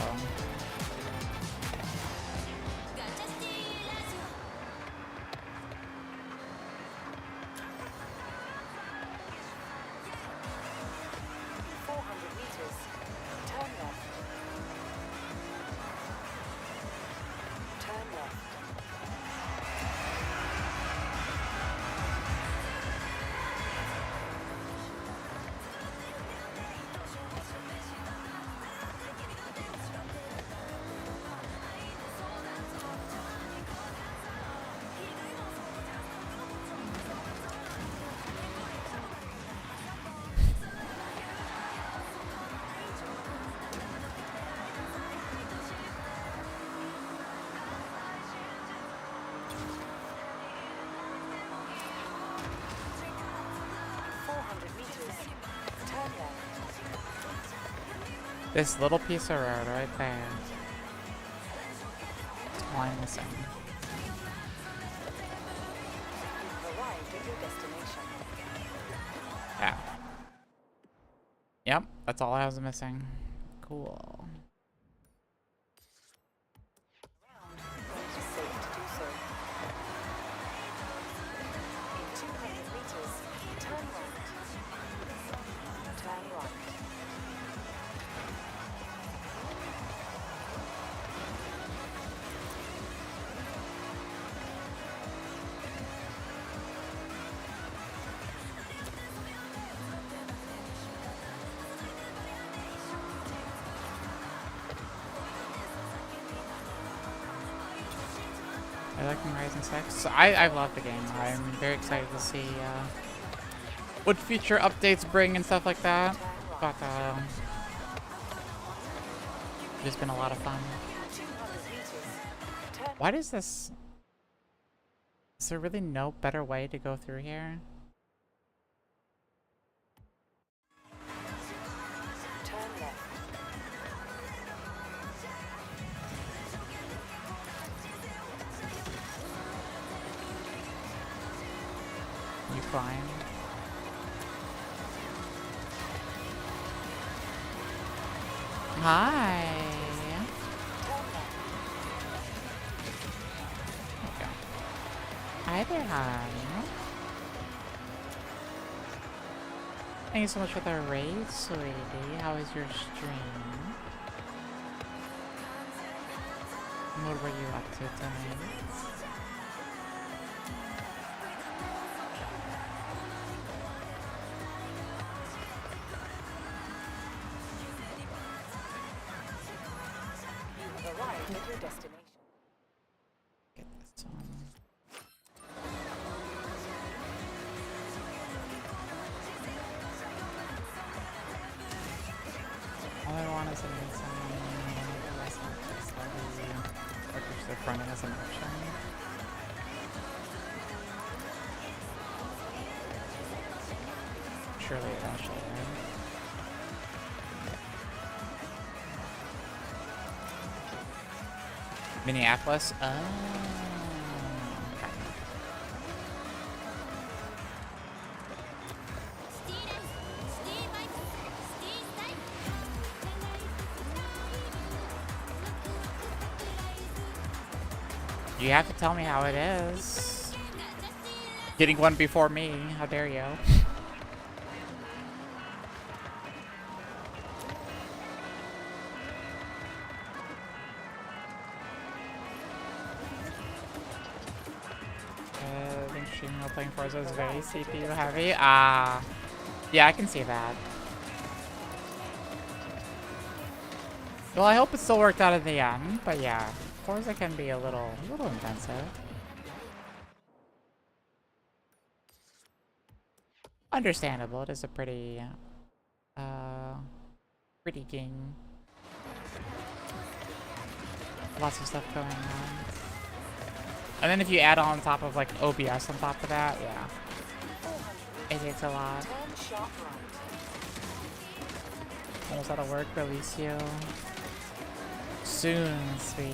This little piece of road right there. That's all I'm missing. Yeah. Yep, that's all I was missing. Cool. I like Horizon 6. I love the game. I'm very excited to see what future updates bring and stuff like that. But it's been a lot of fun. Why does this... Is there really no better way to go through here? You climb. Hi. Okay. Hi there, hon. Thank you so much for the raid, sweetie. How was your stream? What were you up to tonight? Get this one. All I want is an or push the front end as an option. Surely eventually, right? Minneapolis? Oh. Okay. You have to tell me how it is. Getting one before me. How dare you? I think streaming while playing Forza is very CPU heavy. Yeah, I can see that. Well, I hope it still worked out in the end, but yeah, Forza can be a little intensive. Understandable. It is a pretty game. Lots of stuff going on. And then if you add on top of like OBS on top of that, yeah. It takes a lot. Almost out of work, release you. Soon, sweetie.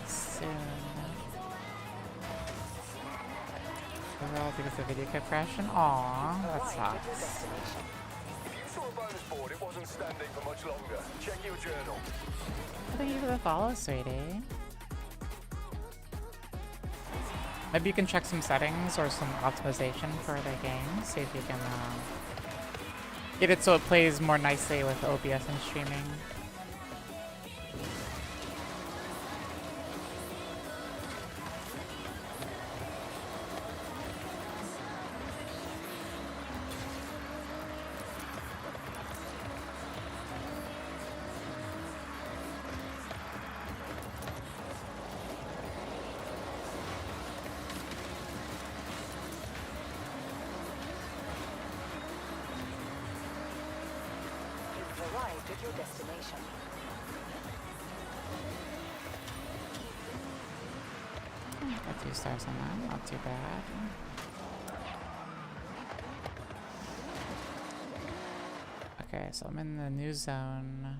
Soon. Overall, because the video kept crashing. Aww, that Arrived at your sucks. destination. If you saw a bonus board, it wasn't standing for much longer. Check your journal. Thank you for the follow, sweetie. Maybe you can check some settings or some optimization for the game. See if you can get it so it plays more nicely with OBS and streaming. You've arrived at your destination. Got 2 stars on that, not too bad. Okay, so I'm in the new zone.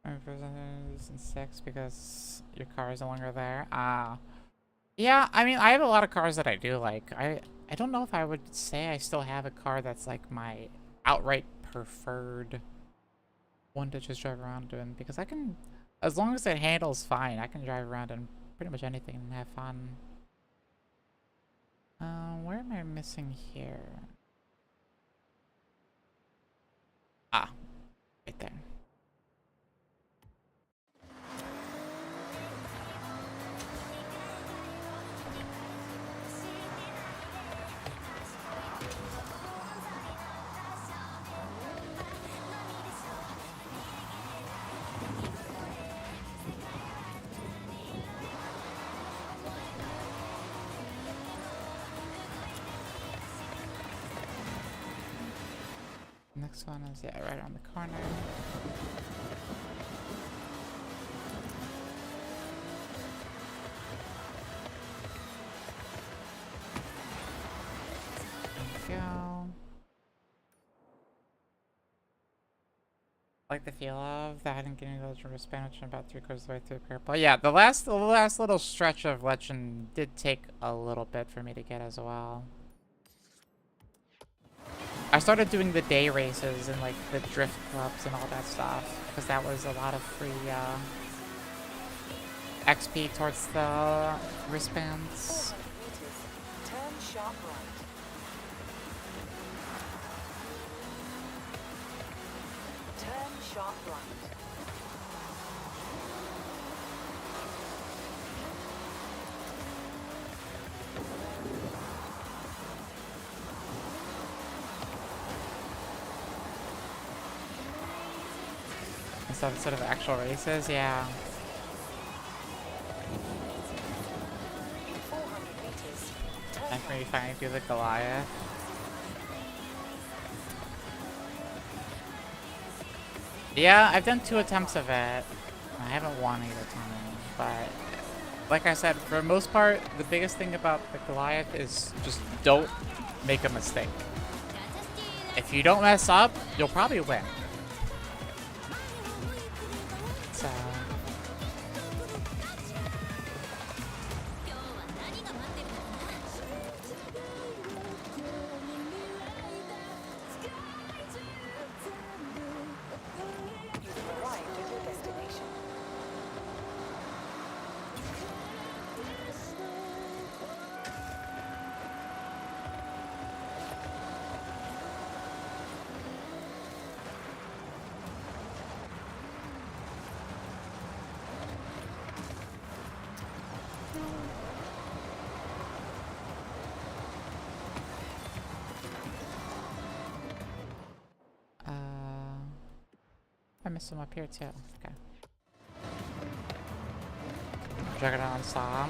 In 6 because your car is no longer there. Yeah, I mean, I have a lot of cars that I do like. I don't know if I would say I still have a car that's like my outright preferred one to just drive around in, because I can, as long as it handles fine, I can drive around in pretty much anything and have fun. Where am I missing here? Ah, right there. Next one is, yeah, right around the corner. There we go. Like the feel of that. I didn't get any Legend of Spanish about 3/4 of the way through Purple. Yeah, the last little stretch of Legend did take a little bit for me to get as well. I started doing the day races and like the drift clubs and all that stuff because that was a lot of free XP towards the wristbands. 400 meters. Turn sharp right. Turn sharp right. Instead of actual races, yeah. 400 meters. Turn And for me finally do the Goliath. Yeah, I've done 2 attempts of it. I haven't won either time, but like I said, for the most part, the biggest thing about the Goliath is just don't make a mistake. If you don't mess up, you'll probably win. So You've arrived at your destination. I missed them up here too. Okay. Juggernaut non-stop.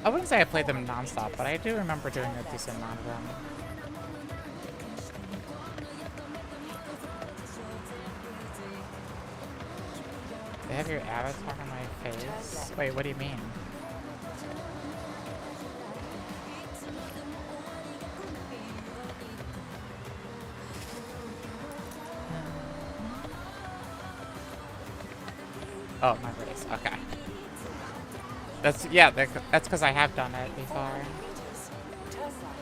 I wouldn't say I played them non-stop, but I do remember doing a decent amount of them. They have your avatar on my face? Wait, what do you mean? Oh, my race. Okay. That's, yeah, that's because I have done it before. 400 meters. Turn right.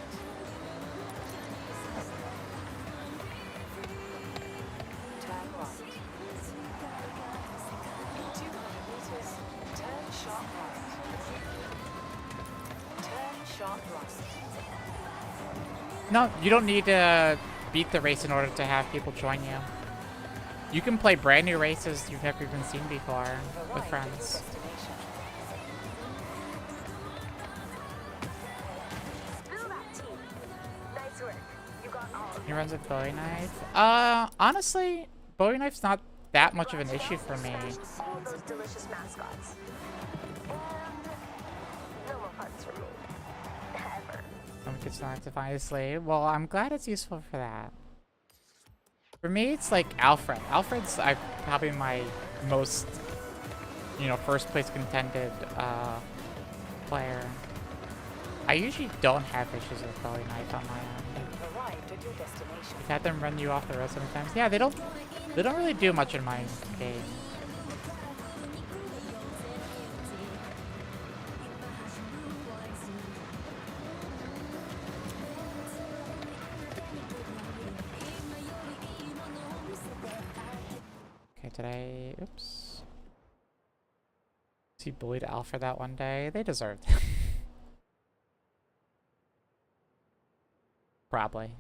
Turn right. In 200 meters, turn sharp right. Turn sharp right. No, you don't need to beat the race in order to have people join you. You can play brand new races you've never even seen before You've with arrived at your friends. destination. Spill that tea. Nice work. You got all of He runs a Bowie knife. Honestly, Bowie knife's not that much of an issue for me. all those delicious mascots. And no more parts for me. Ever. It's not to find a slave. Well, I'm glad it's useful for that. For me, it's like Alfred. Alfred's probably my most, you know, first place contended player. I usually don't have issues with Bowie knife on my end. You've arrived at your destination. I've had them run you off the road sometimes. Yeah, they don't really do much in my game. Okay, today, oops. He bullied Alfred that one day. They deserved it. Probably.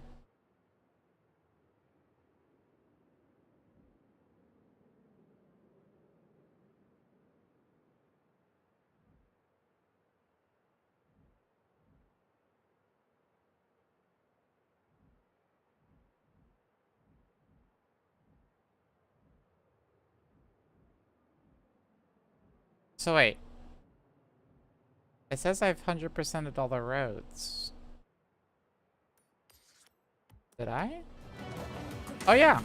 So wait. It says I've 100%ed all the roads. Did I? Oh yeah.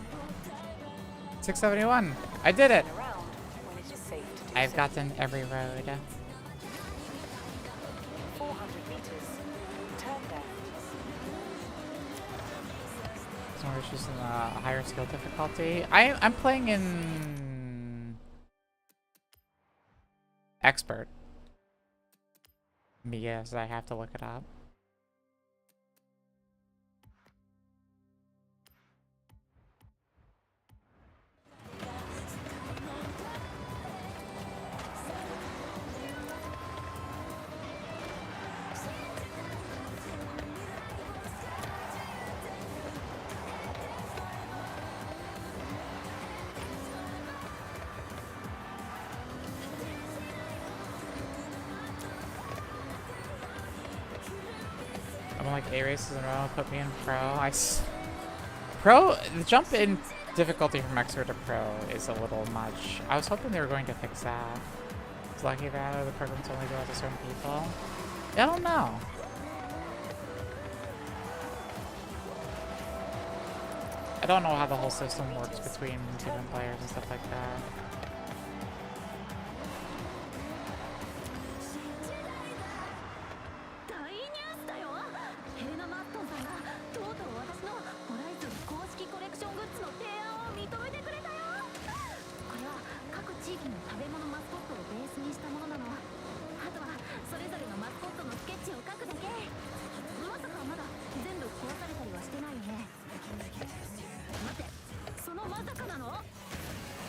671. I did it. Turn around when it is safe to do I've so. gotten every road. 400 meters. Turn down. So we're just in a higher skill difficulty. I'm playing in expert. Yes, I have to look it up. I'm like 8 races in a row, put me in pro. Pro, the jump in difficulty from expert to pro is a little much. I was hoping they were going to fix that. It's lucky that or the programs only go out to certain people. I don't know. I don't know how the whole system works between different players and stuff like that.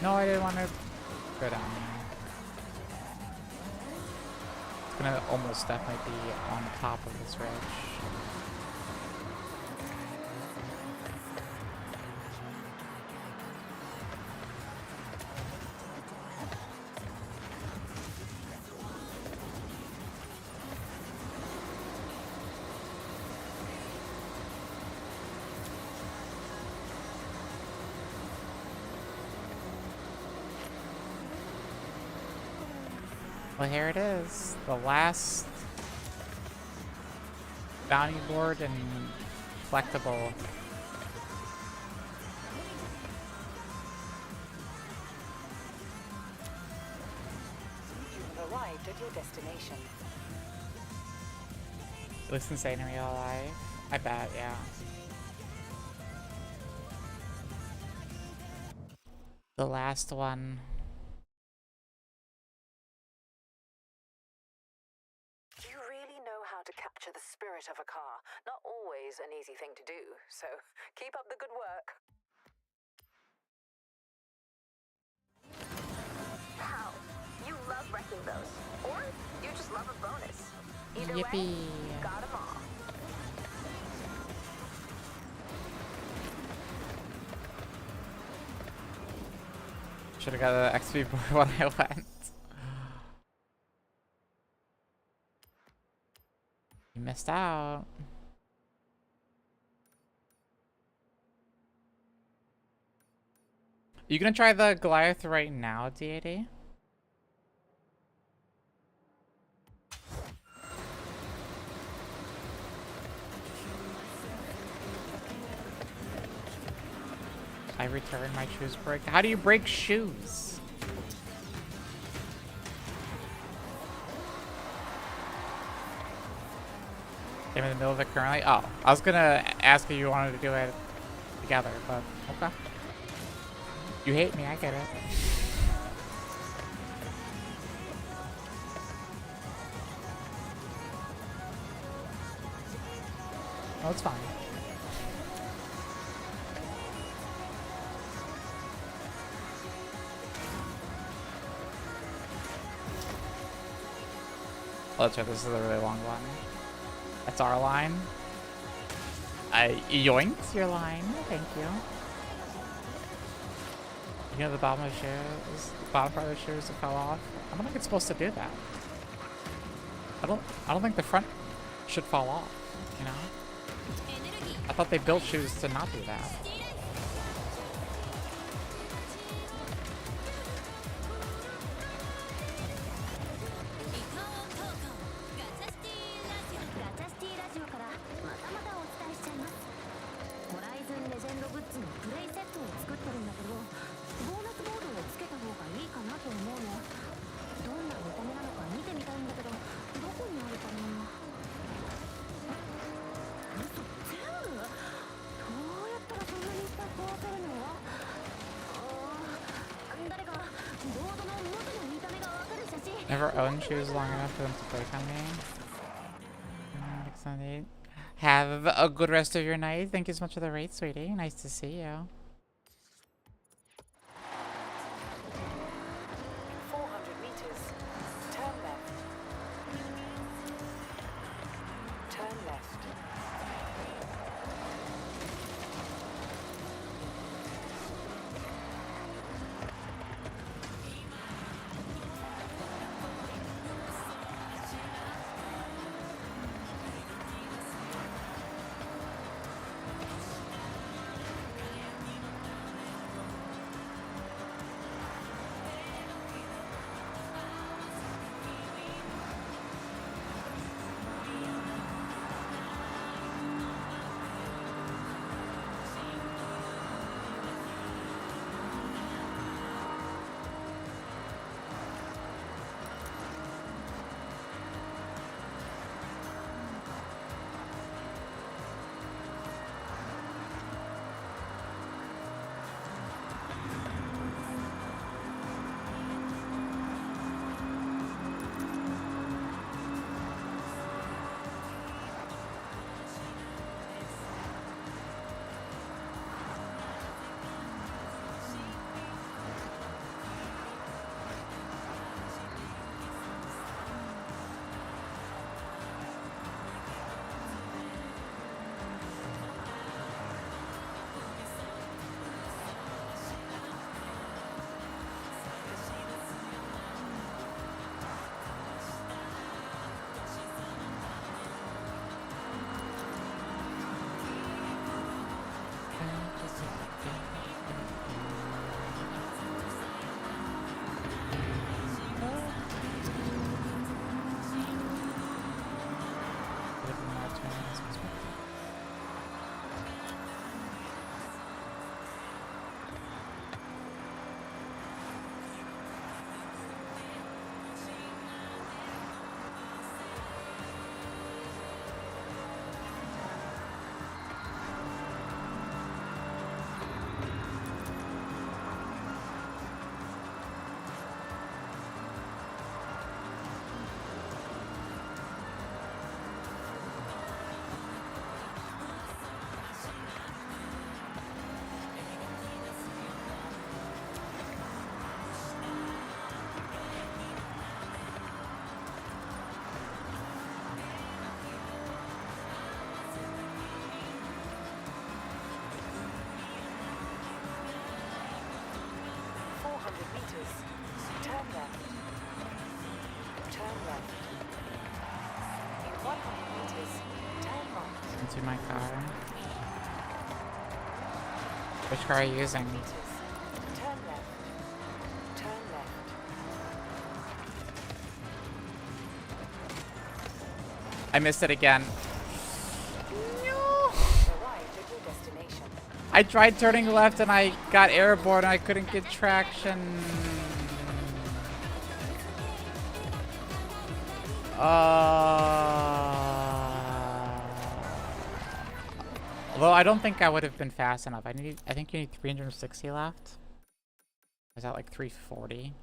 No, I didn't want to go down there. It's gonna almost definitely be on top of this ridge. Well, here it is. The last bounty board and collectible. You've arrived at your destination. It looks insane in real life. I bet, yeah. The last one. how to capture the spirit of a car. Not always an easy thing to do, so keep up the good work. Wow, you love wrecking those. Or you just love a bonus. Either way, Yippee. you got 'em all. Should have got the XP board when I went. You missed out. You gonna try the Goliath right now, deity? I return my shoes break. How do you break shoes? I'm in the middle of it currently. Oh, I was gonna ask if you wanted to do it together, but okay. You hate me, I get it. Oh, it's fine. Oh, that's right, this is a really long line. That's our line. I yoinked your line, thank you. You know the bottom of the shoes, the bottom part of the shoes that fell off? I don't think it's supposed to do that. I don't think the front should fall off, you know? I thought they built shoes to not do that. Never owned shoes long enough for them to break on me. Have a good rest of your night. Thank you so much for the raid, sweetie. Nice to see you. 400 meters. Turn left. Turn left. into my car. Which car are you using? Turn left. Turn left. I missed it again. No. Arrived at your destination. I tried turning left and I got airborne and I couldn't get traction. Although I don't think I would have been fast enough. I think you need 360 left. Is that like 340?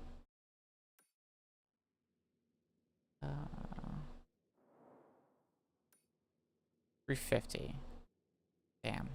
350. Damn.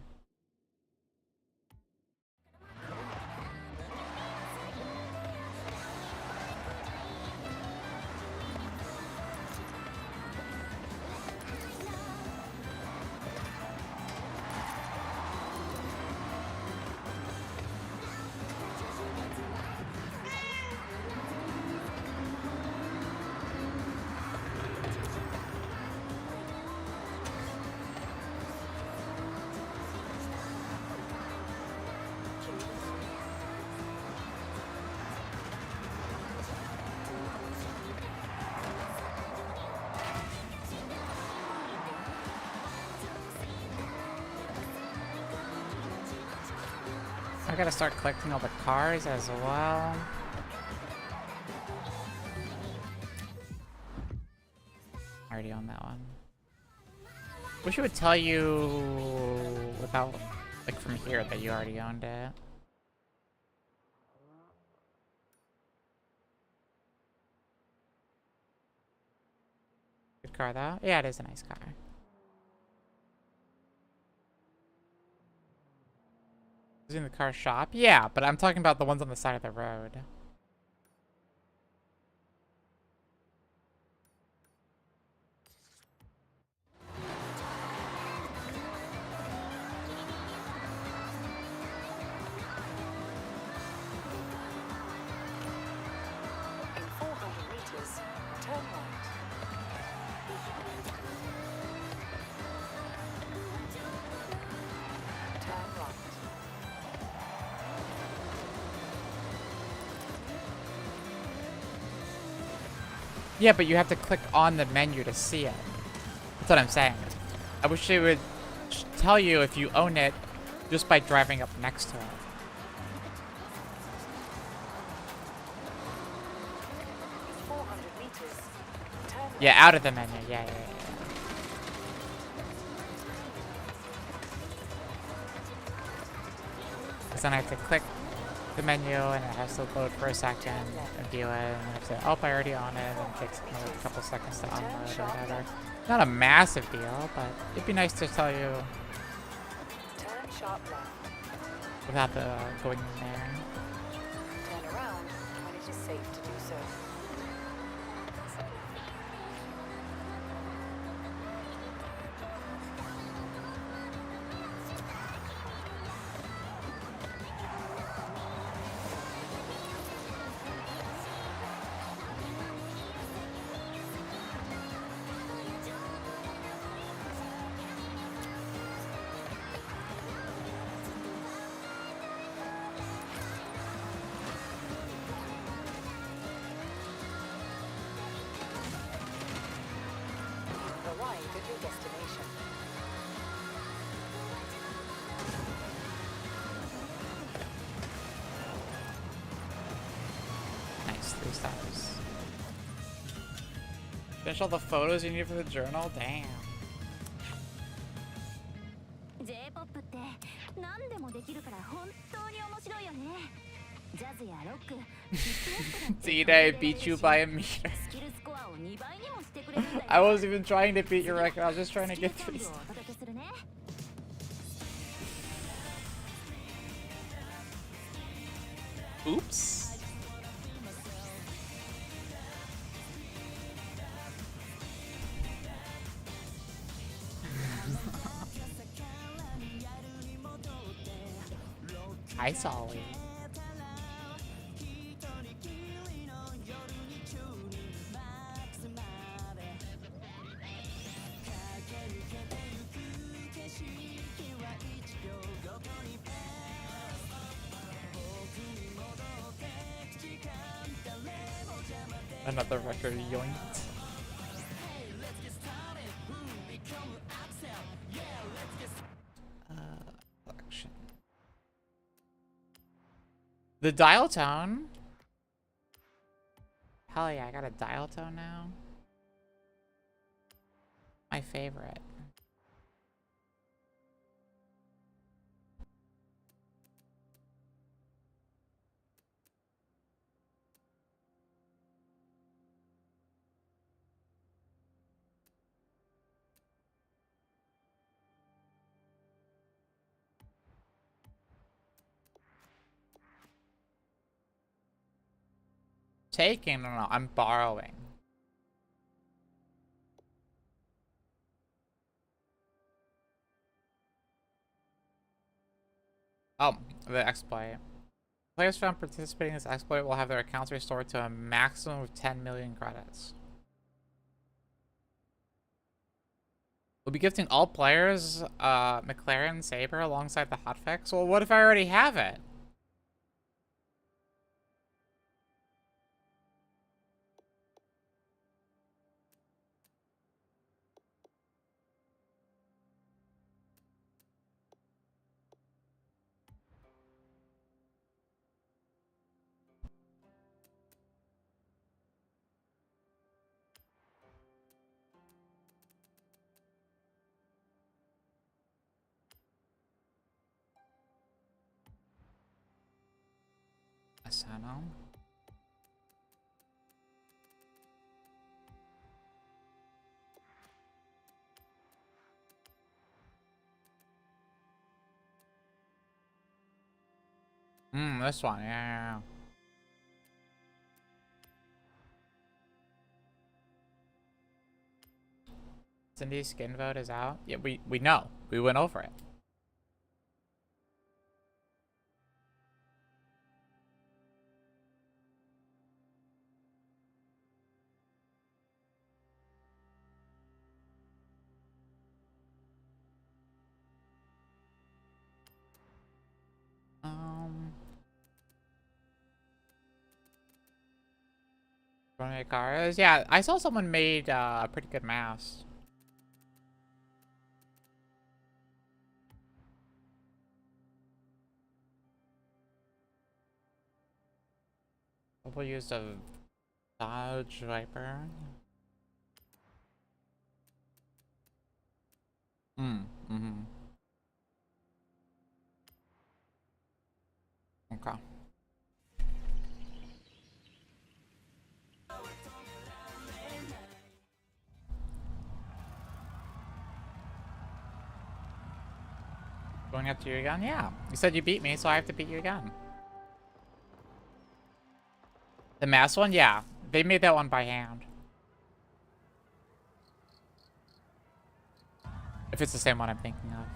I gotta start collecting all the cars as well. I already own that one. Wish it would tell you without, like, from here that you already owned it. Good car though. Yeah, it is a nice car. Is it in the car shop? Yeah, but I'm talking about the ones on the side of the road. In 400 meters, turn right. Turn right. Yeah, but you have to click on the menu to see it. That's what I'm saying. I wish it would tell you if you own it just by driving up next to it. 400 meters, turn left. Yeah, out of the menu. Yeah. Because then I have to click the menu and it has to load for a second and view it, and I have to, oh, I already own it, and it takes another couple seconds to unload or whatever. Not a massive deal, but it'd be nice to tell you Turn sharp left. without the going in there. Turn around when it is safe to do so. Arrived at your destination. Nice, 3 stars. Finish all the photos you need for the journal? Damn. J-POP って何でもできるから本当に面白いよね。ジャズやロック、ヒップホップだって Did I beat you by a meter? スキルスコアを2倍にもしてくれるんだよ。 I wasn't even trying to beat your record, I was just trying to get 3 スキルソングを stars. お届けするね。Oops. Hi, Solly. Another record yoinked. Collection. The dial tone? Hell yeah, I got a dial tone now. My favorite. Taking? No, I'm borrowing. Oh, the exploit. Players found participating in this exploit will have their accounts restored to a maximum of 10 million credits. We'll be gifting all players McLaren Saber alongside the hotfix. Well, what if I already have it? Asano. This one, yeah. Cindy's skin vote is out. Yeah, we know. We went over it. Cars. Yeah, I saw someone made a pretty good mask. People used a Dodge Viper. Okay. Going up to you again? Yeah. You said you beat me, so I have to beat you again. The mass one? Yeah. They made that one by hand. If it's the same one I'm thinking of.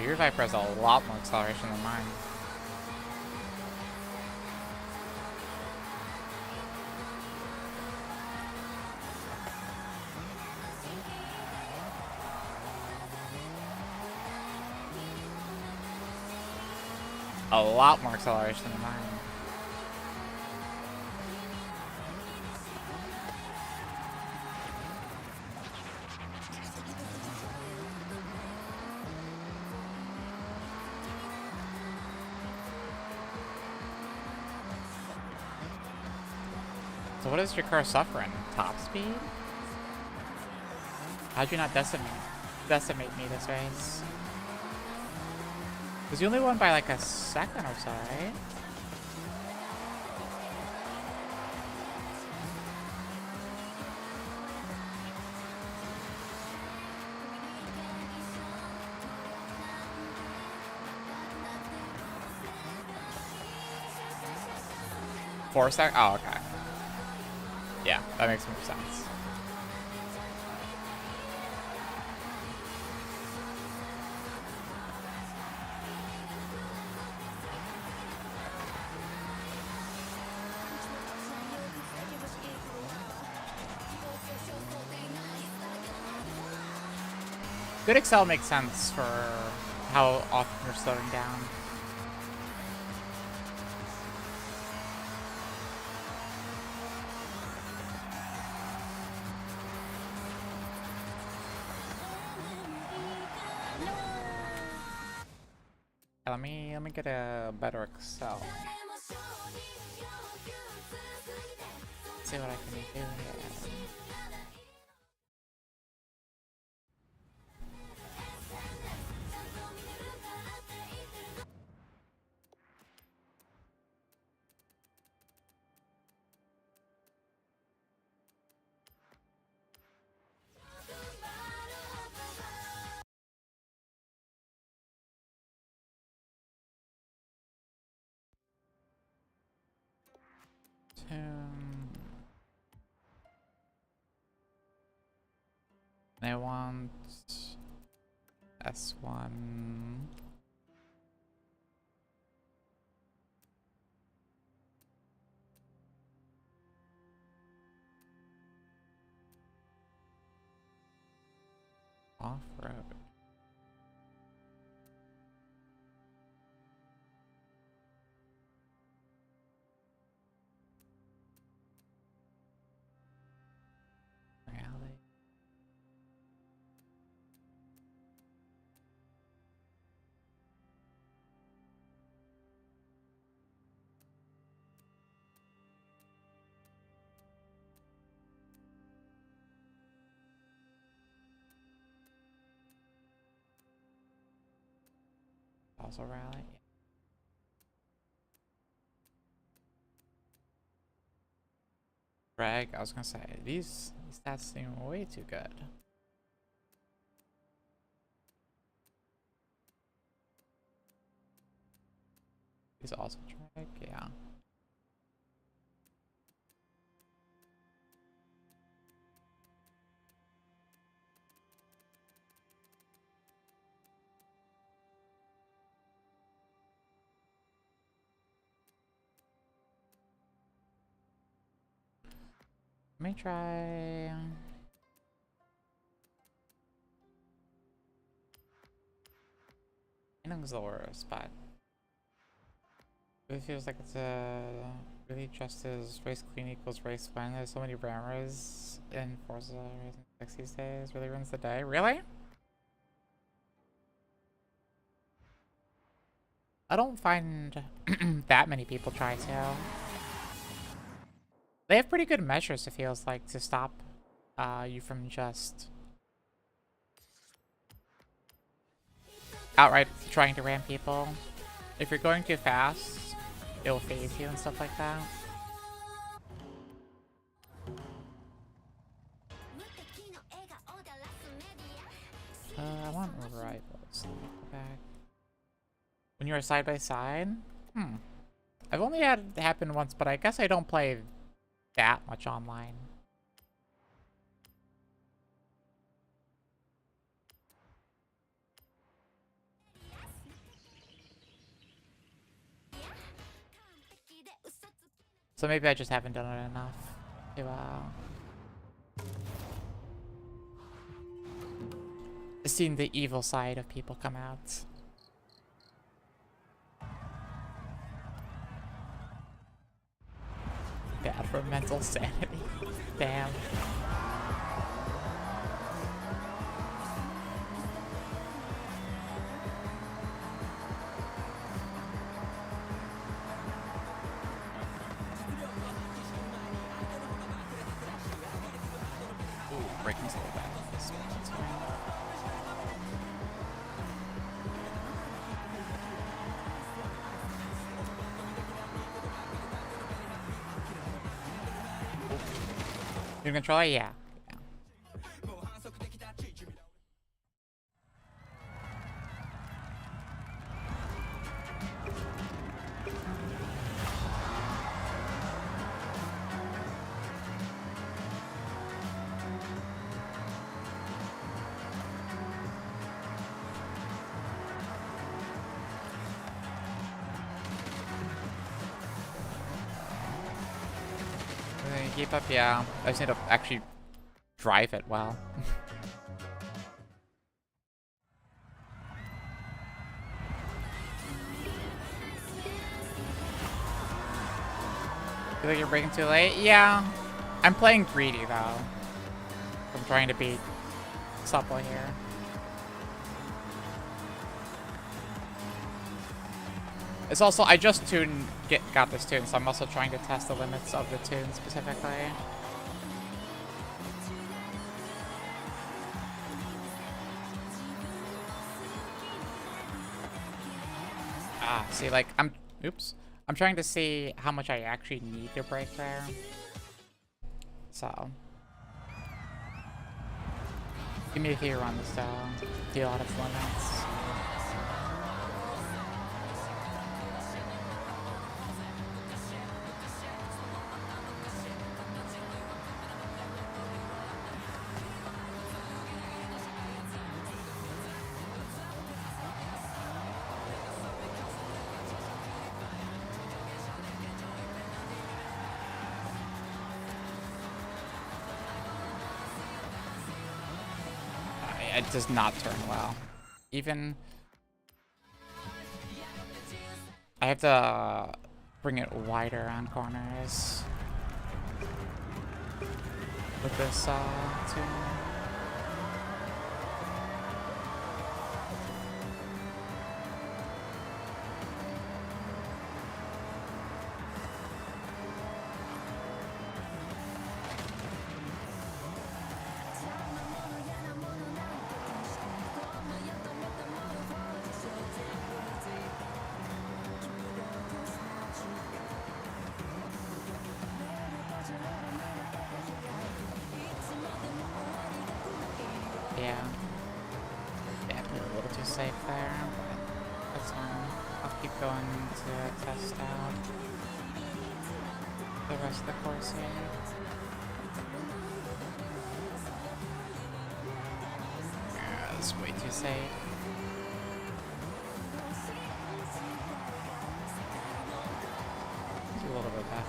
Your Viper has a lot more acceleration than mine. A lot more acceleration than mine. So what is your car suffering? Top speed? How'd you not decimate me this race? Because you only won by like a second or so, right? Oh, okay. Yeah, that makes more sense. Good Excel makes sense for how often you're slowing down. Let me get a better Excel. See what I can do here. I want S1. Off-road. Rally. Also rally. Drag, I was gonna say, these stats seem way too good. These also drag, yeah. Let me try. I think it's the worst, but it feels like it's really just as race clean equals race win. There's so many rammers in Forza Racing 6 these days. Really ruins the day. Really? I don't find that many people try to. They have pretty good measures, it feels like, to stop you from just outright trying to ram people. If you're going too fast, it'll phase you and stuff like that. I want rivals. Back. When you're side by side? I've only had it happen once, but I guess I don't play that much online. So maybe I just haven't done it enough to seen the evil side of people come out. Bad for mental sanity. Damn. Ooh, breaking's a little bad. That's fine. New controller? Yeah. Keep up, yeah. I just need to actually drive it well. feel like you're breaking too late? Yeah. I'm playing greedy, though. I'm trying to be supple here. It's also, I just got this tune, so I'm also trying to test the limits of the tune specifically. Ah, see, like, oops. I'm trying to see how much I actually need to break there. So. Give me a few runs, though. Deal out of limits. It does not turn well. Even... I have to bring it wider on corners with this tune. Yeah. Yeah, I played a little too safe there, but that's fine. I'll keep going to test out the rest of the course here. Yeah, that's way too safe. It's a little bit better.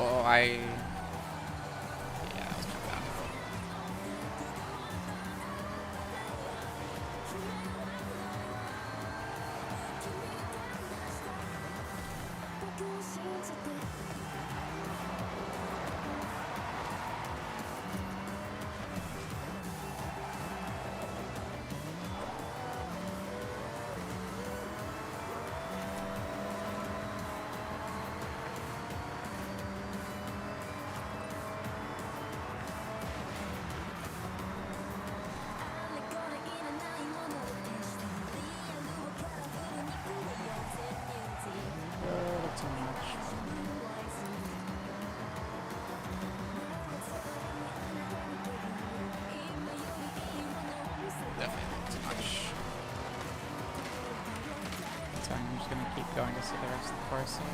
Oh, yeah, that was too bad. Too much. Definitely too much. So I'm just gonna keep going to see the rest of the course here.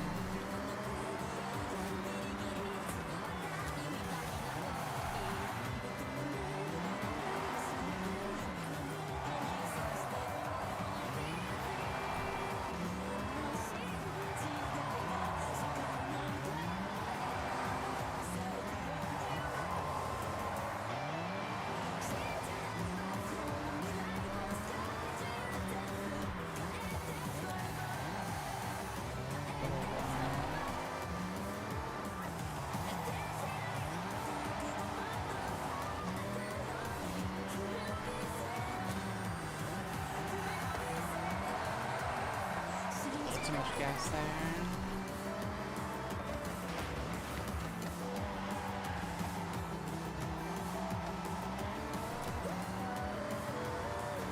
Too much gas there.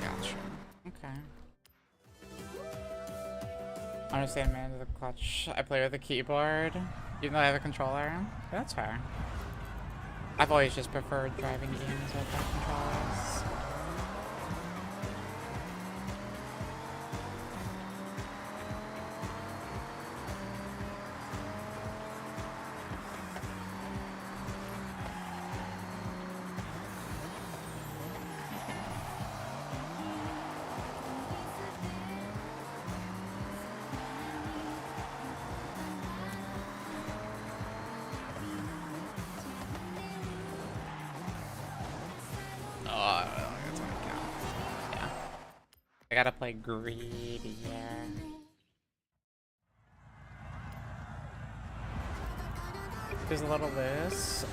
Gotcha. Okay. Understand man to the clutch. I play with a keyboard, even though I have a controller. That's fair. I've always just preferred driving games without controllers. gotta play greedy, yeah. There's a little loose.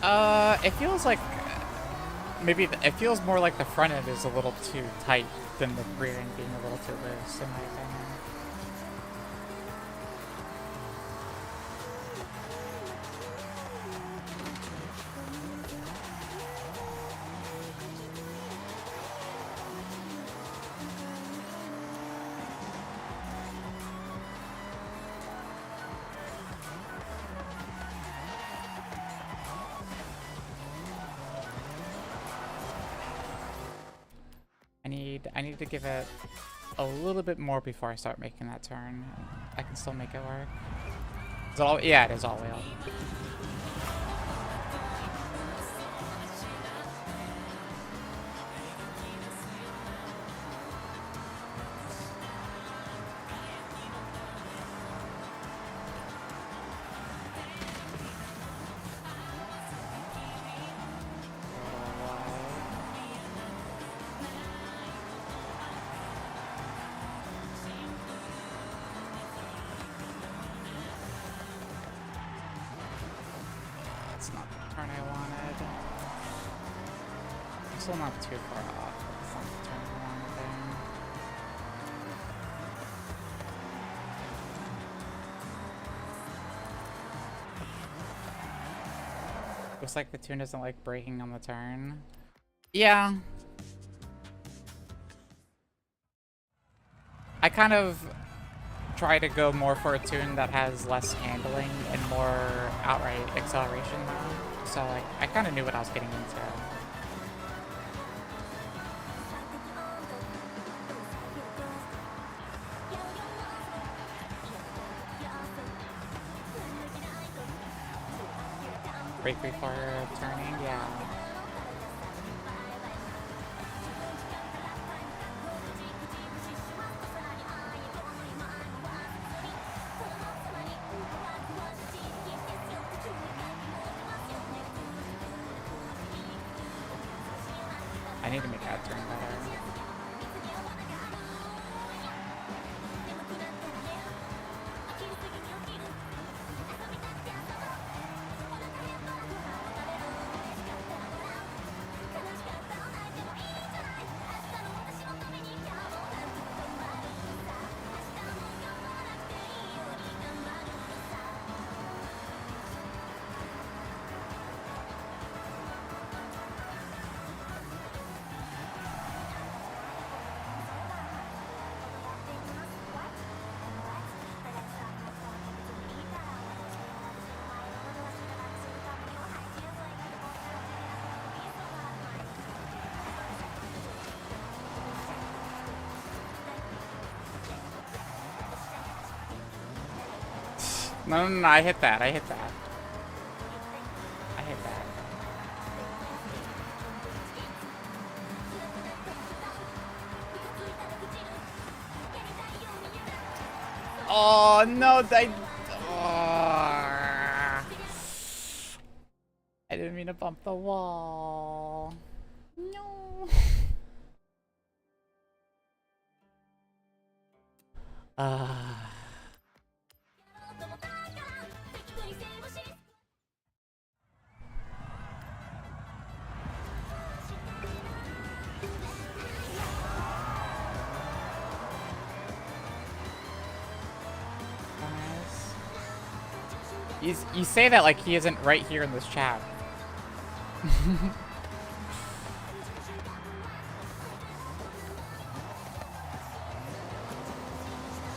It feels like maybe it feels more like the front end is a little too tight than the rear end being a little too loose, in my opinion. I need to give it a little bit more before I start making that turn. I can still make it work. Is it all? Yeah, it is all wheel. It's not the turn I wanted. I'm still not too far off, but it's not the turn I wanted there. Looks like the tune doesn't like braking on the turn. Yeah. I kind of try to go more for a tune that has less handling and more outright acceleration now. So like I kind of knew what I was getting into. Brake before turning, yeah. I need to make that turn better. No, I hit that. I hit that. I hit that. Oh, no, I didn't mean to bump the wall. No. You say that like he isn't right here in this chat.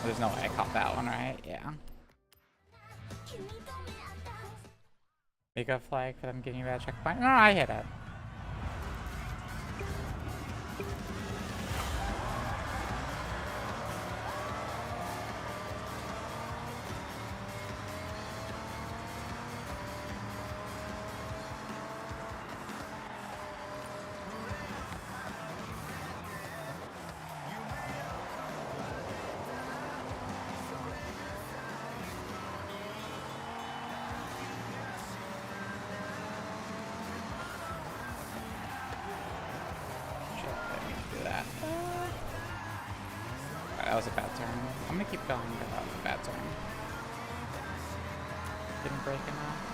There's no way I caught that one, right? Yeah. Make a flag for them getting you that checkpoint. No, I hit it. keep going without the bad turn. Didn't break enough.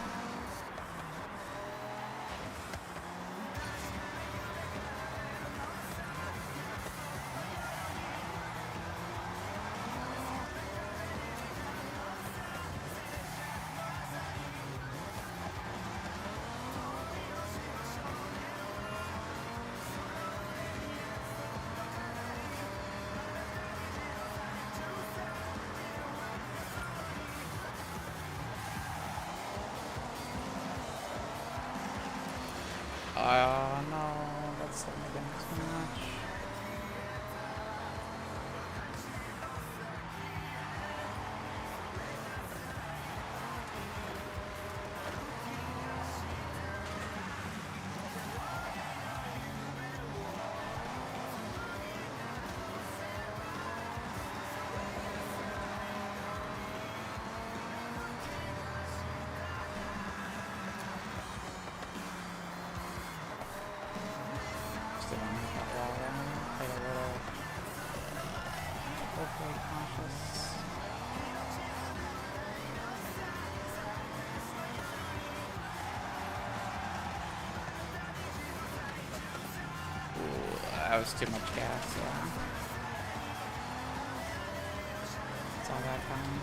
Oh no, that's slowing me down too much. Still don't have that wall down. Play a little hopefully cautious. Ooh, that was too much gas, yeah. Saw that coming.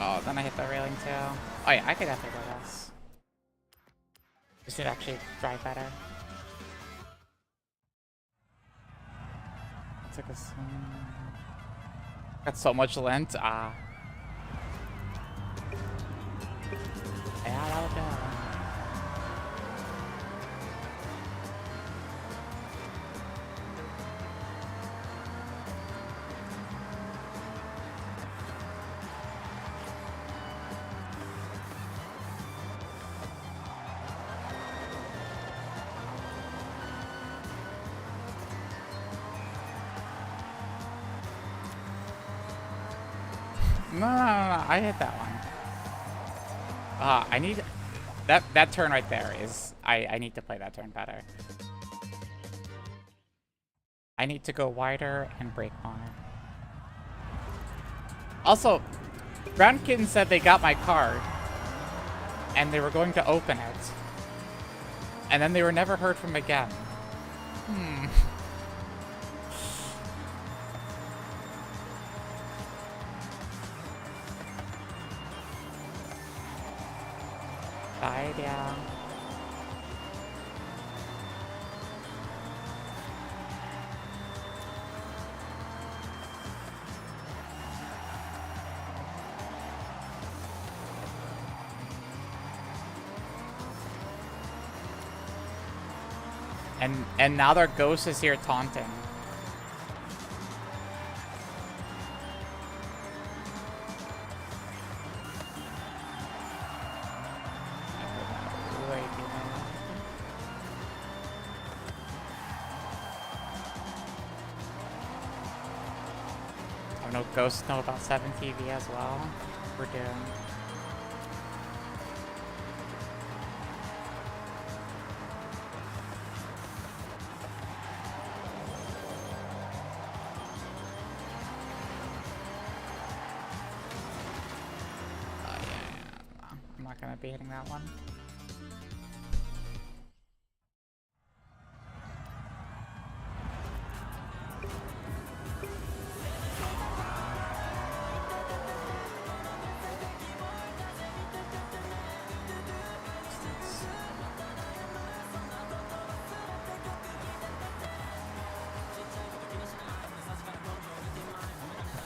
Oh, then I hit the railing too. Oh yeah, I could definitely go this. This should actually drive better. It's like a... Got so much lint. Ah. Yeah, that'll go. No, I hit that one. I need... That turn right there is... I need to play that turn better. I need to go wider and brake more. Also, Brown Kitten said they got my card. And they were going to open it. And then they were never heard from again. Died, yeah. And now their ghost is here taunting. I know ghosts know about 7 TV as well. We're doomed. I'm not gonna be hitting that one.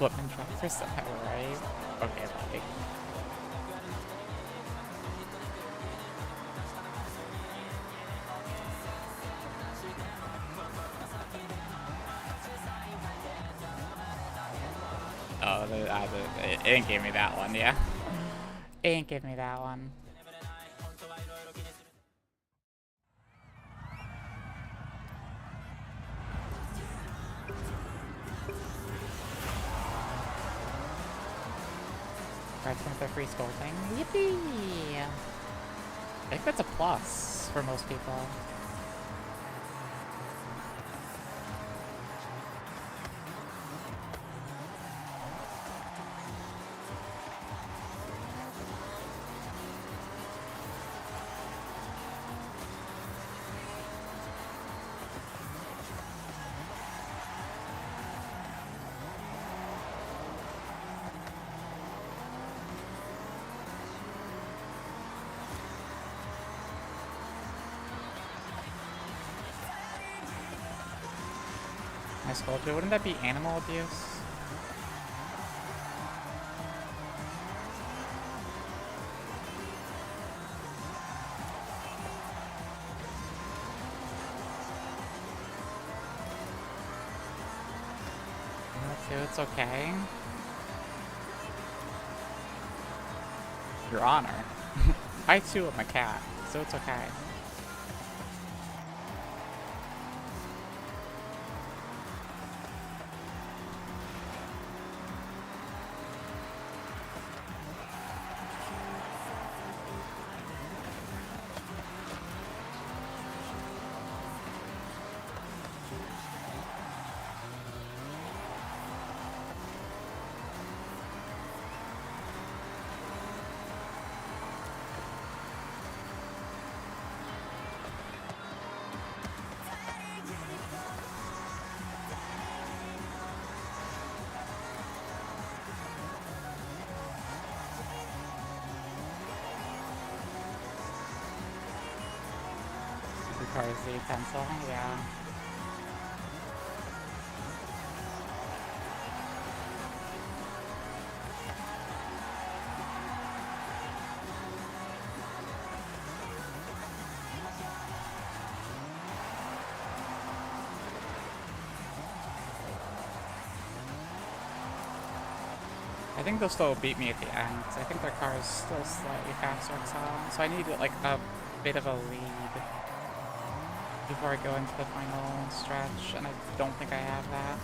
Footman truck for semi, right? Okay, like. Oh, it didn't give me that one, yeah. It didn't give me that one. Right, since the free skull thing. Yippee! I think that's a plus for most people. My sculpture, wouldn't that be animal abuse? It's okay. Your Honor. I too am a cat, so it's okay. Cozy pencil, yeah. I think they'll still beat me at the end. I think their car is still slightly faster, so I need like a bit of a lead before I go into the final stretch, and I don't think I have that.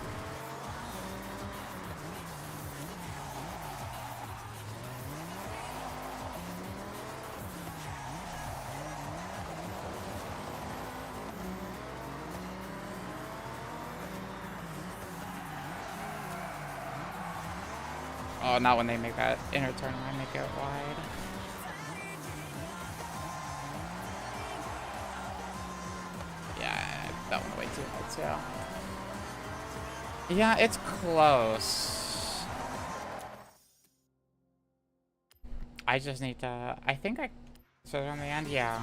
Oh, not when they make that inner turn and I make it wide. Yeah, that went way too hard too. Yeah, it's close. I just need to... I think I... So on the end, yeah.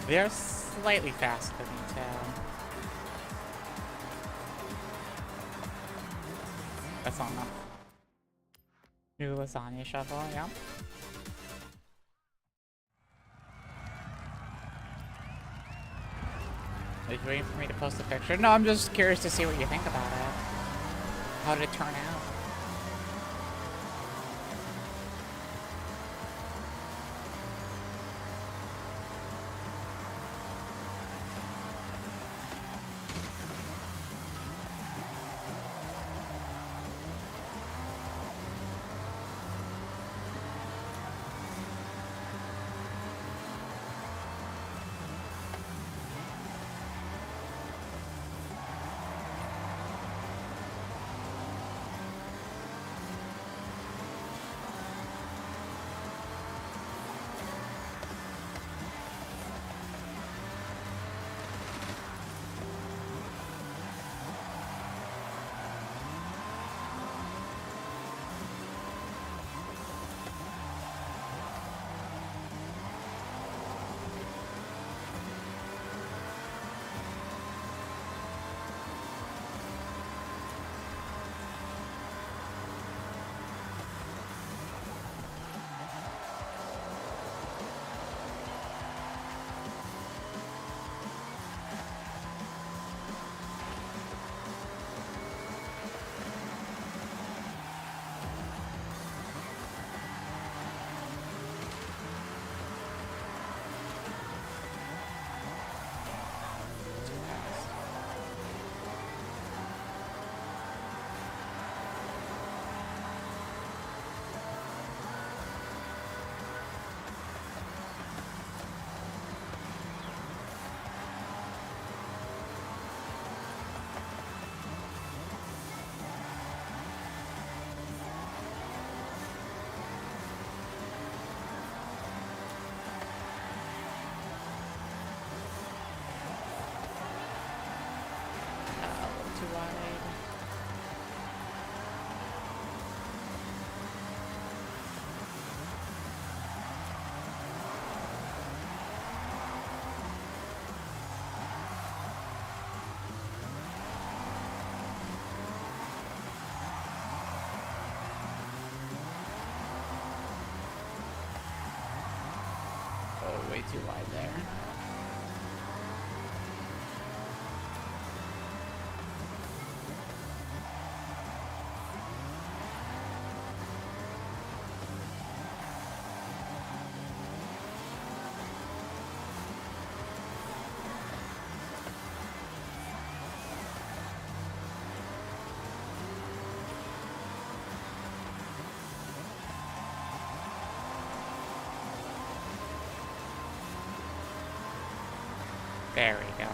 They're slightly faster than me, too. That's not enough. New lasagna shuffle, yeah. Are you waiting for me to post a picture? No, I'm just curious to see what you think about it. How did it turn out? too wide there. There we go.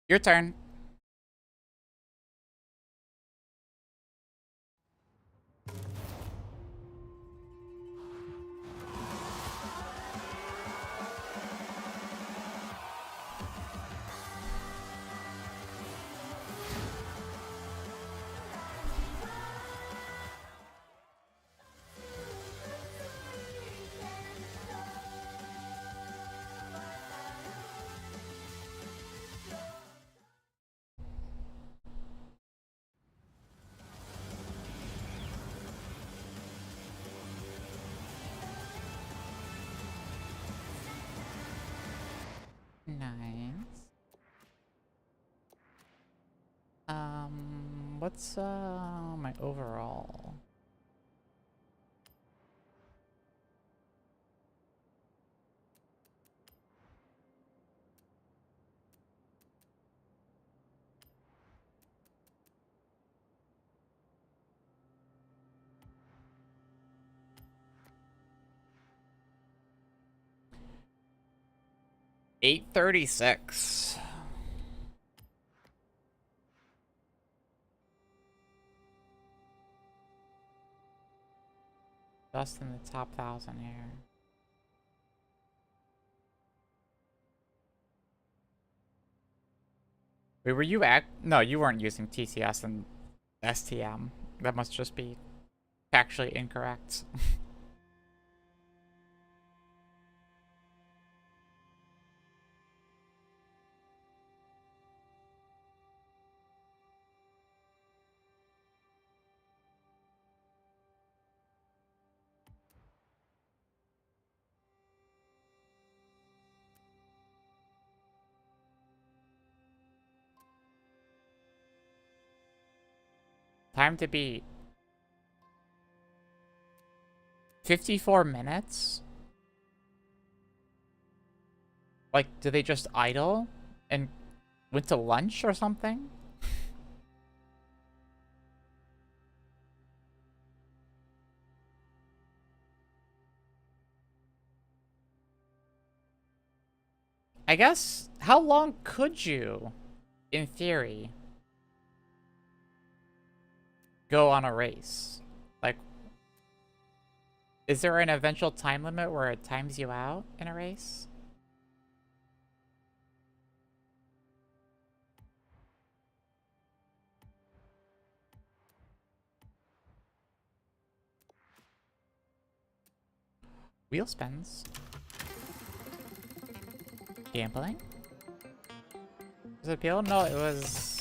Your turn. Nice. What's my overall? $836. Just in the top 1,000 here. Wait, were you no, you weren't using TCS and STM. That must just be factually incorrect. Time to beat. 54 minutes? Like, do they just idle and went to lunch or something? I guess, how long could you, in theory, go on a race? Like, is there an eventual time limit where it times you out in a race? Wheel spins. Gambling? Was it appeal? No, it was...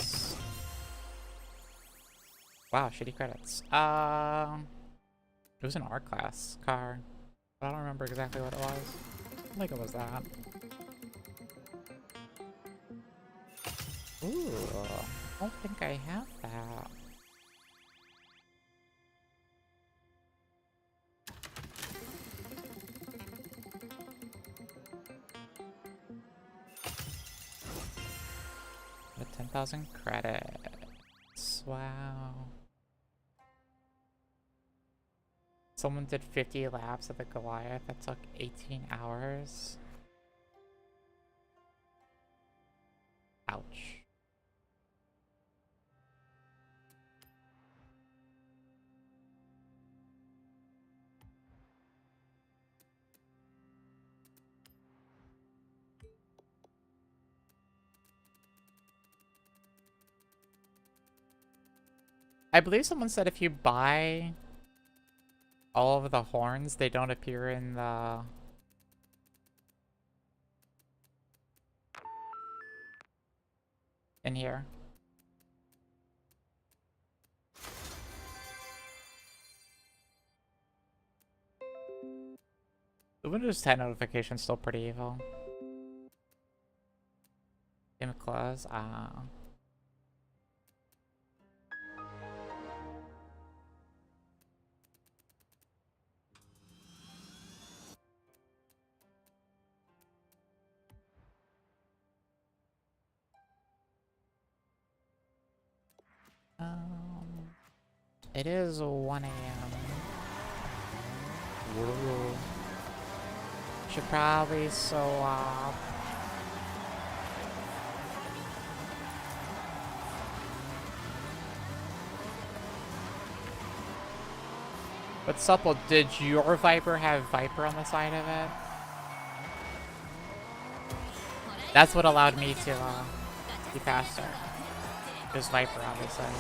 Wow, shitty credits. It was an R-Class car. But I don't remember exactly what it was. I think it was that. Ooh, I don't think I have that. With 10,000 credits. Wow. Someone did 50 laps of the Goliath. That took 18 hours. Ouch. I believe someone said if you buy all of the horns, they don't appear in the... in here. The Windows 10 notification's still pretty evil. Game close. It is 1 a.m. Should probably sew up. But Supple, did your Viper have Viper on the side of it? That's what allowed me to be faster. There's Viper on the side.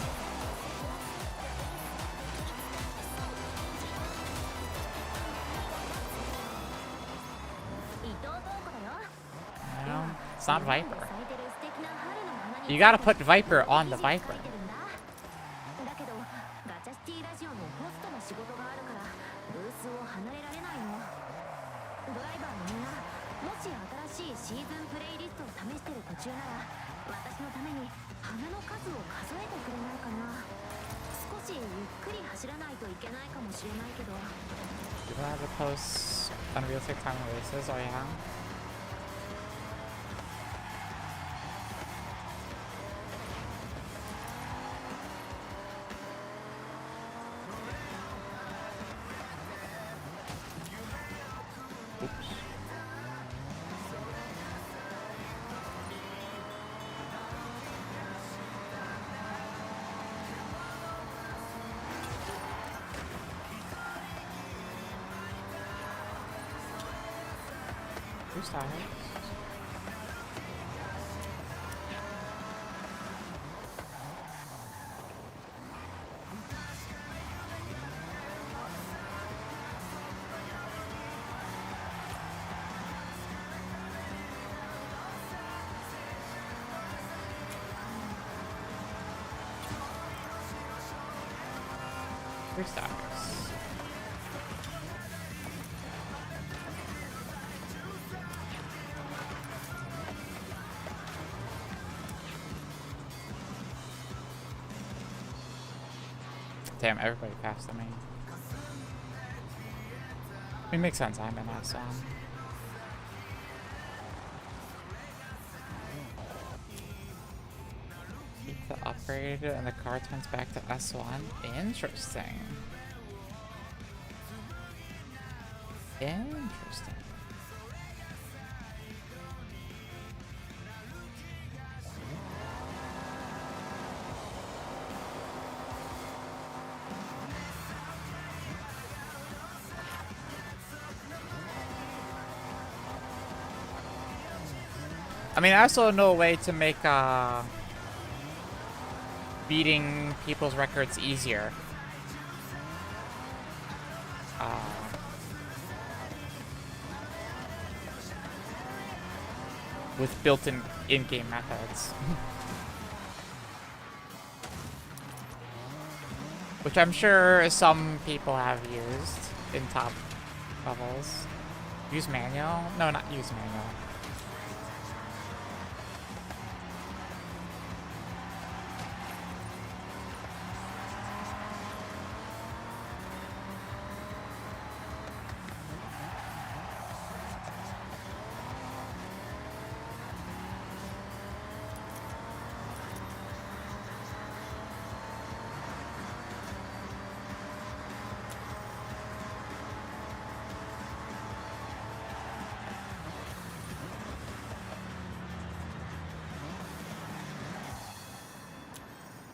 No, it's not Viper. You gotta put Viper on the Viper. Do I have to post unrealistic time races? Oh yeah. Oops. Who's that? Who's that? Damn, everybody passed me. It makes sense, I'm in that song. Keep the upgrade and the car turns back to S1. Interesting. Interesting. I mean, I also know a way to make beating people's records easier. With built-in in-game methods. Which I'm sure some people have used in top levels. Use manual? No, not use manual.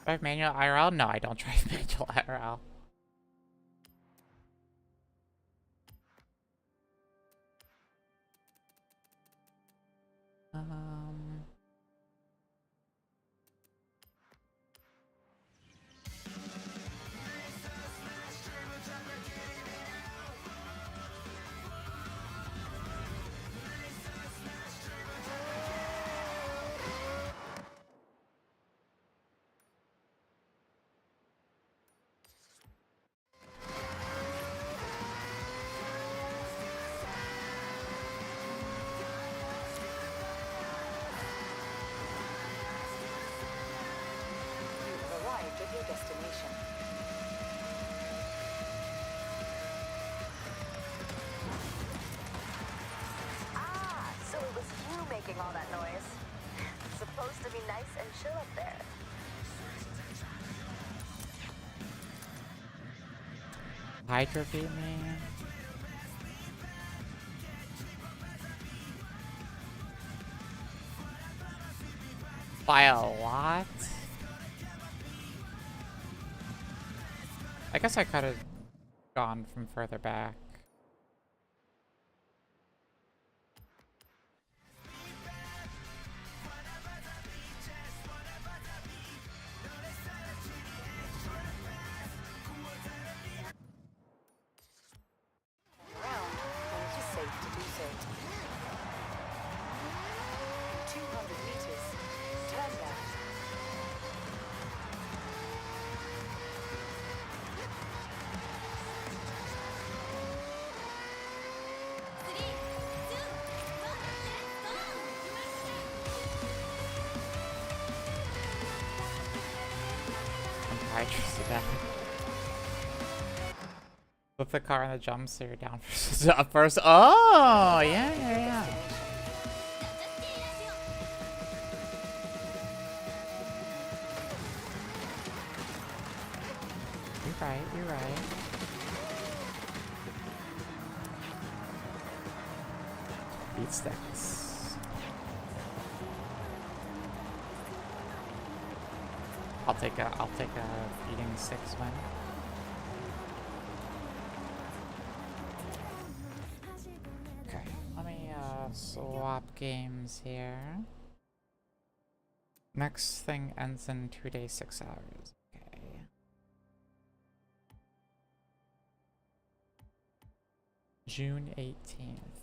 Drive manual IRL? No, I don't drive manual IRL. chill up there. Hydropate me. By a lot? I guess I could have gone from further back. Round when it is safe to do so. 200 meters. Turn left. I'm trusted that. Flip the car and the jump so you're down first. Oh, yeah. You're right. Beat sticks. I'll take a beating six win. Okay, let me swap games here. Next thing ends in 2 days, 6 hours. Okay. June 18th.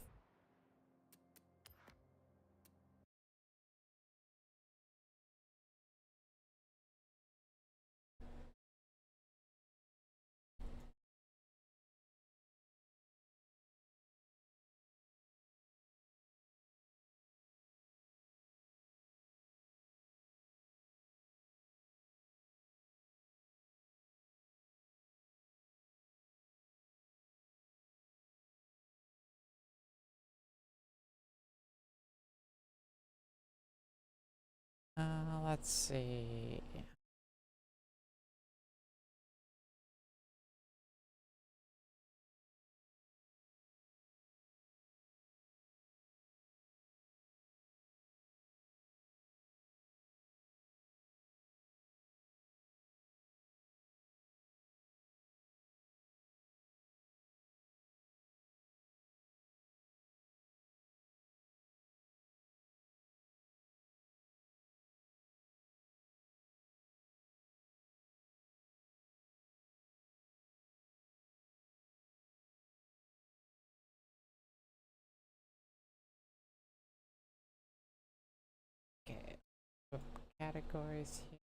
Let's see. Okay. Categories here.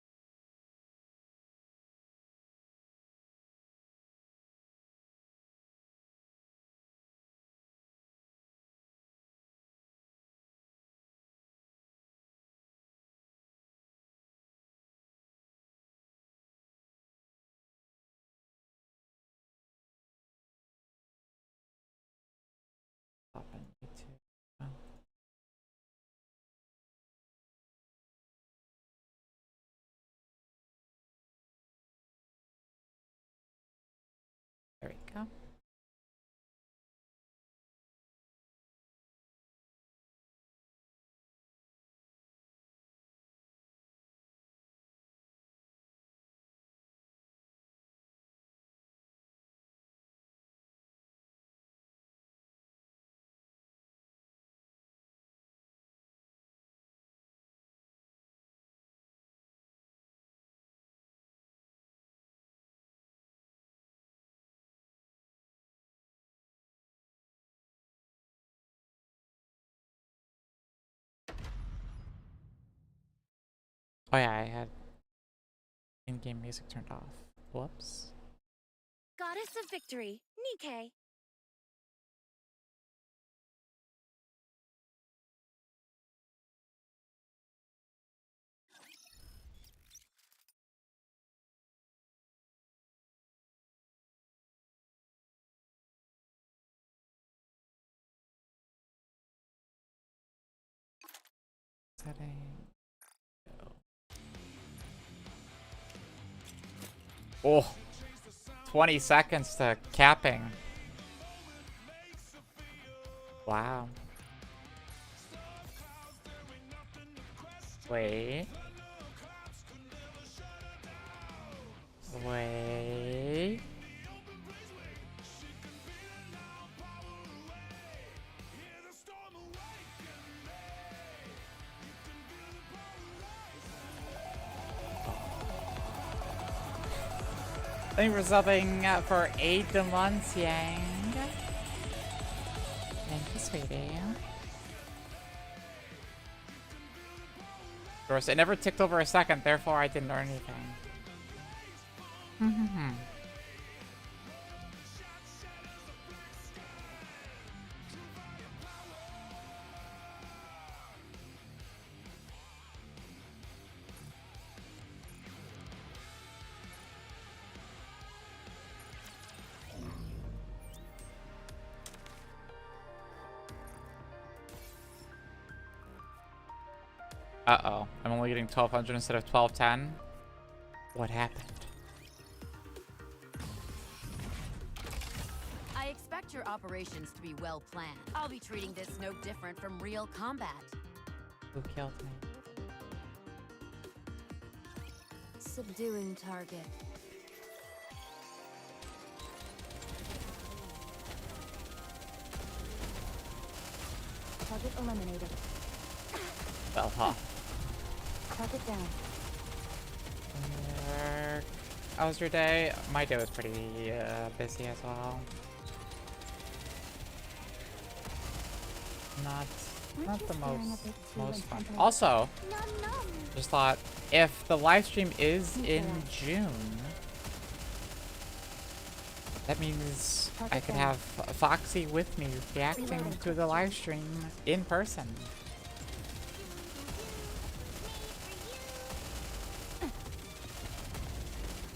Up on YouTube. Oh. There we go. Oh yeah, I had in-game music turned off. Whoops. Goddess of Victory, Nikke. Setting. Oh, 20 seconds to capping. Wow. Wait. Wait. Thank you for subbing for 8 months, Yang. Thank you, sweetie. Of course, it never ticked over a second, therefore I didn't earn anything. Uh-oh. I'm only getting 1200 instead of 1210. What happened? I expect your operations to be well planned. I'll be treating this no different from real combat. Who killed me? Subduing target. Target eliminated. Well, huh. Target down. How was your day? My day was pretty busy as well. Not the most fun. Also, just thought if the live stream is in June, that means I could have Foxy with me reacting to the live stream in person.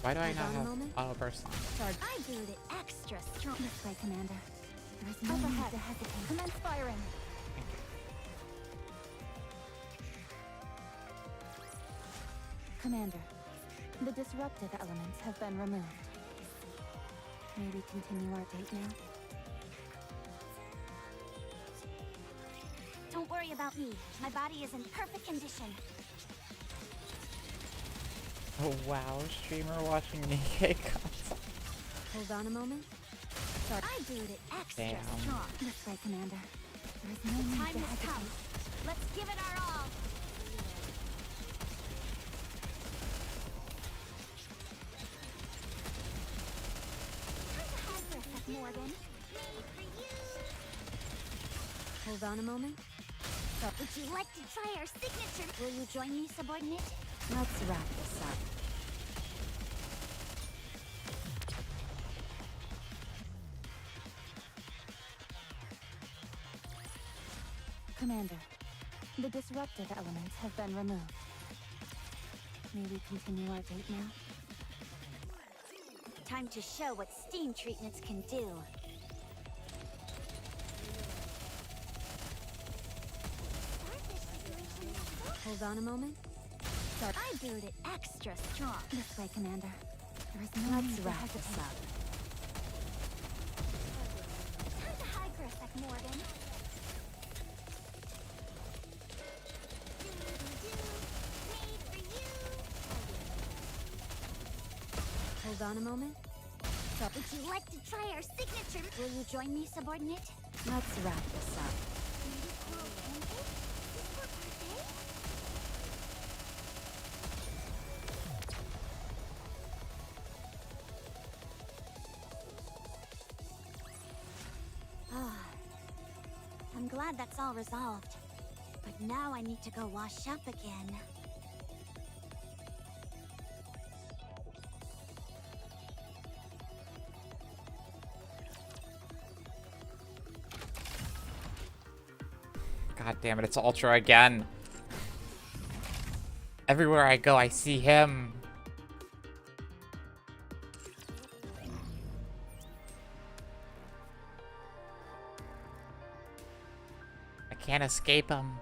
Why do I not have auto burst on? I do it extra strong. This way, Commander. There is no need to hesitate. Commence firing. Commander, the disruptive elements have been removed. May we continue our date now? Don't worry about me. My body is in perfect condition. Oh wow, streamer watching Nikke Cozy. Hold on a moment. I do it extra Damn. strong. This way, Commander. There is no need to hesitate. Let's give it our all. Morgan. Hold on a moment. Would you like to try our signature? Will you join me, subordinate? Let's wrap this up. Commander, the disruptive elements have been removed. May we continue our date now? Time to show what steam treatments can do. Hold on a moment. I brewed it extra strong. This way, Commander. There is no need to wrap hesitate. this up. Time to hide for a sec, Morgan. Hold on a moment. Would you like to try our signature? Will you join me, subordinate? Let's wrap this up. I'm glad that's all resolved. But now I need to go wash up again. God damn it, it's Ultra again. Everywhere I go, I see him. I can't escape him.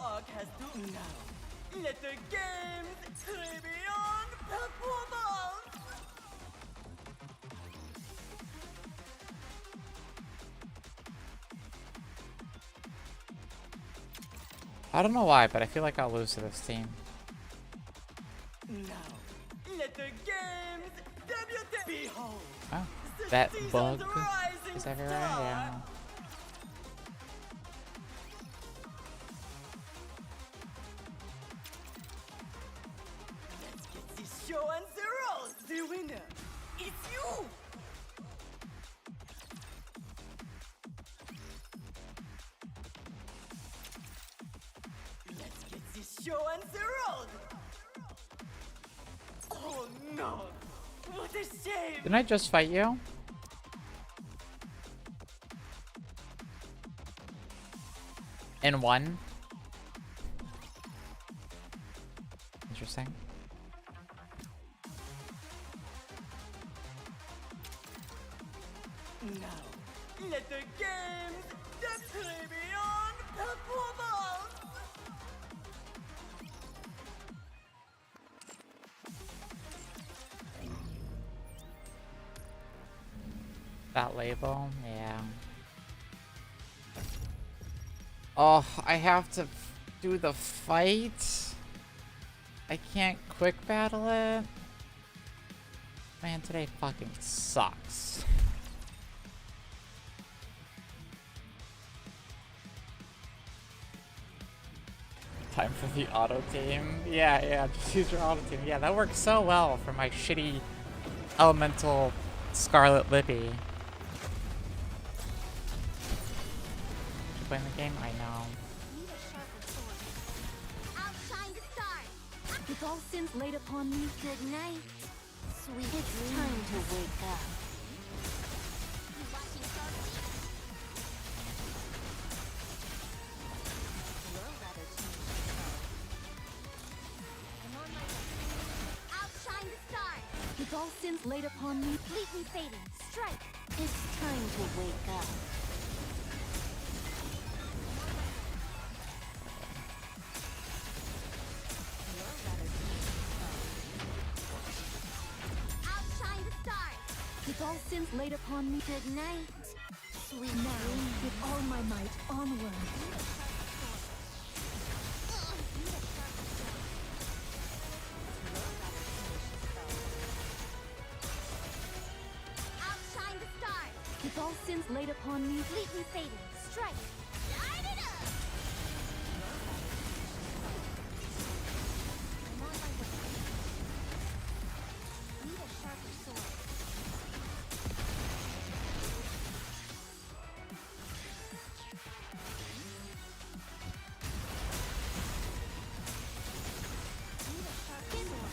dog has to now. Let the games play beyond performance. I don't know why, but I feel like I'll lose to this team. Now, let the games debut. Behold, Oh, that the bug season's rising is everywhere. star. Yeah. Let's get this show on the road. The winner, it's you. Let's get this show on the road. Oh no, what a shame. Didn't I just fight you? In one? Interesting. Now, let the games play beyond performance. That label? Yeah. Oh, I have to do the fight? I can't quick battle it? Man, today fucking sucks. Time for the auto team. Yeah, just use your auto team. Yeah, that works so well for my shitty elemental Scarlet Lippy. You playing the game? I know. Need a sharper sword. Outshine the stars. With all sins laid upon me, good night. Sweet it's time to wake up. You watching Cozy? You're rather changed. I'm on my way. Outshine the stars. With all sins laid upon me, completely fading. Strike. It's time to wake up. Outshine the stars. With all sins laid upon me, good night. Sweet now, with all my might, onward. Outshine the stars. With all sins laid upon me, completely fading. Strike. Light it up. I'm on my way. Need a sharper sword. Need a sharper sword.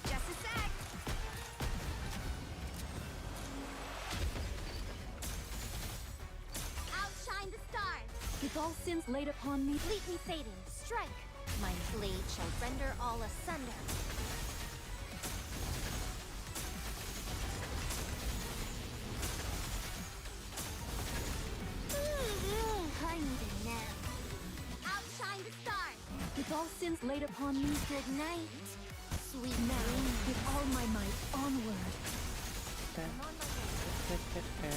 Just a sec. Outshine the stars. With all sins laid upon me, completely fading. Strike. My blade shall render all asunder. I need a nap. Outshine the stars. With all sins laid upon me, good night. Sweet now, with all my might, onward. I'm on my way.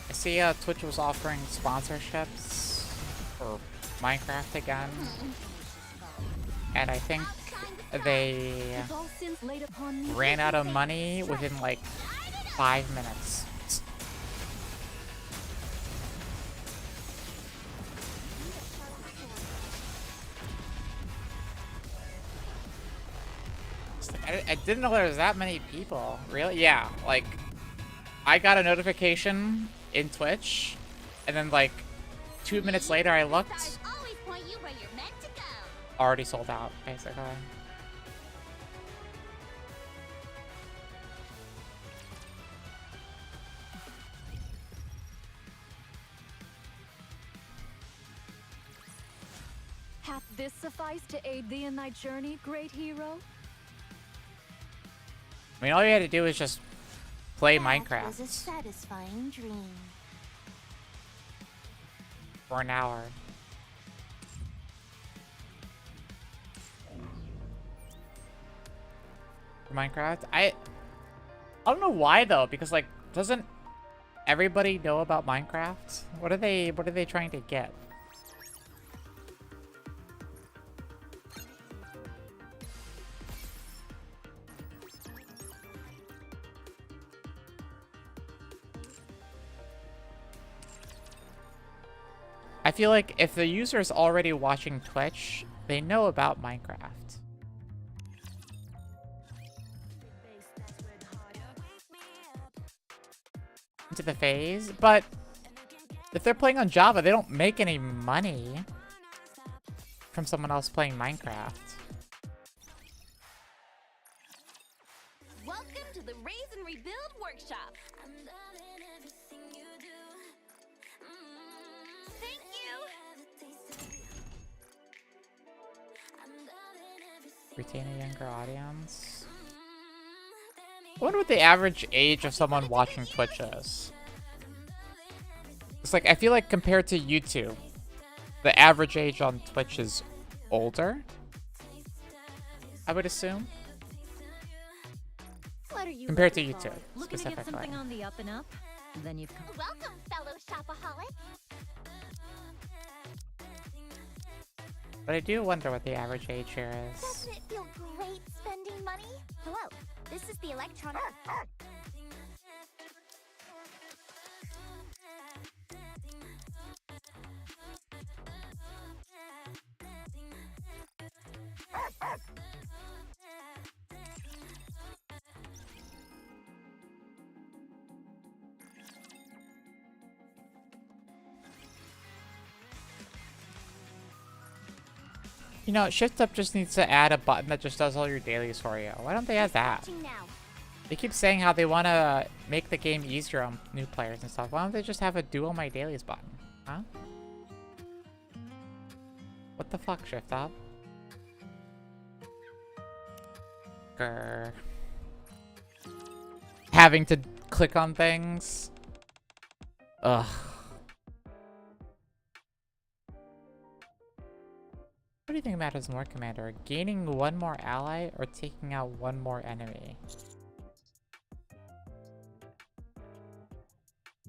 I see Twitch was offering sponsorships for Minecraft again, and I think they With all sins laid upon me, ran out of completely money fading. within like Strike. 5 minutes. Need a sharper sword. It's like, I didn't know there was that many people. Really? Yeah, like I got a notification in Twitch, and then like 2 minutes later I looked, Stars always point you where you're meant to go. already sold out, basically. Hath this sufficed to aid thee in thy journey, great hero? I mean, all you had to do was just play That was a Minecraft. satisfying dream. for an hour. For Minecraft? I don't know why though, because like doesn't everybody know about Minecraft? What are they trying to get? I feel like if the user is already watching Twitch, they know about Minecraft. Into the phase, but if they're playing on Java, they don't make any money from someone else playing Minecraft. Welcome to the Raise and Rebuild Workshop. Thank you. Retain a younger audience. I wonder what the average age of someone watching Twitch is. It's like, I feel like compared to YouTube, the average age on Twitch is older, I would assume. What are you Compared to looking for? YouTube, Looking to get specifically. something on the up and up? Then you've come. Welcome, fellow shopaholic. But I do wonder what the average age here is. Doesn't it feel great spending money? Hello, this is the electronic. You know, Shift Up just needs to add a button that just does all your dailies for you. Why don't they add that? Now. They keep saying how they want to make the game easier on new players and stuff. Why don't they just have a do all my dailies button? Huh? What the fuck, Shift Up? Grr. Having to click on things. Ugh. What do you think matters more, Commander? Gaining one more ally or taking out one more enemy?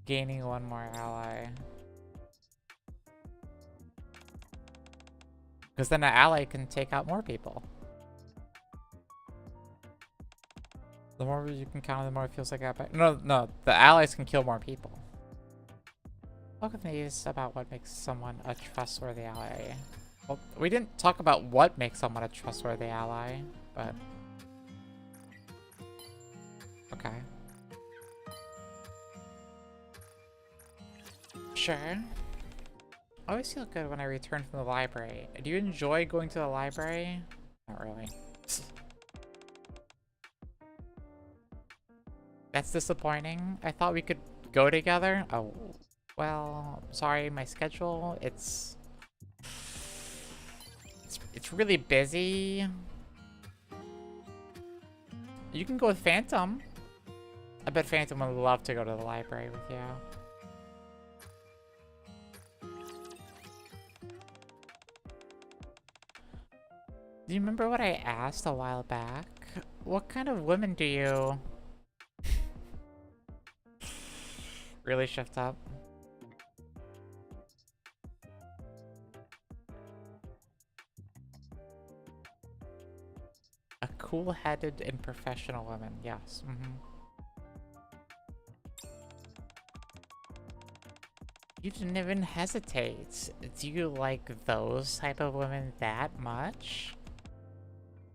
Gaining one more ally. Because then an ally can take out more people. The more you can count, the more it feels like epic. No, the allies can kill more people. Talk with me about what makes someone a trustworthy ally. Well, we didn't talk about what makes someone a trustworthy ally, but... Okay. Sure. I always feel good when I return from the library. Do you enjoy going to the library? Not really. That's disappointing. I thought we could go together. Oh, well, sorry, my schedule, it's really busy. You can go with Phantom. I bet Phantom would love to go to the library with you. Do you remember what I asked a while back? What kind of women do you really shift up? A cool-headed and professional woman, yes. You didn't even hesitate. Do you like those type of women that much?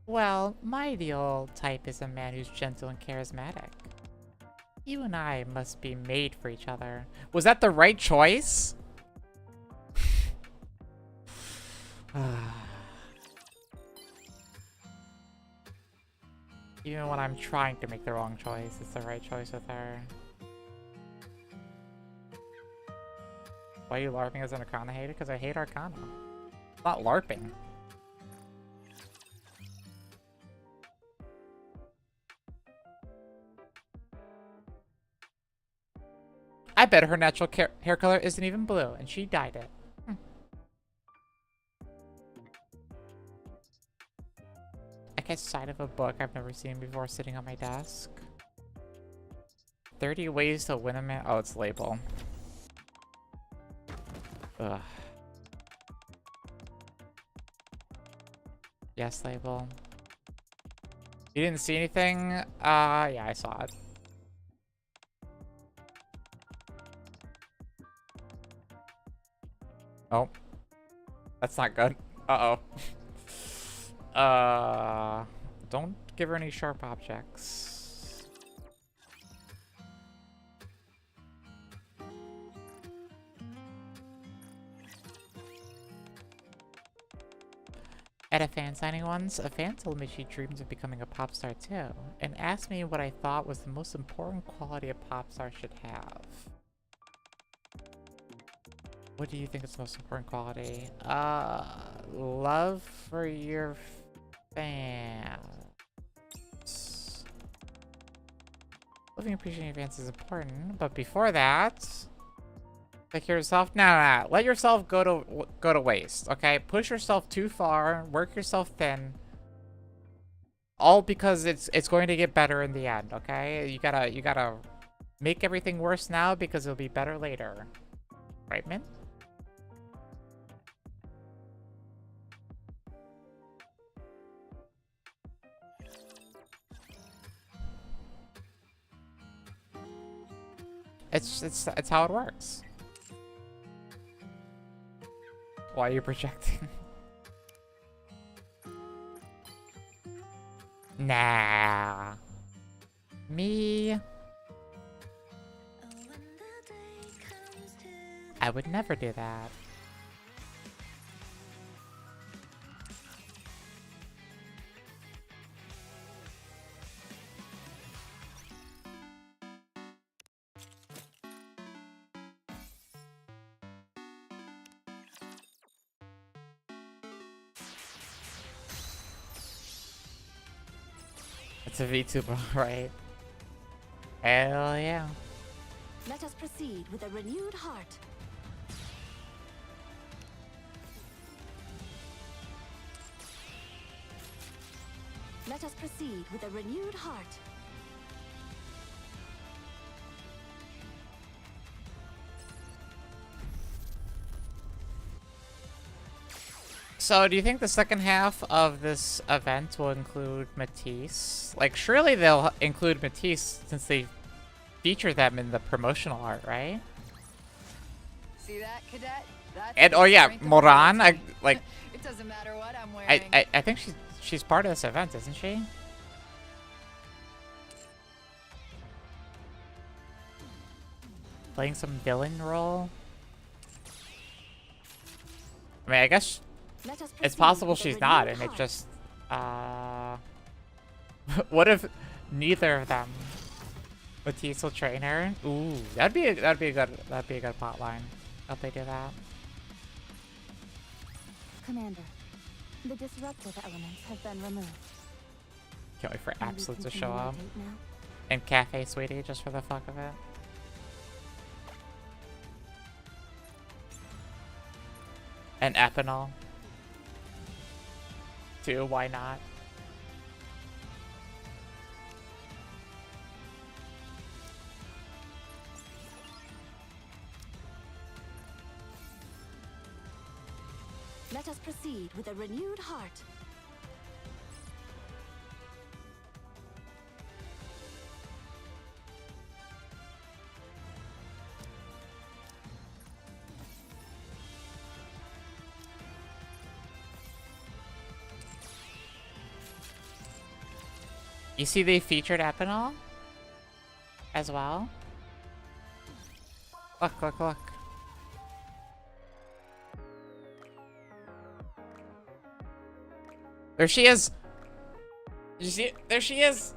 Well, my ideal type is a man who's gentle and charismatic. You and I must be made for each other. Was that the right choice? Even when I'm trying to make the wrong choice, it's the right choice with her. Why are you LARPing as an Arcana hater? Because I hate Arcana. It's not LARPing. I bet her natural hair color isn't even blue, and she dyed it. I catch sight of a book I've never seen before sitting on my desk. 30 ways to win a man. Oh, it's label. Ugh. Yes, label. You didn't see anything? Yeah, I saw it. Oh. That's not good. Uh-oh. Don't give her any sharp objects. At a fan signing once, a fan told me she dreams of becoming a pop star too, and asked me what I thought was the most important quality a pop star should have. What do you think is the most important quality? Love for your fans. Loving and appreciating your fans is important, but before that, take care of yourself. No. Let yourself go to waste. Okay, push yourself too far, work yourself thin. All because it's going to get better in the end. Okay, you gotta make everything worse now because it'll be better later. Right, man? It's how it works. Why are you projecting? Nah. Me. I would never do that. It's a VTuber, right? Hell yeah. Let us proceed with a renewed heart. Let us proceed with a renewed heart. So, do you think the second half of this event will include Matisse? Like, surely they'll include Matisse since they feature them in the promotional art, right? See that, cadet? That's And the oh yeah, strength of Moran. loyalty. Like, It doesn't matter what I'm wearing. I think she's part of this event, isn't she? Playing some villain role. I mean, I guess Let us it's proceed possible with a she's not, renewed and it heart. just what if neither of them? Matisse will train her. Ooh, that'd be a good plot line. Hope they do that. Commander, the disruptive elements have been removed. Can't wait for Can we Absolute to continue show our up. date now? And Cafe Sweetie, just for the fuck of it. And Epinol. Too, why not? Let us proceed with a renewed heart. You see they featured Epinol as well? Look. There she is! Did you see it? There she is!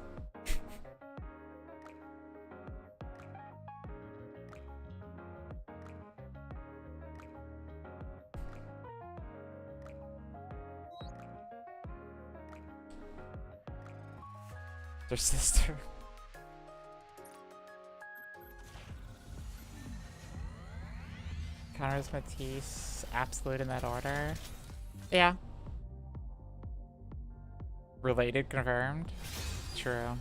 Their sister. Connors, Matisse, Absolute in that order. Yeah. Related, confirmed. True.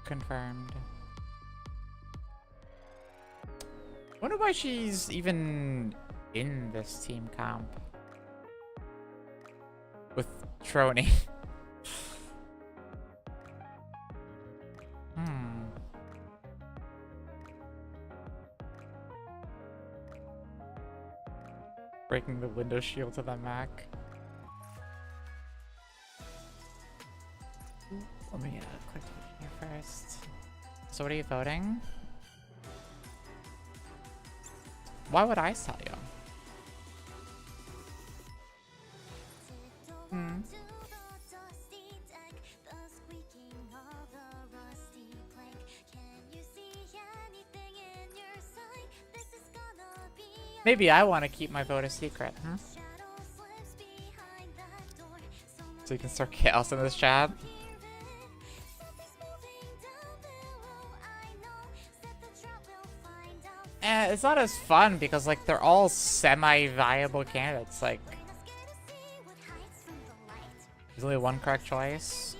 Confirmed. Wonder why she's even in this team comp with Trony. Breaking the window shield to the Mac. Let me click here first. So what are you voting? Why would I sell you? Maybe I want to keep my vote a secret, huh? So you can start chaos in this chat. It's not as fun because like they're all semi-viable candidates. Like there's only one correct choice.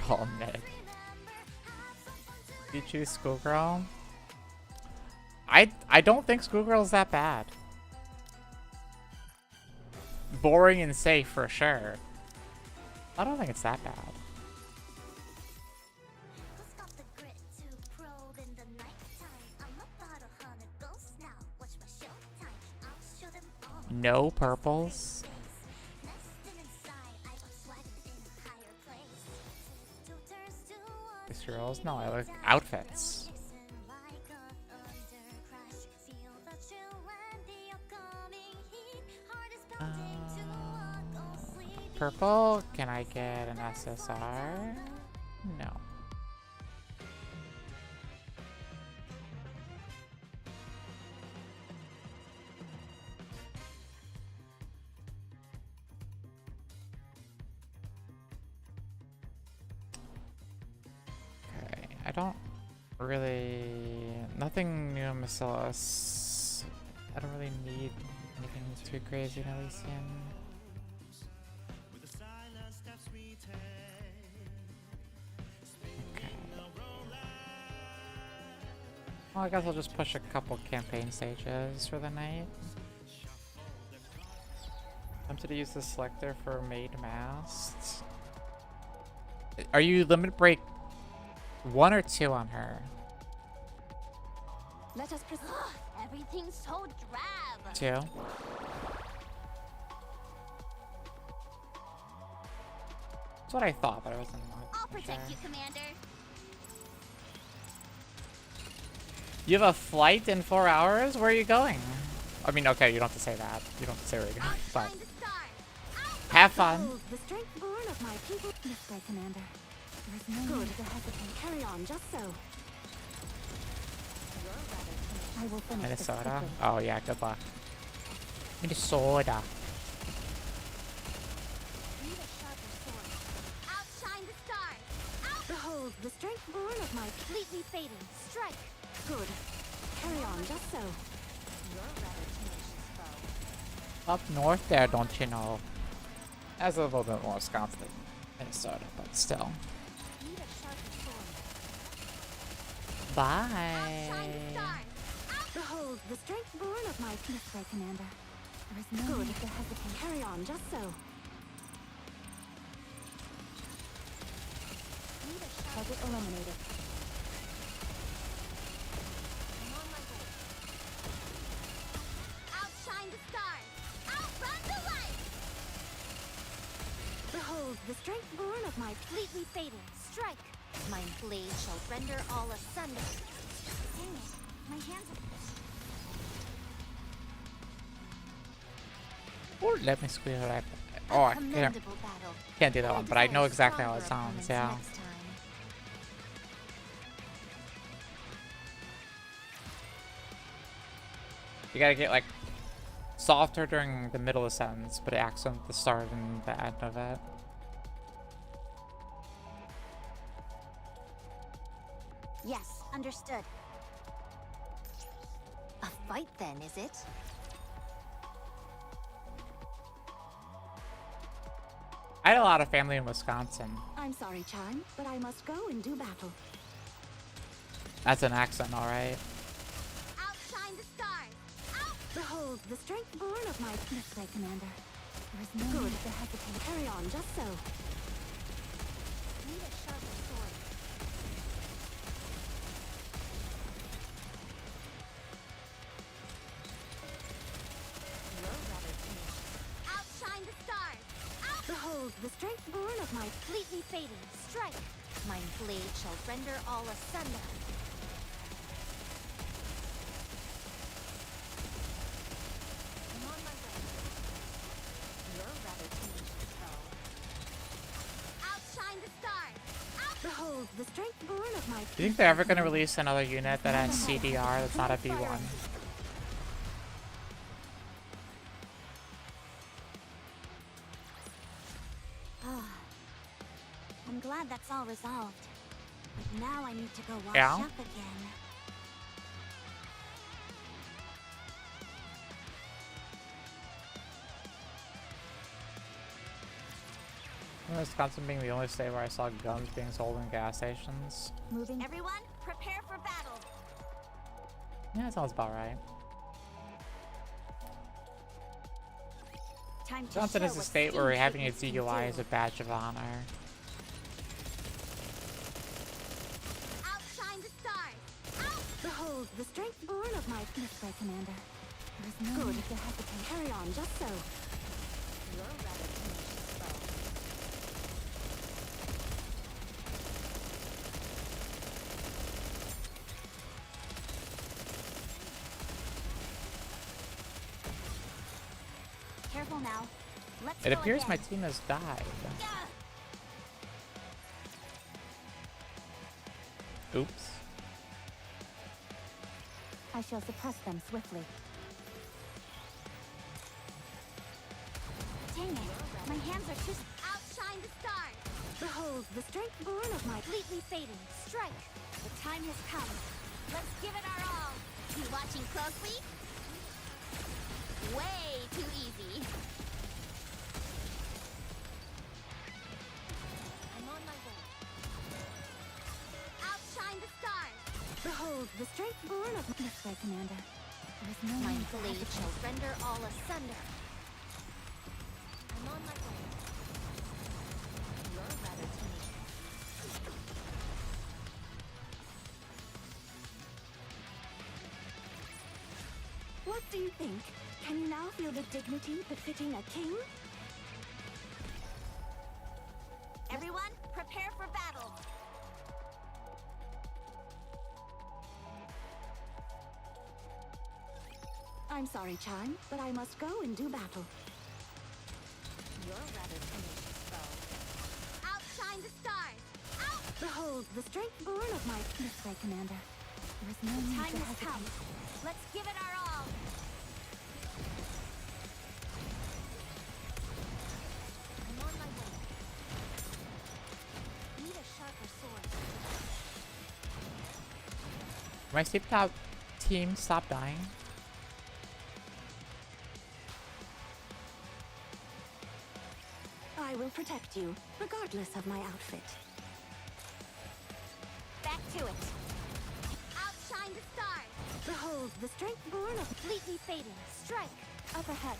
All mid. You choose Schoolgirl? I don't think Schoolgirl's that bad. Boring and safe for sure. I don't think it's that bad. No purples. Girls? No, I like outfits. Purple? Can I get an SSR? No. I don't really... Nothing new in Marcellus. I don't really need anything too crazy in Elysian. Okay. Well, I guess I'll just push a couple campaign stages for the night. Tempted to use the selector for maid masts. Are you limit break 1 or 2 on her? Let us proceed. Everything's so drab. 2. That's what I thought, but I wasn't. I'll protect you, Commander. You have a flight in 4 hours? Where are you going? I mean, okay, you don't have to say that. You don't have to say where you're going. But have fun. The strength born of my people. Yes, my Commander. There is no need to hesitate. Carry on, just so. I will finish Minnesota? Oh yeah, good luck. Minnesota. Outshine the stars. Behold, the strength born of my Completely fading. Strike. good. Carry on, just so. Up north there, don't you know? That's a little bit more Wisconsin than Minnesota, but still. Bye. Behold, the strength born of my peace, my Commander. There is no need to hesitate. Carry on, just so. Target eliminated. Outshine the stars. Outrun the light. Behold, the strength born of my Completely fading. Strike. My blade shall render all asunder. Dang it. My hands Or let me squeeze it right. Oh, I can't do that one, but I know exactly how it sounds, yeah. You gotta get like softer during the middle of the sentence, but accent at the start and the end of it. Yes, understood. A fight then, is it? I had a lot of family in Wisconsin. I'm sorry, Charm, but I must go and do battle. That's an accent, alright. Outshine the stars. Out. Behold, the strength born of my this way, Commander. There is no need to hesitate. Carry on, just so. Need a sharper sword. You're rather tenacious. Outshine the stars. Out. Behold, the strength born of my Completely fading. Strike. my blade shall render all asunder. I'm on my way. You're rather tenacious, though. Outshine the stars. Out. Behold, the strength born of my. Do you think they're ever gonna release another unit that has CDR that's not a B1? I'm glad that's all resolved. But now I need to go wash Yeah? up again. Wisconsin being the only state where I saw guns being sold in gas stations. Moving. Everyone, prepare for battle. Yeah, that sounds about right. Time to Wisconsin show is a what state where steam having a treatments can DUI do. is a badge of honor. Outshine the stars. Out. Behold, the strength born of my this way, Commander. There is no need to hesitate. Carry on, just so. You're rather tenacious, though. Careful now. Let's It go appears my again. team has died. Oops. I shall suppress them swiftly. Dang it! My hands are too. Outshine the stars. Behold, the strength born of my. Completely fading. Strike. The time has come. Let's give it our all. You watching closely? Way too easy. I'm on my way. Outshine the stars. Behold, the strength born of this way, Commander. There is no My need to blade hesitate. shall render all asunder. I'm on my way. You're rather tenacious. What do you think? Can you now feel the dignity befitting a king? Everyone, prepare for battle. I'm sorry, Charm, but I must go and do battle. You're rather tenacious, though. Outshine the stars. Out. Behold, the strength born of my this way, Commander. There is no need Time to has hesitate. come. Let's give it our all. I'm on my way. Need a sharper sword. My sleep top team stop dying. I will protect you, regardless of my outfit. Back to it. Outshine the stars. Behold, the strength born of Completely fading. Strike. up ahead.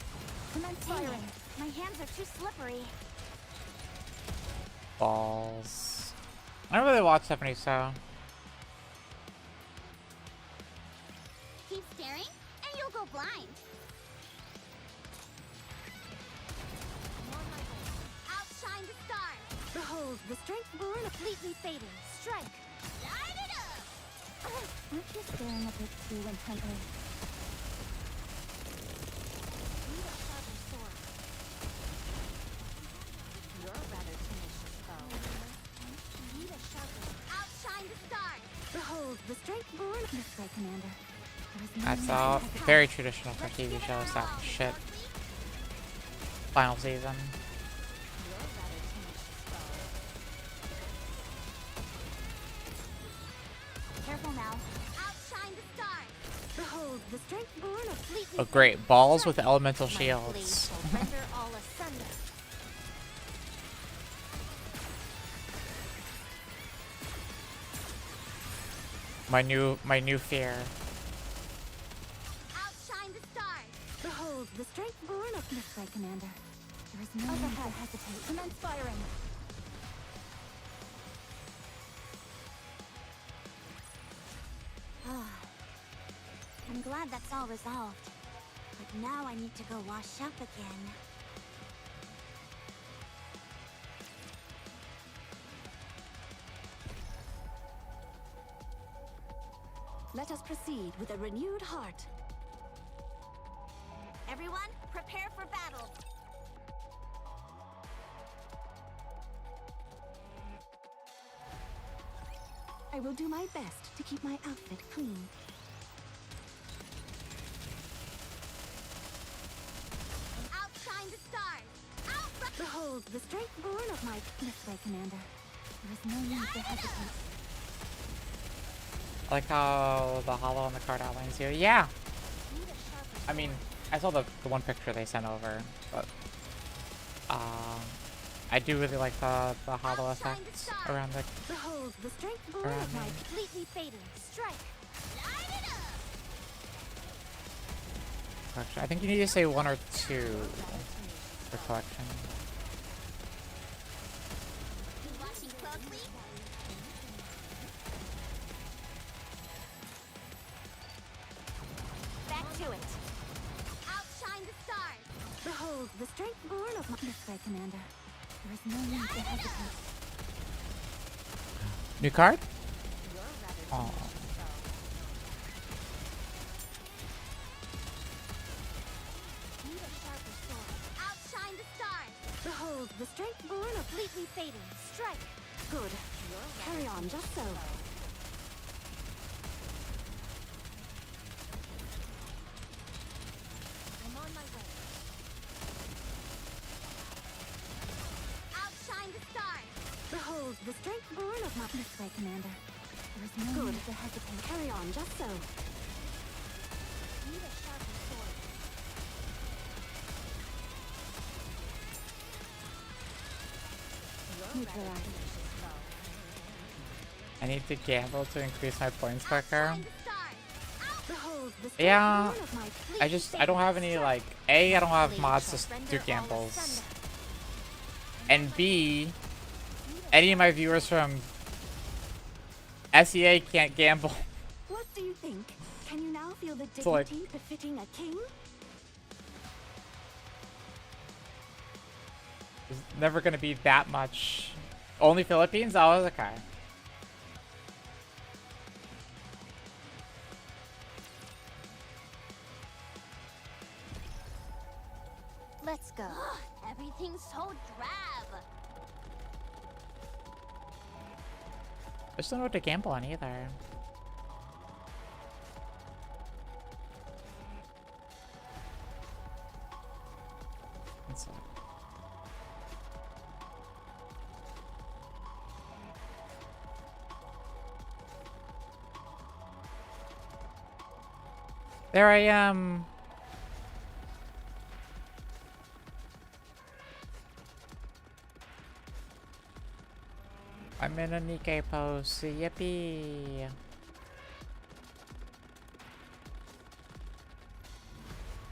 Commence Dang firing. it. My hands are too slippery. Balls. I don't really watch Stephanie, so. Keep staring, and you'll go blind. I'm on my way. Outshine the stars. Behold, the strength born of Completely fading. Strike. Light it up. Aren't you staring a bit too intently? Need a sharper sword. You're rather tenacious, though. Need a sharper. Outshine the stars. Behold, the strength born this way, Commander. That's all very traditional for TV shows. That shit. Final season. Careful now. Outshine the stars. Behold, the strength born of fleetly. Oh, great. Balls with elemental My blade shields. shall render all asunder. My new fear. Outshine the stars. Behold, the strength born of this way, Commander. There is no need to hesitate. Commence firing. I'm glad that's all resolved. But now I need to go wash up again. Let us proceed with a renewed heart. Everyone, prepare for battle. I will do my best to keep my outfit clean. Outshine the stars! Behold, the strength born of my... This way, Commander. There is no need to hesitate. I like how the hollow on the card outlines you. Yeah. I mean, I saw the one picture they sent over, but I do really like the hollow effect around the. Behold, the strength born of my completely fading strike. Light it up! Collection. I think you need to say one or two for collection. Watching closely. Back to it. Outshine the stars. Behold, the strength born of my... This way, Commander. There is no need to hesitate. New card? Oh. Need a sharper sword. Outshine the stars. Behold, the strength born of fleetly fading. Strike. Good. Carry on, just so. I'm on my way. Outshine the stars. Behold, the strength born of my... This way, Commander. There is no need to hesitate. Carry on, just so. Need a sharper sword. Neutralize. I need to gamble to increase my points quicker. Outshine the stars. Behold, the strength Yeah, born of my I don't have any like A, I don't have mods to do gambles. And B, any of my viewers from SEA can't gamble. What do you think? Can you now feel the So, like- dignity befitting a king? There's never gonna be that much. Only Philippines? Oh, okay. Let's go. Everything's so drab. I just don't know what to gamble on either. Let's see. There I am. I'm in a Nikke pose. Yippee.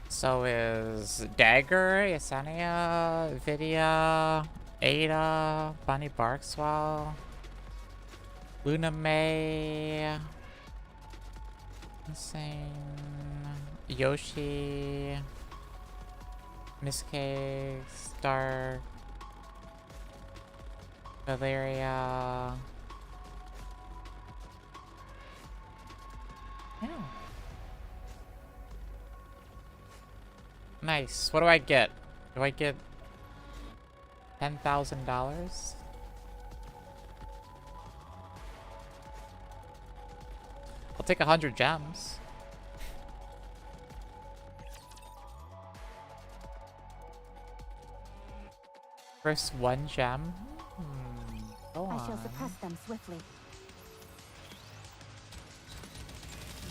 So is Dagger, Yesenia, Vidya, Ada, Bonnie Barkswell, Luna May, Insane, Yoshi, Miss K, Stark, Valeria. Yeah. Nice. What do I get? Do I get $10,000? I'll take 100 gems. First one gem? Go I shall on. suppress them swiftly.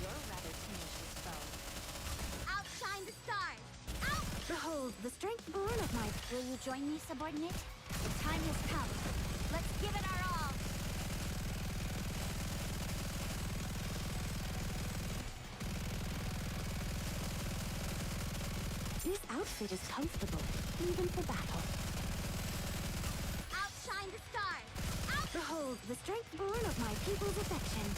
You're rather tenacious, foe. Outshine the stars! Out! Behold, the strength born of my... Will you join me, subordinate? The time has come. Let's give it our all! This outfit is comfortable, even for battle. Outshine the stars! Out! Behold, the strength born of my people's affection.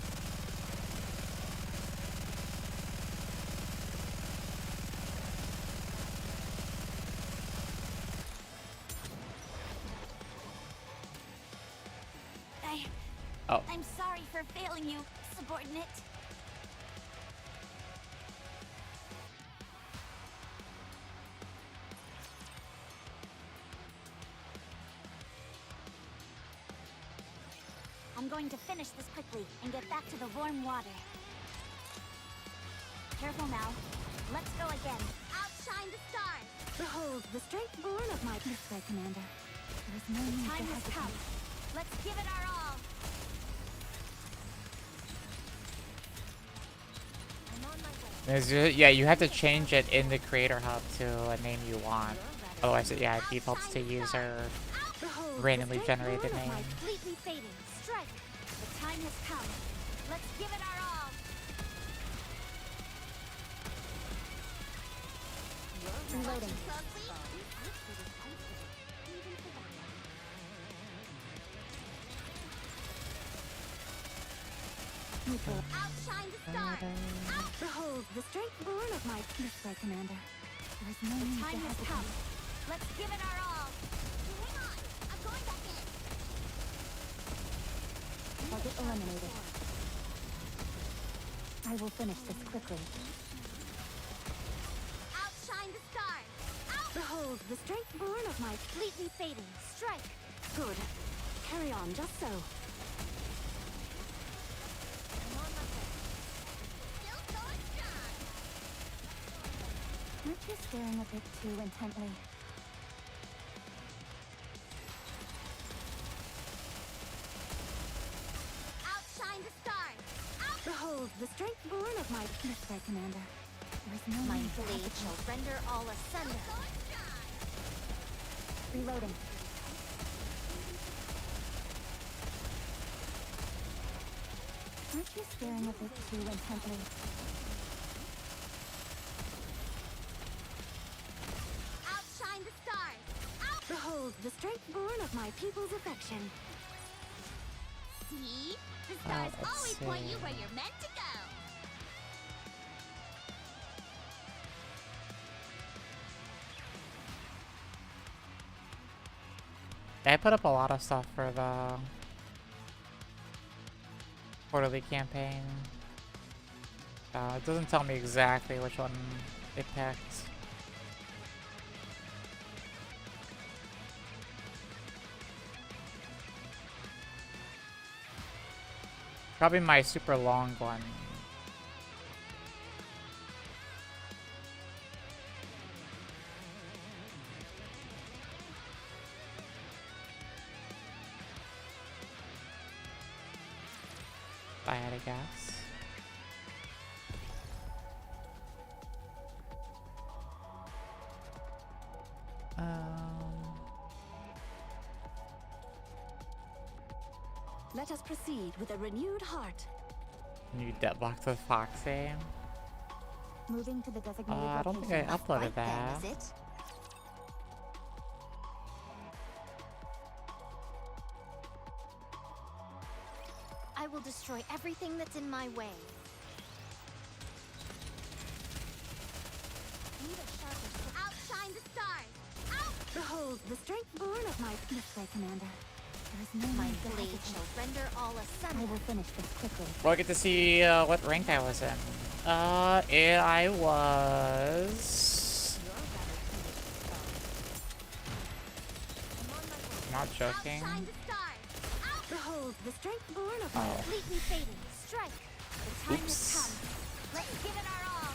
Oh. I'm sorry for failing you, subordinate. I'm going to finish this quickly and get back to the warm water. Careful now. Let's go again. Outshine the stars! Behold, the strength born of my... This way, Commander. There is no need Time to has hesitate. come. Let's give it our all. I'm on my way. Yeah, you have to change it in the creator hub to a name you want. Otherwise, yeah, it defaults to user Behold, randomly the strength generated born of name. my... Completely fading. Strike. The time has come. Let's give it our all. Reloading. Neutral. Outshine the stars. Out. Behold, the strength born of my... This way, Commander. There is no need to Time has hesitate. come. Let's give it our all. Hang on. I'm going back in. Target eliminated. I will finish this quickly. Outshine the stars. Out. Behold, the strength born of my... Completely fading. Strike. Good. Carry on, just so. I'm on my way. Still going strong. Aren't you staring a bit too intently? Outshine the stars. Out. Behold, the strength born of my... This way, Commander. There is no My need to blade hesitate. shall render all asunder. Reloading. Aren't you staring a bit too intently? Outshine the stars. Out. Behold, the strength born of my people's affection. See? The stars let's always point you see. where you're meant to go. I put up a lot of stuff for the quarterly campaign. It doesn't tell me exactly which one it picked. Probably my super long one. If I had a guess. Let us proceed with a renewed heart. New deadlock to Foxy. Moving to the designated I don't think I location. uploaded Right then, that. is it? I will destroy everything that's in my way. Need a sharper sword. Outshine the stars. Out. Behold, the strength born of my... This way, Commander. There is no My need to blade hesitate. shall render all I asunder. will finish this quickly. Well, I get to see what rank I was in. I was... Not joking. Outshine the stars. Out. Behold, the strength born of my... Oh. Completely fading. Strike. The time has Oops. come. Let's give it our all.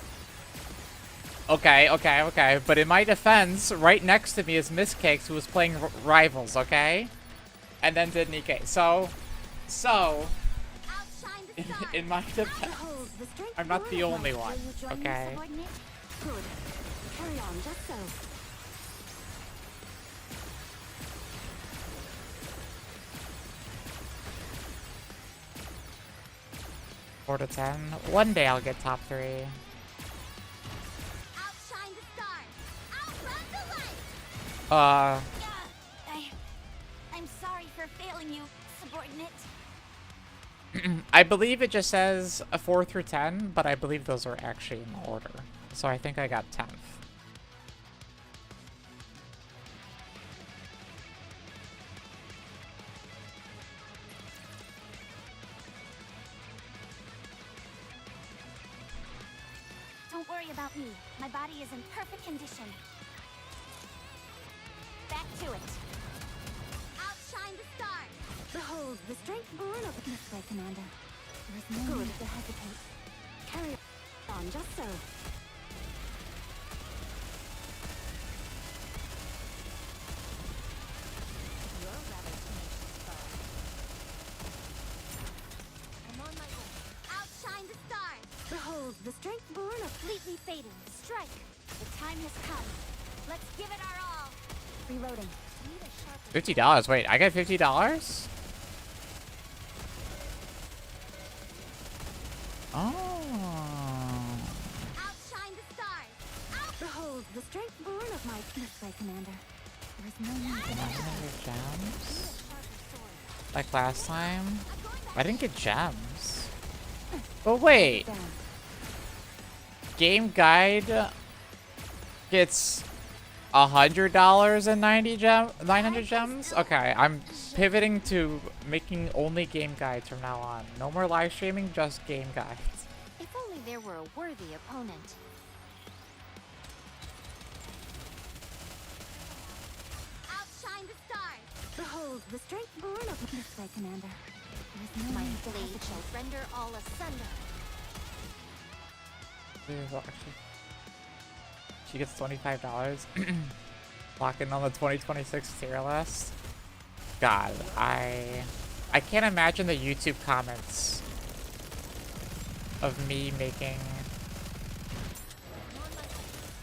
Okay, okay, okay. But in my defense, right next to me is Miss Cakes, who was playing Rivals, okay? And then did Nikke. So, Outshine the stars. in my defense, Behold, the strength I'm not the born of only might. one, Will you join me, okay? subordinate? Good. Carry on, just so. 4 to 10. One day I'll get top 3. Outshine the stars. Outrun the light. I'm sorry for failing you, subordinate. I believe it just says a 4 through 10, but I believe those are actually in order. So I think I got 10th. Don't worry about me. My body is in perfect condition. Back to it. Outshine the stars. Behold, the strength born of this way, Commander. There is no need to hesitate. Carry on, just so. You're rather tenacious, foe. I'm on my way. Outshine the stars. Behold, the strength born of Completely fading. Strike. The time has come. Let's give it our all. reloading. Need a sharper $50. Wait, I got $50? Oh. outshine the stars. Behold, the strength born of my this way, Commander. There is no need to hesitate. Gems? Like last time? I didn't get gems. But wait. Down. Game Guide gets $100 and 900 gems? Okay, I'm pivoting to making only game guides from now on. No more live streaming, just game guides. If only there were a worthy opponent. Outshine the stars. Behold, the strength born of this way, Commander. There is no My need to blade hesitate. shall render all asunder. She gets $25. Locking on the 2026 tier list. God, I can't imagine the YouTube comments of me making.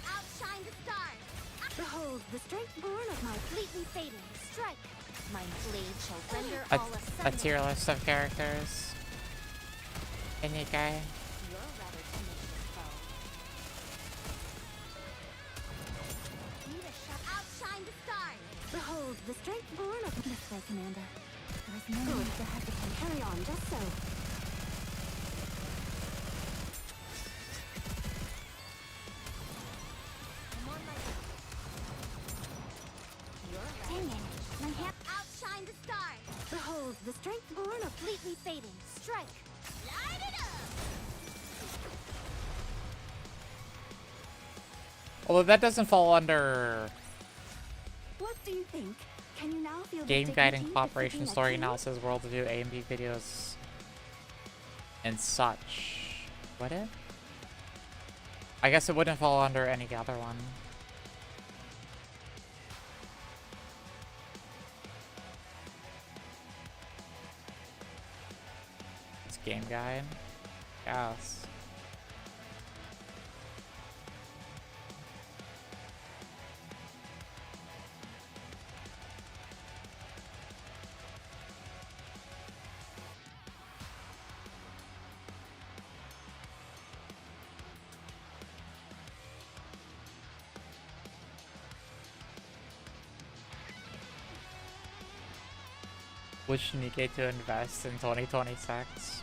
Outshine the stars. Behold, the strength born of my Completely fading. Strike. My blade shall render A, all a asunder. tier list of characters. And you guy. You're rather tenacious, foe. Need a shot. Outshine the stars. Behold, the strength born of this way, Commander. There is no need to hesitate. Carry on, just so. I'm on my way. You're Dang it. My hand. Outshine the stars. Behold, the strength born of Completely fading. Strike. Light it up. Although that doesn't fall under What do you think? Can you now feel the game dignity guiding, of cooperation, picking a story king? analysis, world review, A and B videos, and such. Would it? I guess it wouldn't fall under any other one. It's game guide. Yes. Which Nikke to invest in 2026.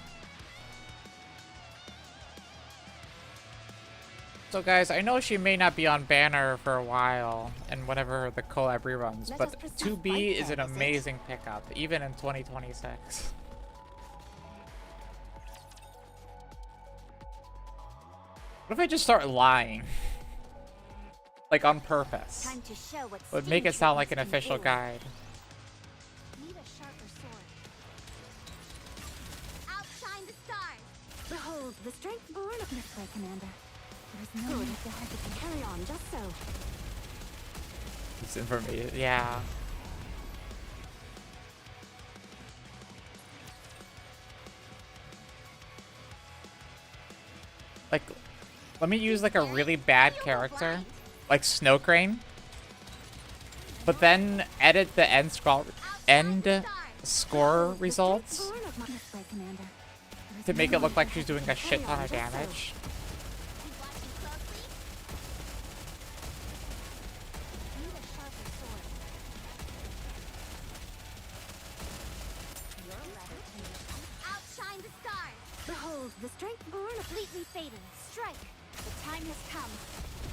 So guys, I know she may not be on banner for a while and whenever the collab reruns, Let but us proceed 2B right is an then, is it? amazing pickup, even in 2026. What if I just start lying? Like on purpose. Time to show what Would make it sound like an can official do. guide. Need a sharper sword. Outshine the stars. Behold, the strength born of this way, Commander. There's no need to hesitate. Carry on, just so. It's information. Yeah. Like, let me use like a really bad character, like Snow Crane, but then edit the end score results Born of my by Commander. to make it look like she's doing a shit ton of damage. Outshine the stars. Behold, the strength born of Completely fading. Strike. The time has come.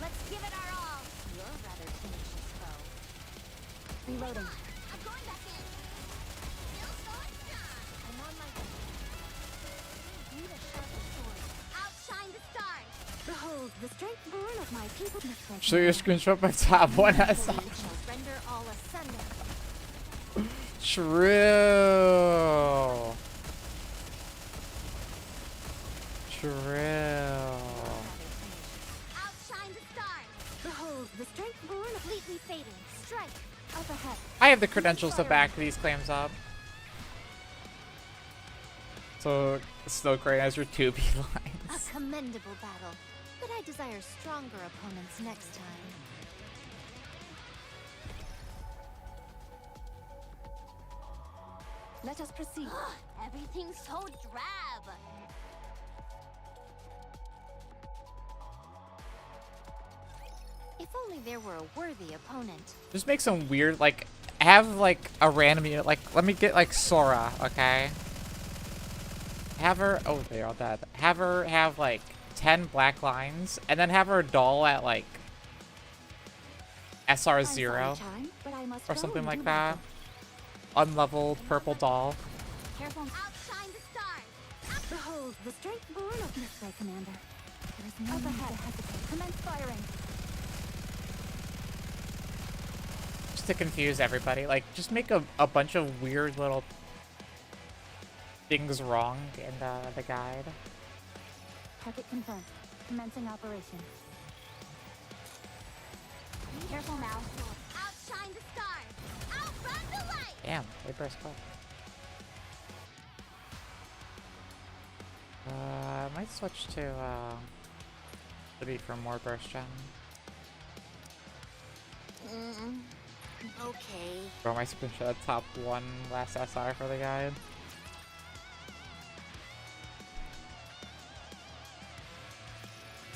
Let's give it our all. You're rather tenacious, foe. reloading. I'm going back in. Still going strong. I'm on my way. Need a sharper sword. Outshine the stars. Behold, the strength born of my people. Show your screenshot by top one We SR. shall render all asunder. True. True. Outshine the stars. Behold, the strength born of Completely fading. Strike. up ahead. I have the credentials to back these claims up. So, Snow Crane has your 2B A lines. commendable battle. But I desire stronger opponents next time. Let us proceed. Everything's so drab. If only there were a worthy opponent. Just make some weird, like, have like a random unit. Like, let me get like Sora, okay? Have her, oh, they're all dead. Have her have like 10 black lines, and then have her doll at like I'm sorry, SR0 Chime, but I must or go something and like do that. battle. Unleveled purple doll. Careful. Outshine the stars. Behold, the strength born of Nikke Commander. There is no need to hesitate. Commence firing. Just to confuse everybody. Like, just make a bunch of weird little things wrong in the guide. Target confirmed. Commencing operation. Careful now. Outshine the stars. Outrun the light. Damn, they burst quick. I might switch to be for more burst gen. Okay. Bro, my screenshot top one last SR for the guide.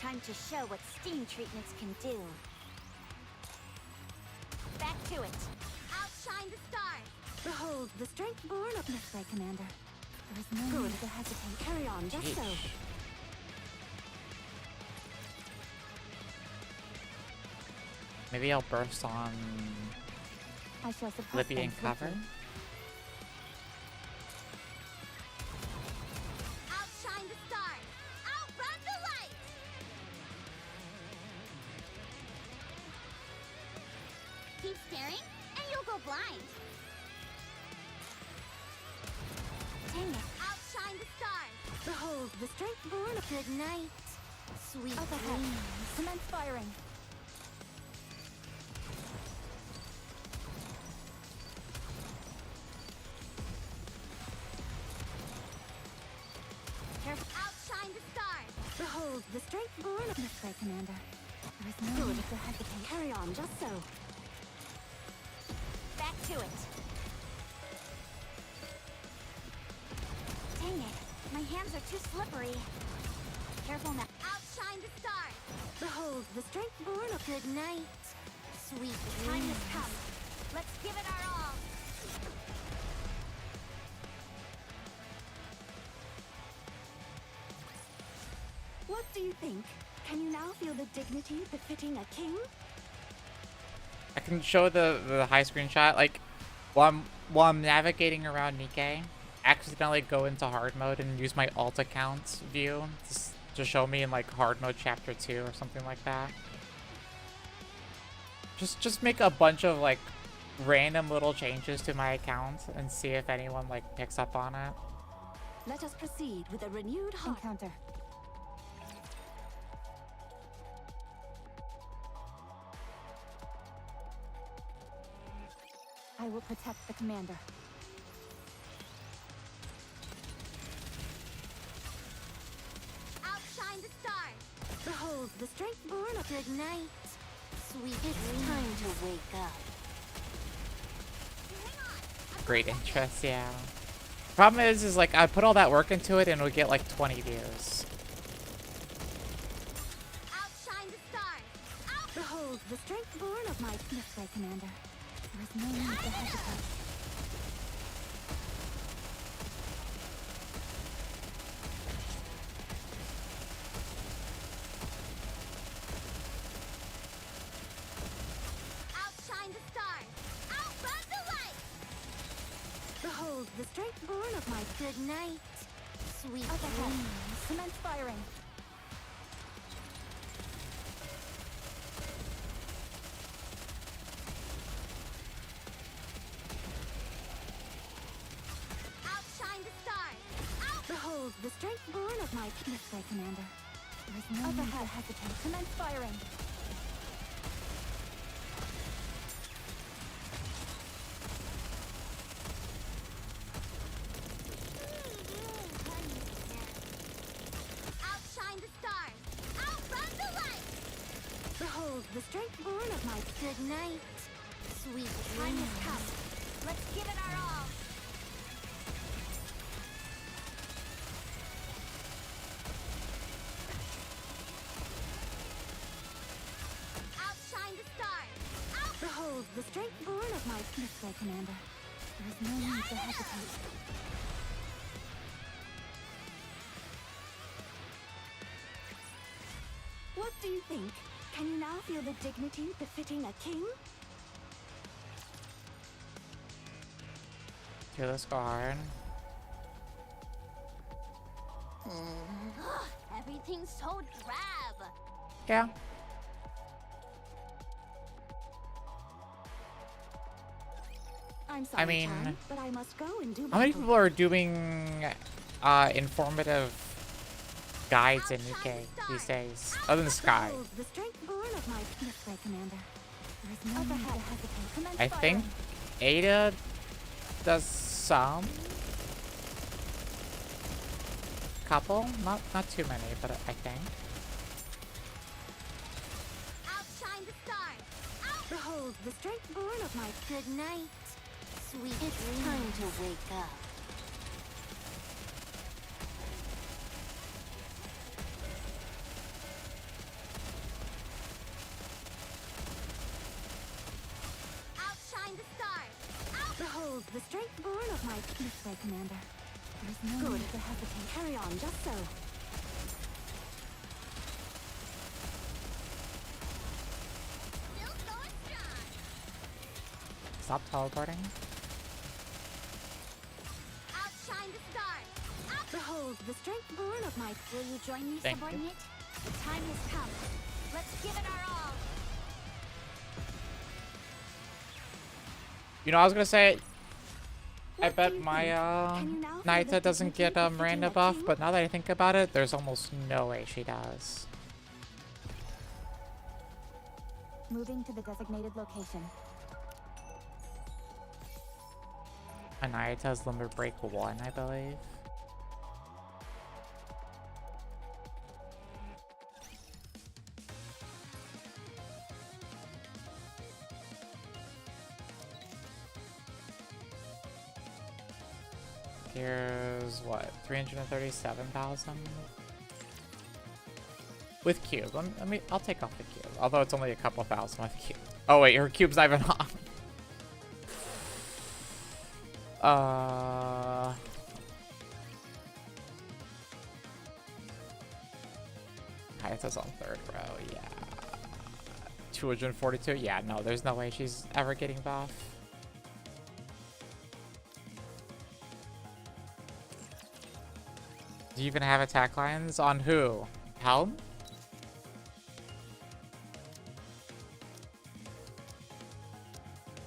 Time to show what steam treatments can do. Back to it. Outshine the stars. Behold, the strength born of Nikke Commander. There is no need to hesitate. Carry on, just so. Maybe I'll burst on I shall suppress Lippy them and cover. swiftly. Outshine the stars. Outrun the light. Keep staring, and you'll go blind. Dang it. Outshine the stars. Behold, the strength born of Good night, sweet up ahead. dreams. Commence firing. Careful. Outshine the stars. Behold, the strength born of Nikke Commander. There is no need to hesitate. Carry on, just so. Back to it. Dang it. My hands are too slippery. Careful now. Outshine the stars. Behold, the strength born of Good night, sweet dreams. Time has come. Let's give it our all. What do you think? Can you now feel the dignity befitting a king? I can show the high screenshot. Like, while I'm navigating around Nikke, accidentally go into hard mode and use my alt account view to show me in like hard mode chapter 2 or something like that. Just make a bunch of like random little changes to my account and see if anyone like picks up on it. Let us proceed with a renewed encounter. I will protect the commander. Outshine the stars. Behold the strength born of Good night. Sweet It's dreams. time to wake up. Great interest, yeah. Problem is like I put all that work into it and it would get like 20 views. Outshine the stars. Out. Behold the strength born of my this way, Commander. There is no need to hesitate. Outshine the stars. Outrun the light. Behold the strength born of my Good night. Sweet up ahead. dreams. Commence firing. Outshine the stars. Out. Behold the strength born of my this way, Commander. There is no need to hesitate. Commence firing. Outshine the stars. Outrun the light. Behold the strength born of my Good night. Sweet time has dreams. come. Let's give it our all. Outshine the stars. Out. Behold the strength born of my this way, Commander. There is no need to hesitate. What do you think? Can you now feel the dignity befitting a king? Okay, let's go hard. Everything's so drab. Yeah. I'm sorry, mean, Chan, but I must go and do How many battle. people are doing informative guides in Nikke these days? Other than Sky. Behold the strength born of my this way, Commander. There is no need to hesitate. Commence I think firing. Ada does some. Couple, not too many, but I think. Outshine the stars. Out. Behold the strength born of my Good night. Sweet It's dreams. time to wake up. Outshine the stars. Out. Behold the strength born of my this way, Commander. There is no need to hesitate. Carry on, just so. Still going strong. Stop teleporting. Outshine the stars. Out. Behold the strength born of my. Will you join me, Thank you. subordinate? The time has come. Let's give it our all. You know, I was gonna say, I What do bet you my think? Can you now feel the Naita doesn't dignity get befitting Miranda a buff, king? but now that I think about it, there's almost no way she does. Moving to the designated location. And Naita's limit break 1, I believe. Here's what, 337,000 with cube. I'll take off the cube. Although it's only a couple thousand with cube. Oh wait, her cube's not even on. Hayata's on 3rd row. Yeah. 242. Yeah, no, there's no way she's ever getting buff. Do you even have attack lines on who? Helm?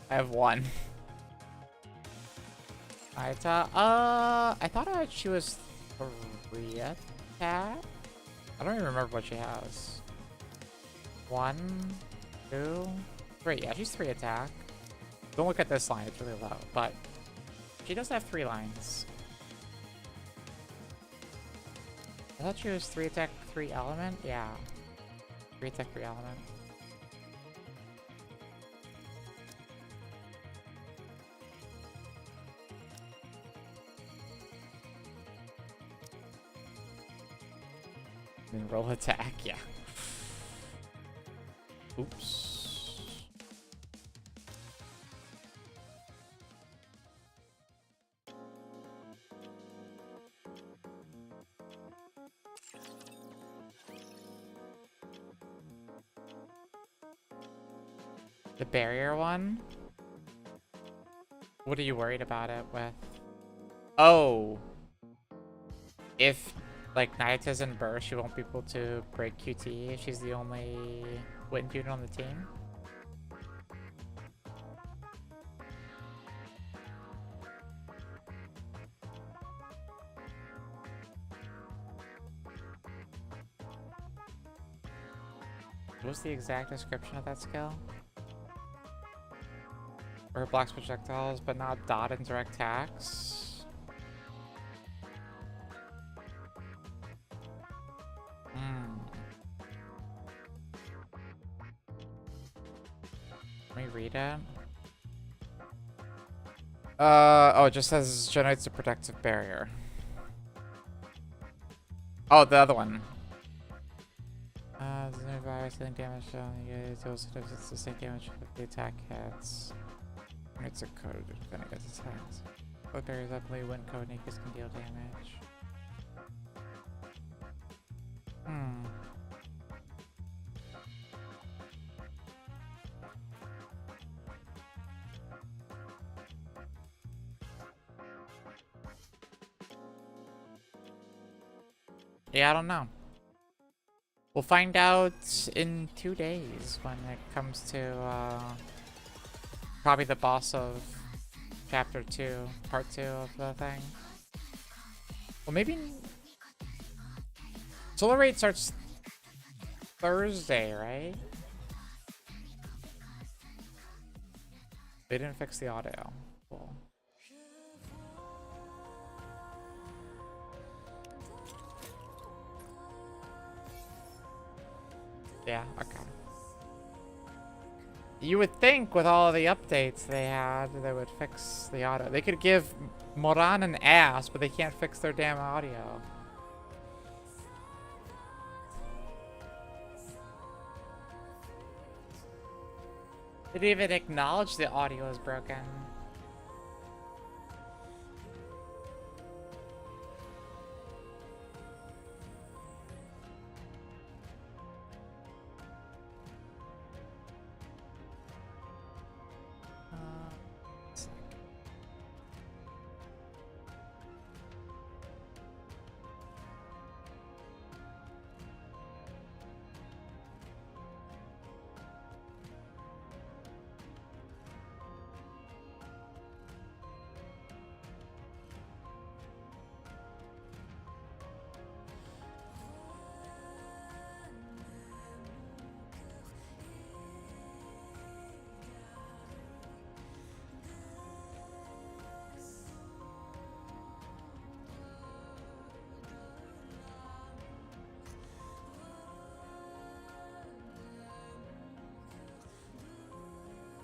I have 1. Aita, I thought she was 3 attack? I don't even remember what she has. 1, 2, 3. Yeah, she's 3 attack. Don't look at this line, it's really low, but she does have 3 lines. I thought she was 3 attack, 3 element? Yeah. 3 attack, 3 element. Then roll attack, yeah. Oops. The barrier one? What are you worried about it with? Oh! If, like, Nayata's in burst, she won't be able to break QTE if she's the only wind unit on the team? What's the exact description of that skill? Or blocks projectiles, but not dot and direct attacks. Let me read it. Oh, it just says generates a protective barrier. Oh, the other one. There's no virus dealing damage on the also does the same damage if the attack hits. It's a code then it gets attacked. Both barriers I play when code Nikke's can deal damage. Yeah, I don't know. We'll find out in 2 days when it comes to probably the boss of chapter 2, part 2 of the thing. Well, maybe Solar Raid starts Thursday, right? They didn't fix the audio. Cool. Yeah, okay. You would think with all of the updates they had, they would fix the audio. They could give Moran an ass, but they can't fix their damn audio. They didn't even acknowledge the audio is broken.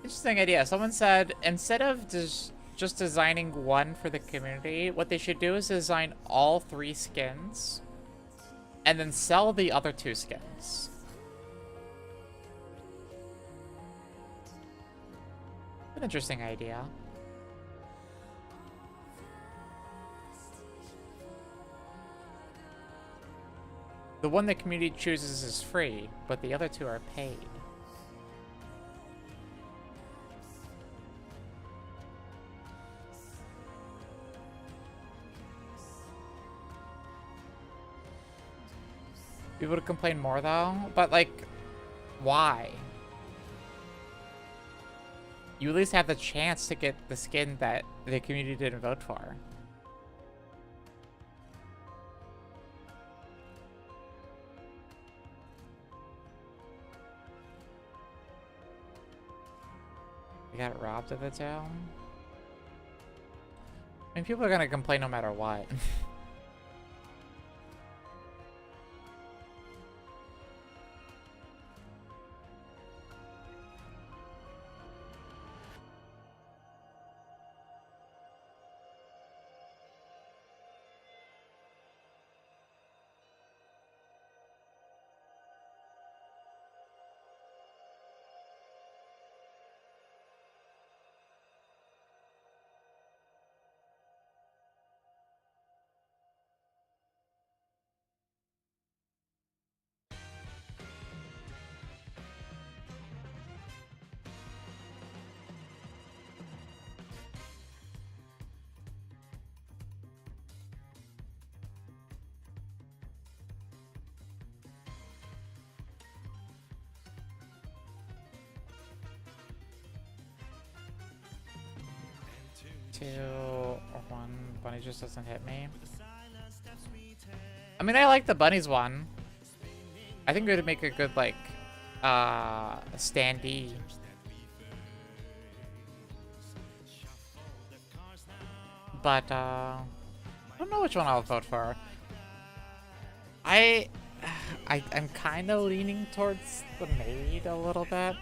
Interesting idea. Someone said instead of just designing one for the community, what they should do is design all 3 skins and then sell the other 2 skins. An interesting idea. The one the community chooses is free, but the other 2 are paid. People would complain more though, but like, why? You at least have the chance to get the skin that the community didn't vote for. get robbed of the town. I mean, people are gonna complain no matter what. Two or one. Bunny just doesn't hit me. I mean, I like the bunnies one. I think it would make a good, like, standee. But, I don't know which one I'll vote for. I'm kind of leaning towards the maid a little bit.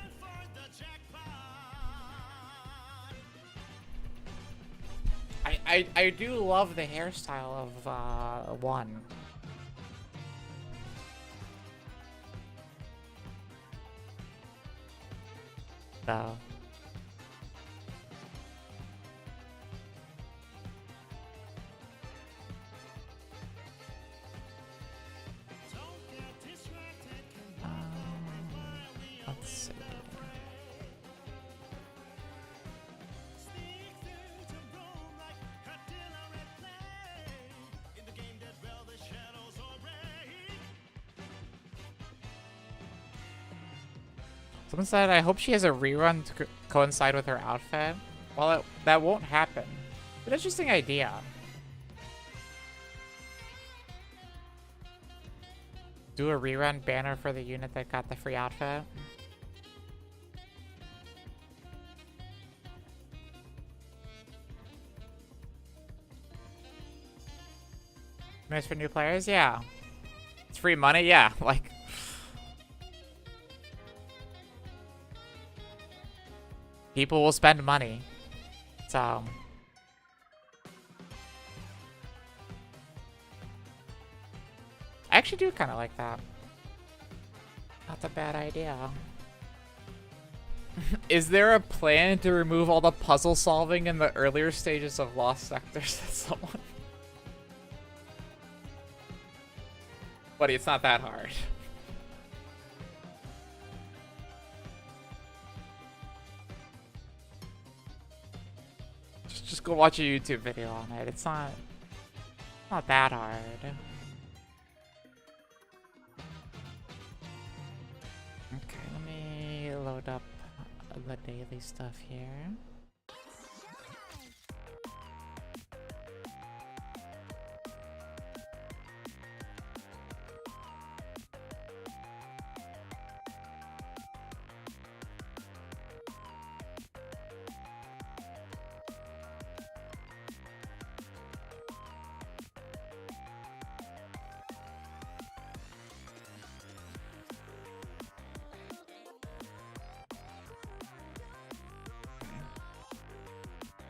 I do love the hairstyle of one. So. Let's see. Someone said, I hope she has a rerun to coincide with her outfit. Well, that won't happen. But interesting idea. Do a rerun banner for the unit that got the free outfit. Nice for new players? Yeah. It's free money? Yeah. Like... people will spend money. So... I actually do kind of like that. Not a bad idea. Is there a plan to remove all the puzzle solving in the earlier stages of Lost Sectors? Someone... Buddy, it's not that hard. Just go watch a YouTube video on it. It's not that hard. Okay, let me load up the daily stuff here.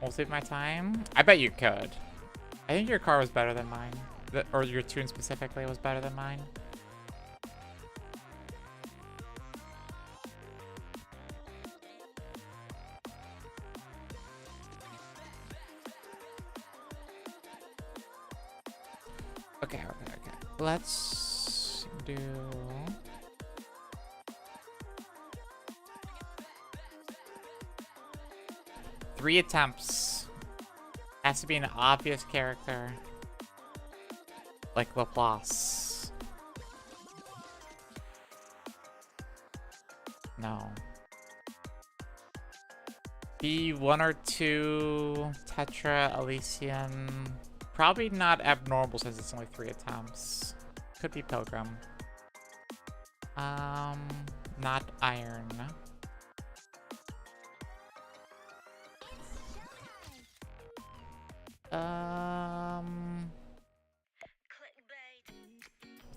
Won't save my time? I bet you could. I think your car was better than mine. Or your tune specifically was better than mine. Okay. Let's do... 3 attempts. Has to be an obvious character. Like Laplace. No. Be 1 or 2 Tetra, Elysian. Probably not abnormal since it's only 3 attempts. Could be Pilgrim. Not Iron.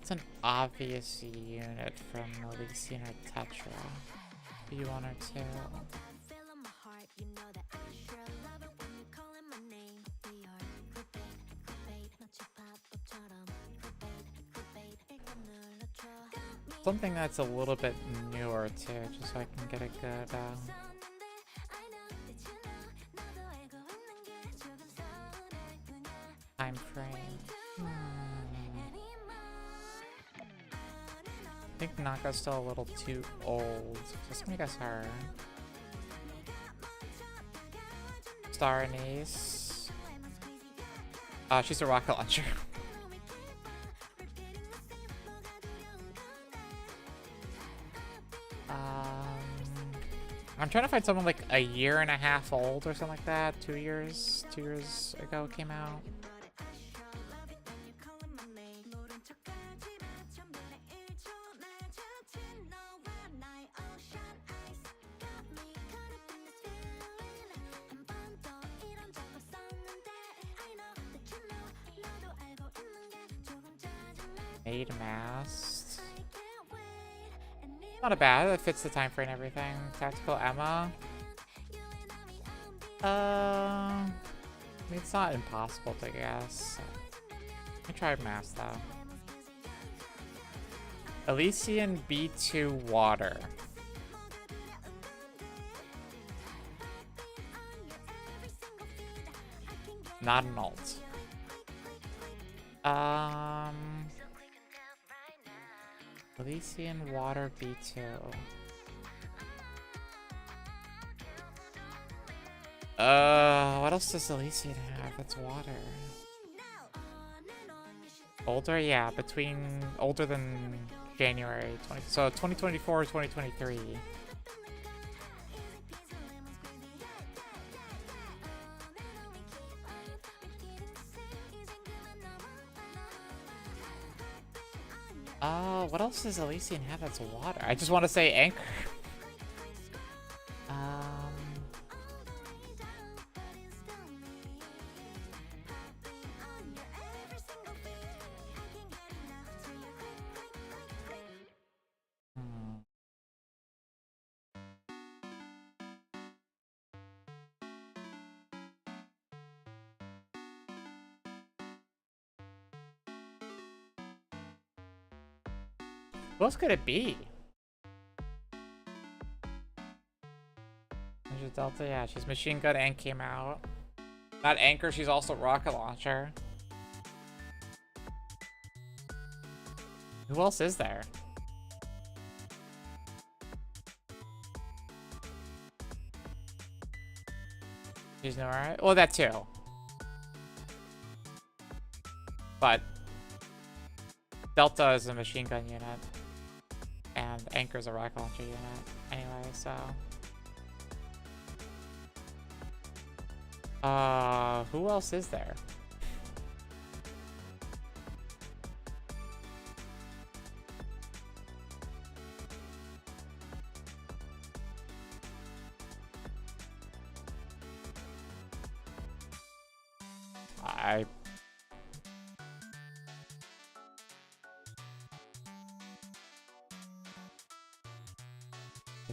It's an obvious unit from Elysian or Tetra. B1 or 2. Something that's a little bit newer too, just so I can get a good time frame. I think Naka's still a little too old. Just gonna guess her. Star Anise. She's a rocket launcher. I'm trying to find someone like a year and a half old or something like that. 2 years ago came out. Made mast. Not a bad. It fits the time frame and everything. Tactical Emma. I mean, it's not impossible to guess. Let me try mast though. Elysian B2 water. Not an alt. Elysian water B2. What else does Elysian have? It's water. Older? Yeah, older than January 20, so 2024 or 2023. What else does Elysian have that's water? I just want to say Anchor. What else could it be? Ninja Delta, yeah, she's machine gun and came out. Not Anchor, she's also rocket launcher. Who else is there? She's no alright. Well, that too. But Delta is a machine gun unit. And Anchor's a rocket launcher unit. Anyway, so. Who else is there?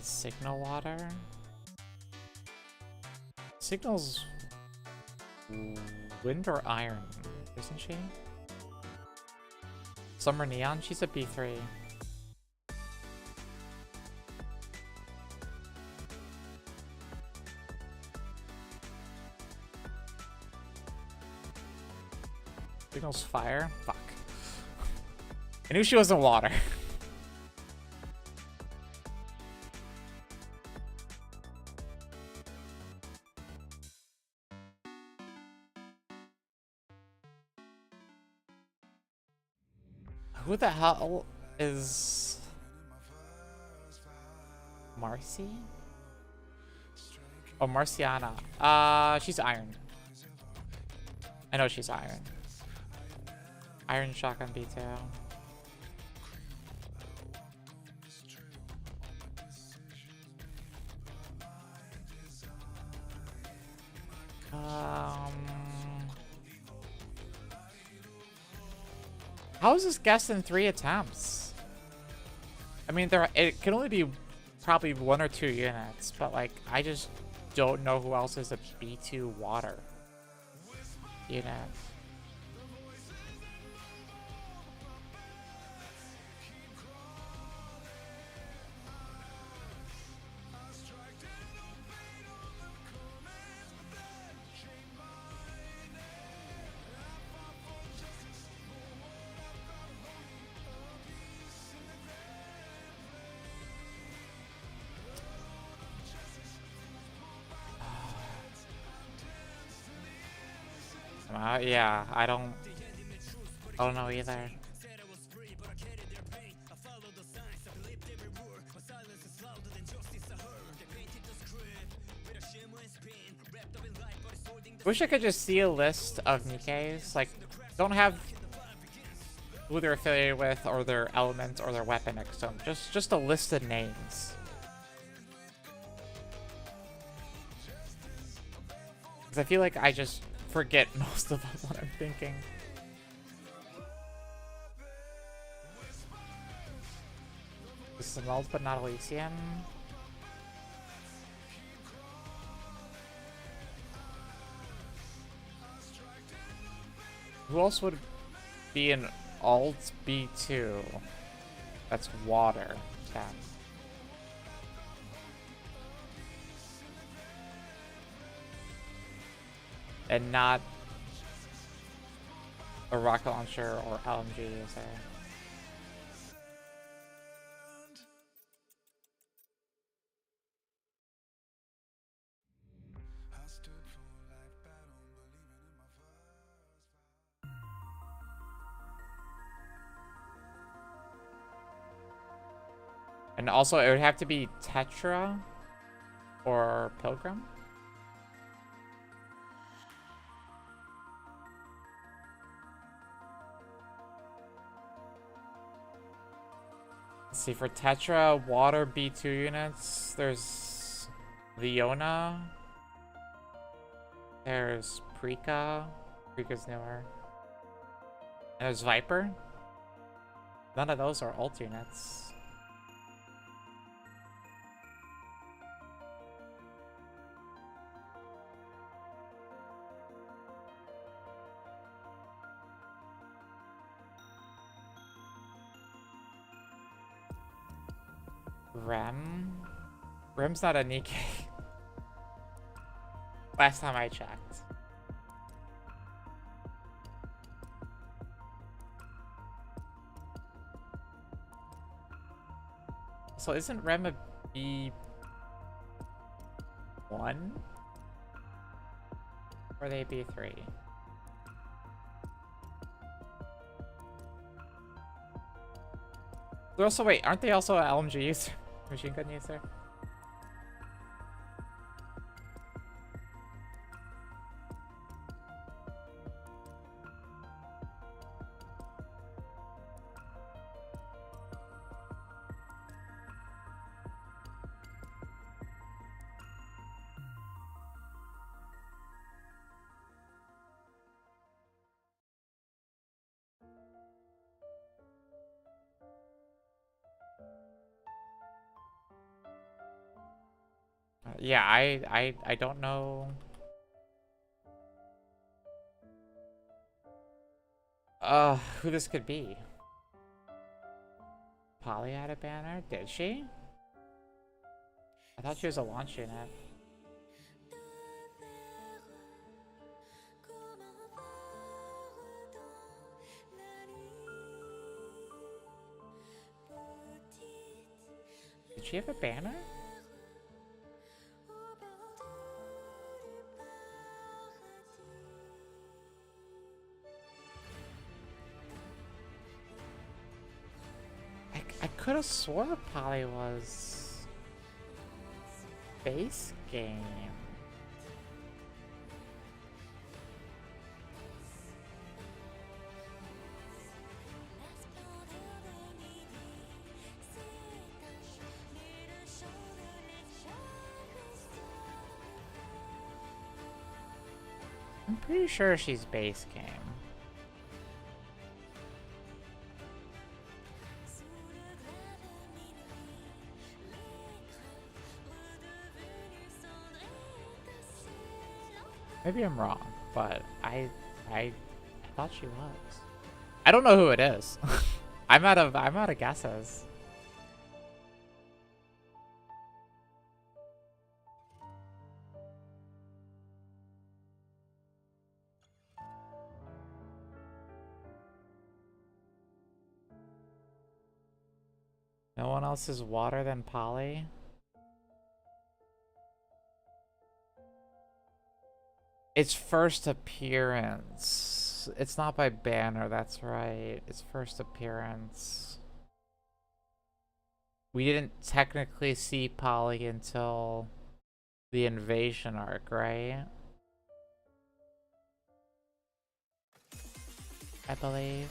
Signal water? Signal's wind or iron, isn't she? Summer Neon? She's a B3. Signal's fire? Fuck. I knew she wasn't water. Who the hell is Marcy? Oh, Marciana. She's Iron. I know she's Iron. Iron Shotgun B2. How is this guessed in 3 attempts? I mean, it can only be probably 1 or 2 units, but like, I just don't know who else is a B2 water unit. Yeah, I don't know either. Wish I could just see a list of Nikkes. Like, don't have who they're affiliated with, or their element, or their weapon next to them. Just a list of names. Because I feel like I just forget most of what I'm thinking. This is Null, but not Elysium. Who else would be an alt B2? That's water. Yeah. And not a rocket launcher or LMG, is there? And also, it would have to be Tetra or Pilgrim. Let's see, for Tetra, water B2 units, there's Leona. There's Prika. Prika's newer. And there's Viper. None of those are alt units. Rem's not a Nikke. Last time I checked. So isn't Rem a B1? Or are they B3? They're also, wait, aren't they also an LMG user? Machine gun user? Yeah, I don't know. Who this could be? Polly had a banner? Did she? I thought she was a launch unit. Did she have a banner? I could have swore Polly was base game. I'm pretty sure she's base game. Maybe I'm wrong, but I thought she was. I don't know who it is. I'm out of guesses. No one else is water than Polly? It's first appearance. It's not by banner, that's right. It's first appearance. We didn't technically see Polly until the invasion arc, right? I believe.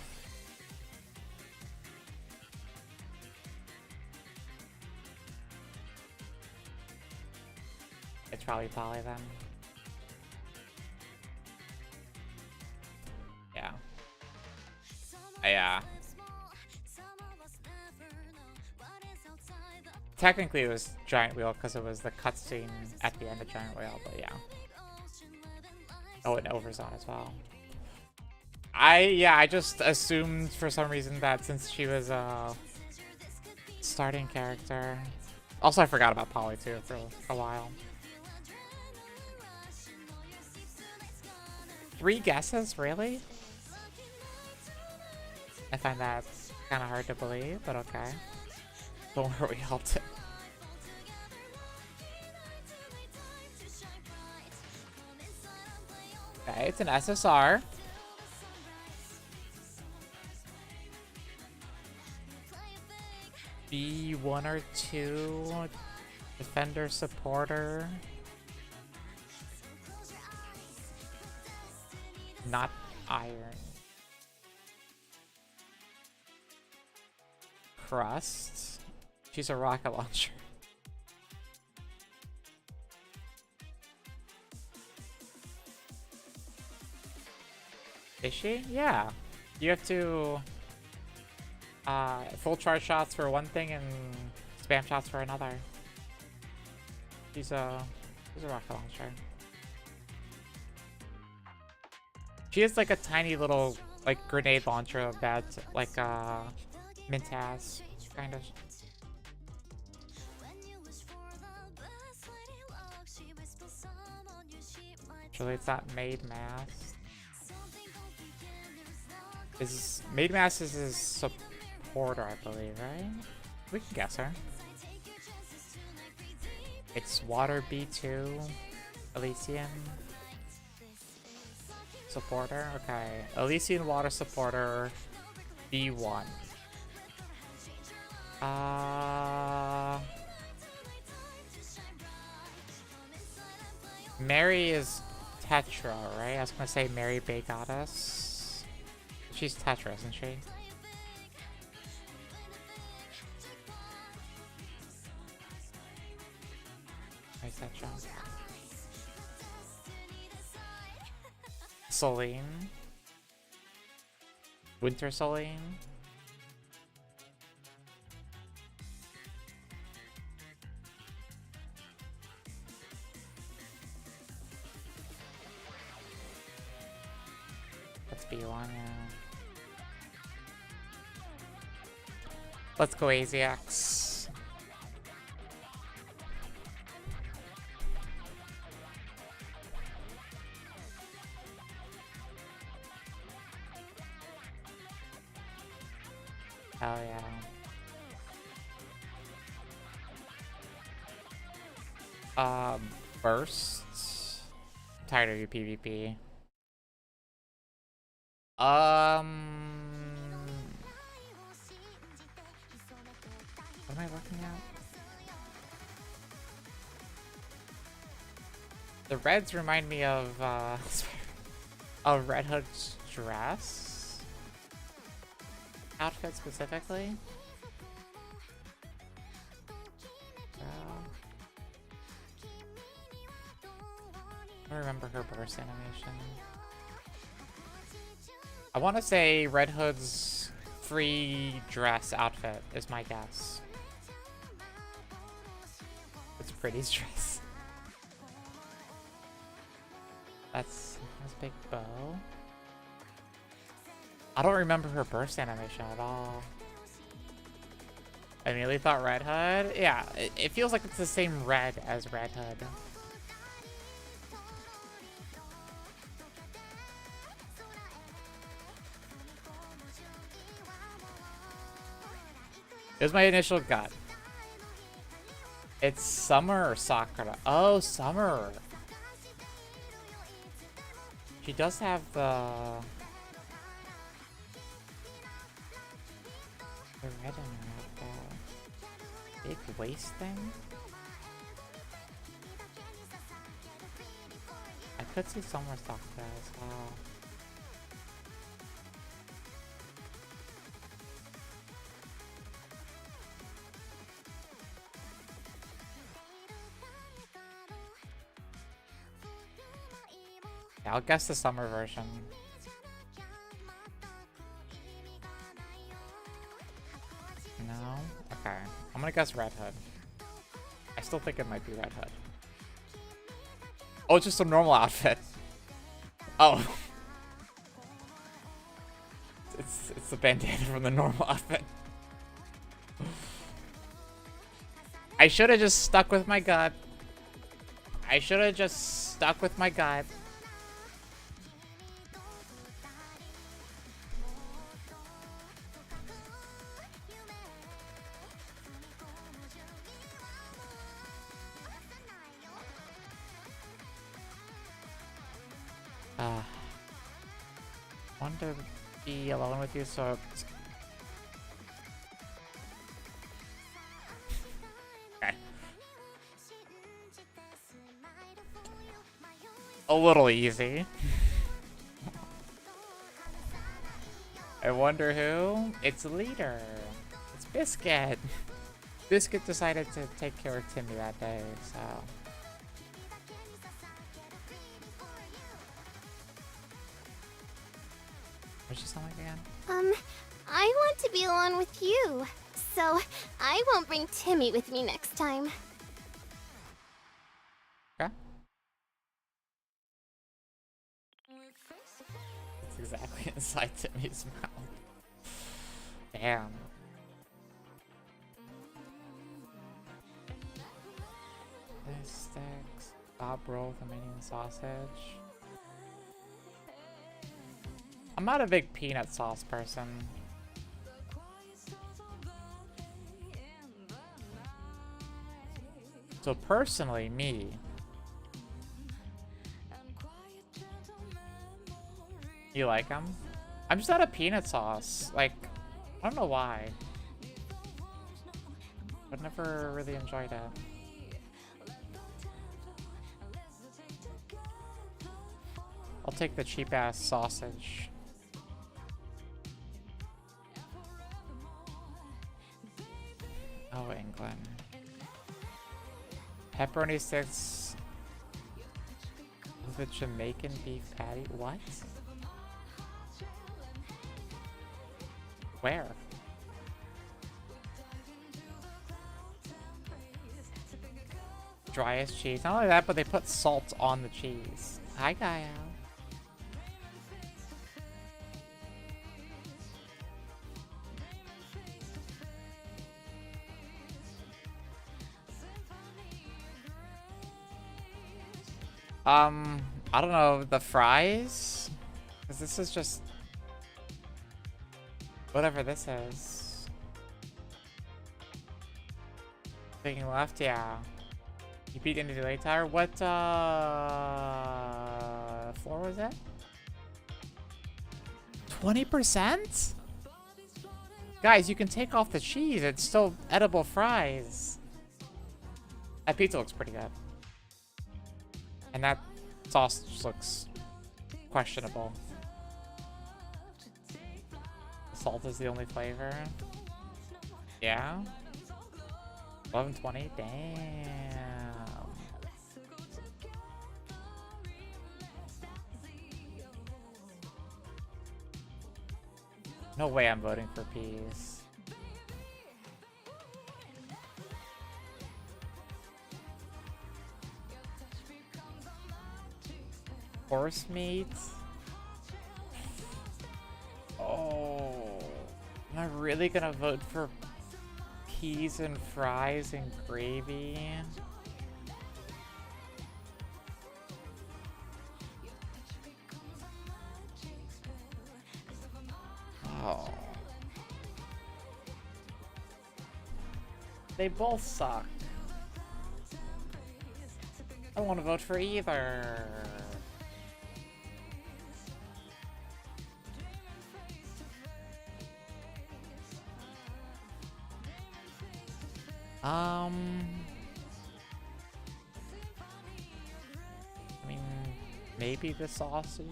It's probably Polly then. Yeah. Yeah. Technically it was Giant Wheel because it was the cutscene at the end of Giant Wheel, but yeah. Oh, and Overzone as well. I just assumed for some reason that since she was a starting character. Also, I forgot about Polly too for a while. 3 guesses, really? I find that kind of hard to believe, but okay. Don't worry, I'll take. Okay, it's an SSR. B1 or 2. Defender, supporter. Not iron. Crust. She's a rocket launcher. Is she? Yeah. You have to full charge shots for one thing and spam shots for another. She's a rocket launcher. She has like a tiny little like grenade launcher that like Mint has, kind of. Actually, it's not Maid Mass. Is Maid Mass is his supporter, I believe, right? We can guess her. It's Water B2, Elysian supporter. Okay, Elysian Water supporter B1. Mary is Tetra, right? I was gonna say Mary Bay Goddess. She's Tetra, isn't she? Nice that jump. Celine. Winter Celine. Let's be one, yeah. Let's go AZX. Hell yeah. Burst. I'm tired of your PvP. What am I looking at? The reds remind me of Red Hood's dress outfit specifically. I don't remember her burst animation. I want to say Red Hood's free dress outfit is my guess. It's Pretty's dress. That's Big Bow. I don't remember her burst animation at all. I immediately thought Red Hood. Yeah, it feels like it's the same red as Red Hood. It was my initial gut. It's Summer or Sakura. Oh, Summer. She does have the red in her, big waist thing. I could see Summer Sakura as well. Yeah, I'll guess the summer version. No? Okay. I'm gonna guess Red Hood. I still think it might be Red Hood. Oh, it's just a normal outfit. Oh. It's the bandana from the normal outfit. I should have just stuck with my gut. I should have just stuck with my gut. Want to be alone with you, so okay. A little easy. I wonder who? It's Leader. It's Biscuit. Biscuit decided to take care of Timmy that day, so. What'd she sound like again? I want to be alone with you, so I won't bring Timmy with me next time. Okay. It's exactly inside Timmy's mouth. Damn. This sticks. Bob roll with a minion sausage. I'm not a big peanut sauce person. So personally, me. You like them? I'm just not a peanut sauce. Like, I don't know why. I've never really enjoyed it. I'll take the cheap ass sausage. Oh, England. Pepperoni sticks with a Jamaican beef patty. What? Where? Dry as cheese. Not only that, but they put salt on the cheese. Hi, Gaia. I don't know, the fries? Because this is just whatever this is. Thinking left, yeah. You beat into the late tower. What floor was it? 20%? Guys, you can take off the cheese. It's still edible fries. That pizza looks pretty good. And that sauce just looks questionable. Salt is the only flavor. Yeah. 11:20. Damn. No way I'm voting for peas. horse meat. Oh, am I really gonna vote for peas and fries and gravy? Oh. They both suck. I don't want to vote for either. I mean, maybe the sausage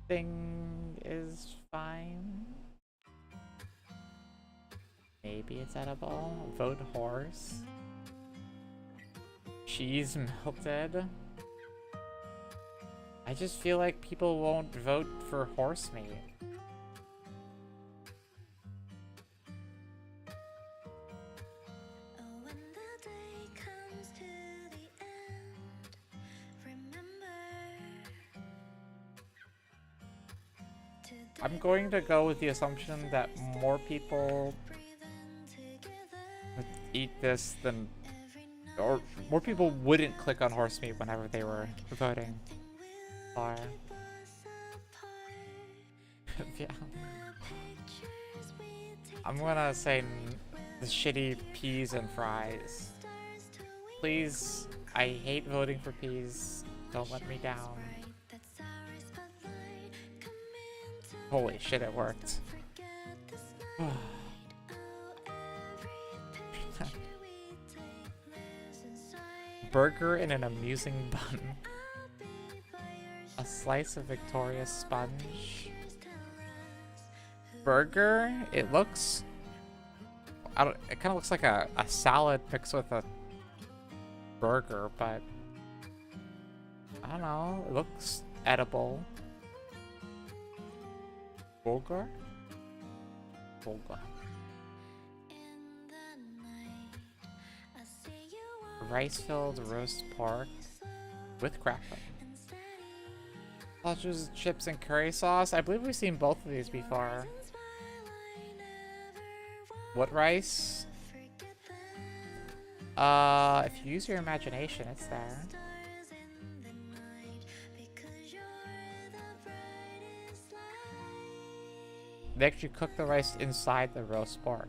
thing is fine. Maybe it's edible. Vote horse. Cheese melted. I just feel like people won't vote for horse meat. I'm going to go with the assumption that more people would eat this than, or more people wouldn't click on horse meat whenever they were voting for. Yeah. I'm gonna say the shitty peas and fries. Please, I hate voting for peas. Don't let me down. Holy shit, it worked. Burger in an amusing bun. A slice of Victoria's sponge. Burger? It looks... it kind of looks like a salad mixed with a burger, but... I don't know. It looks edible. Bulgur? Bulgur. Rice-filled roast pork with crackling. Sausages, chips, and curry sauce. I believe we've seen both of these before. What rice? If you use your imagination, it's there. They actually cook the rice inside the roast pork.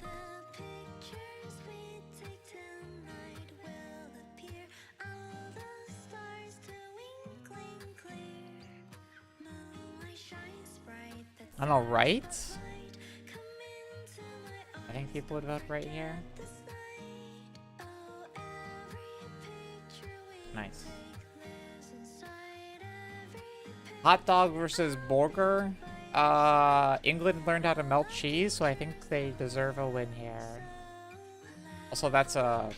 I don't know, right? I think people would vote right here. Nice. Hot dog versus burger. England learned how to melt cheese, so I think they deserve a win here. Also, that's a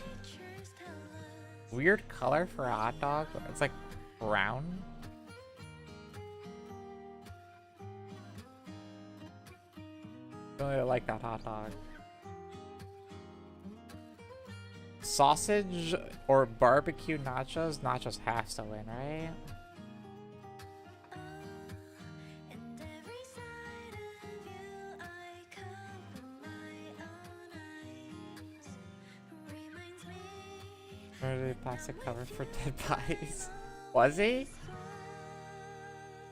weird color for a hot dog. It's like brown. Really like that hot dog. Sausage or barbecue nachos? Nachos has to win, right? Really plastic cover for dead bodies. Was he?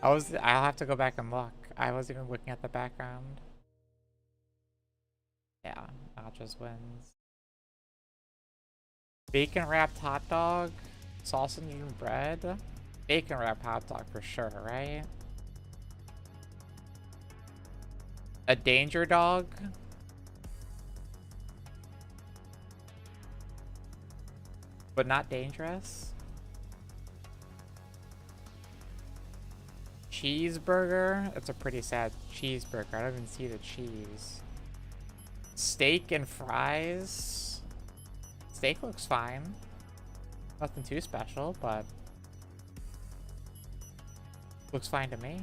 I'll have to go back and look. I wasn't even looking at the background. Yeah, nachos wins. Bacon wrapped hot dog, sausage and bread. Bacon wrapped hot dog for sure, right? A danger dog. But not dangerous. Cheeseburger. That's a pretty sad cheeseburger. I don't even see the cheese. Steak and fries. Steak looks fine. Nothing too special, but looks fine to me.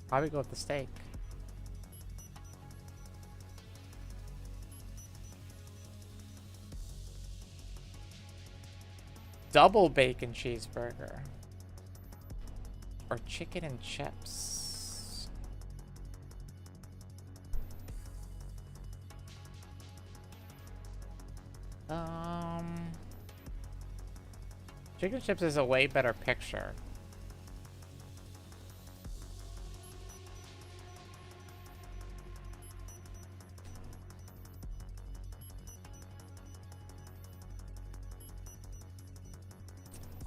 Probably go with the steak. Double bacon cheeseburger. Or chicken and chips. Chicken and chips is a way better picture.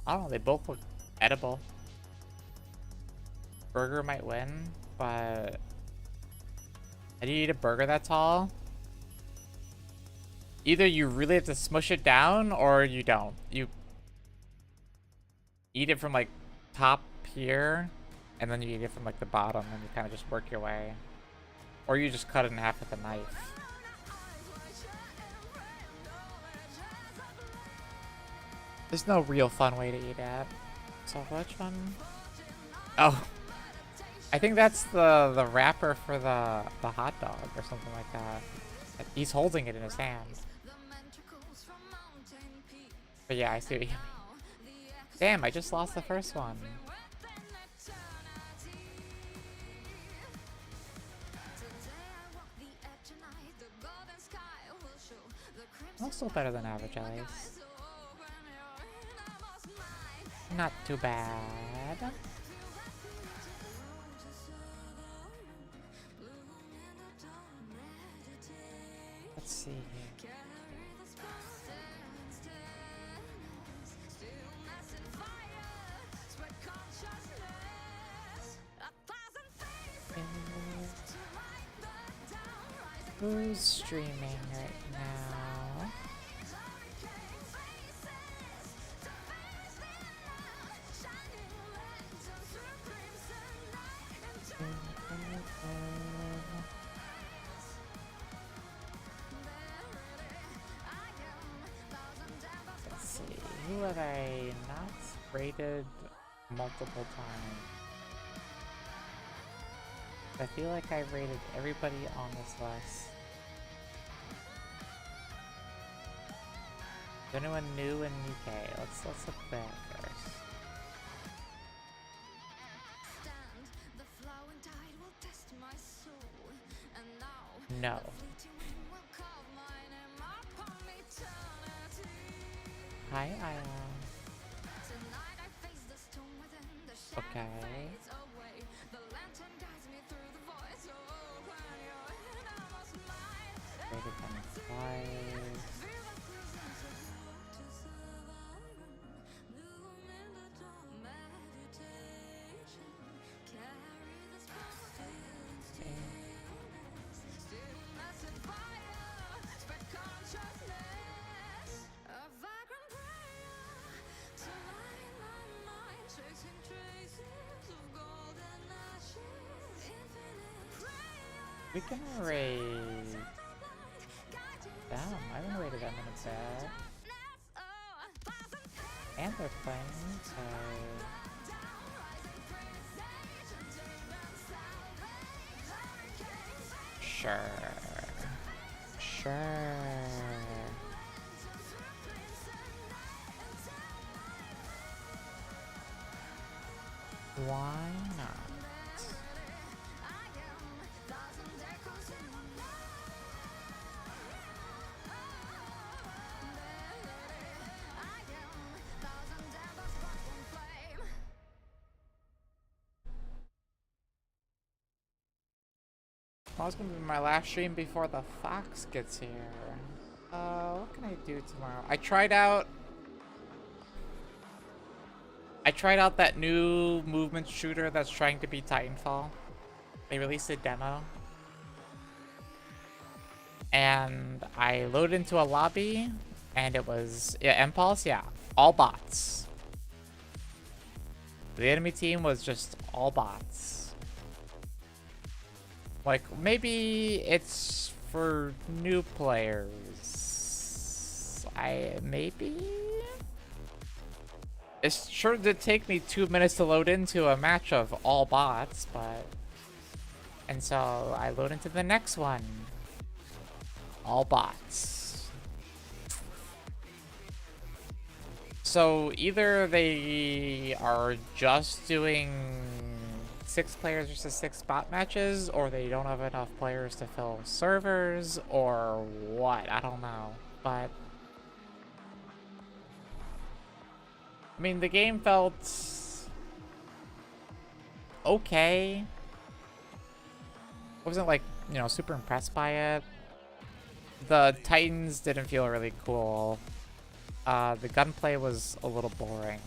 I don't know, they both look edible. Burger might win, but how do you eat a burger that tall? Either you really have to smush it down or you don't. You eat it from like top here and then you eat it from like the bottom and you kind of just work your way. Or you just cut it in half with a knife. There's no real fun way to eat it. So which one? Oh. I think that's the wrapper for the hot dog or something like that. He's holding it in his hand. But yeah, I see what you mean. Damn, I just lost the first one. That's still better than average at least. Not too bad. Let's see here. Who's streaming right now? Let's see, who have I not rated multiple times? I feel like I rated everybody on this list. Is anyone new in Nikke? Let's look back first. No. Hi, Aya. Okay. Rated on 5. We can rate them. I haven't rated them in a bit. And they're playing, so... Sure. Sure. Why not? Well, it's gonna be my last stream before the fox gets here. What can I do tomorrow? I tried out that new movement shooter that's trying to be Titanfall. They released a demo. And I loaded into a lobby and it was, yeah, Impulse, yeah, all bots. The enemy team was just all bots. Like, maybe it's for new players. Maybe? It sure did take me 2 minutes to load into a match of all bots, but... And so I load into the next one. All bots. So either they are just doing 6 players versus 6 spot matches, or they don't have enough players to fill servers, or what? I don't know. But I mean, the game felt okay. Wasn't like, you know, super impressed by it. The Titans didn't feel really cool. The gunplay was a little boring.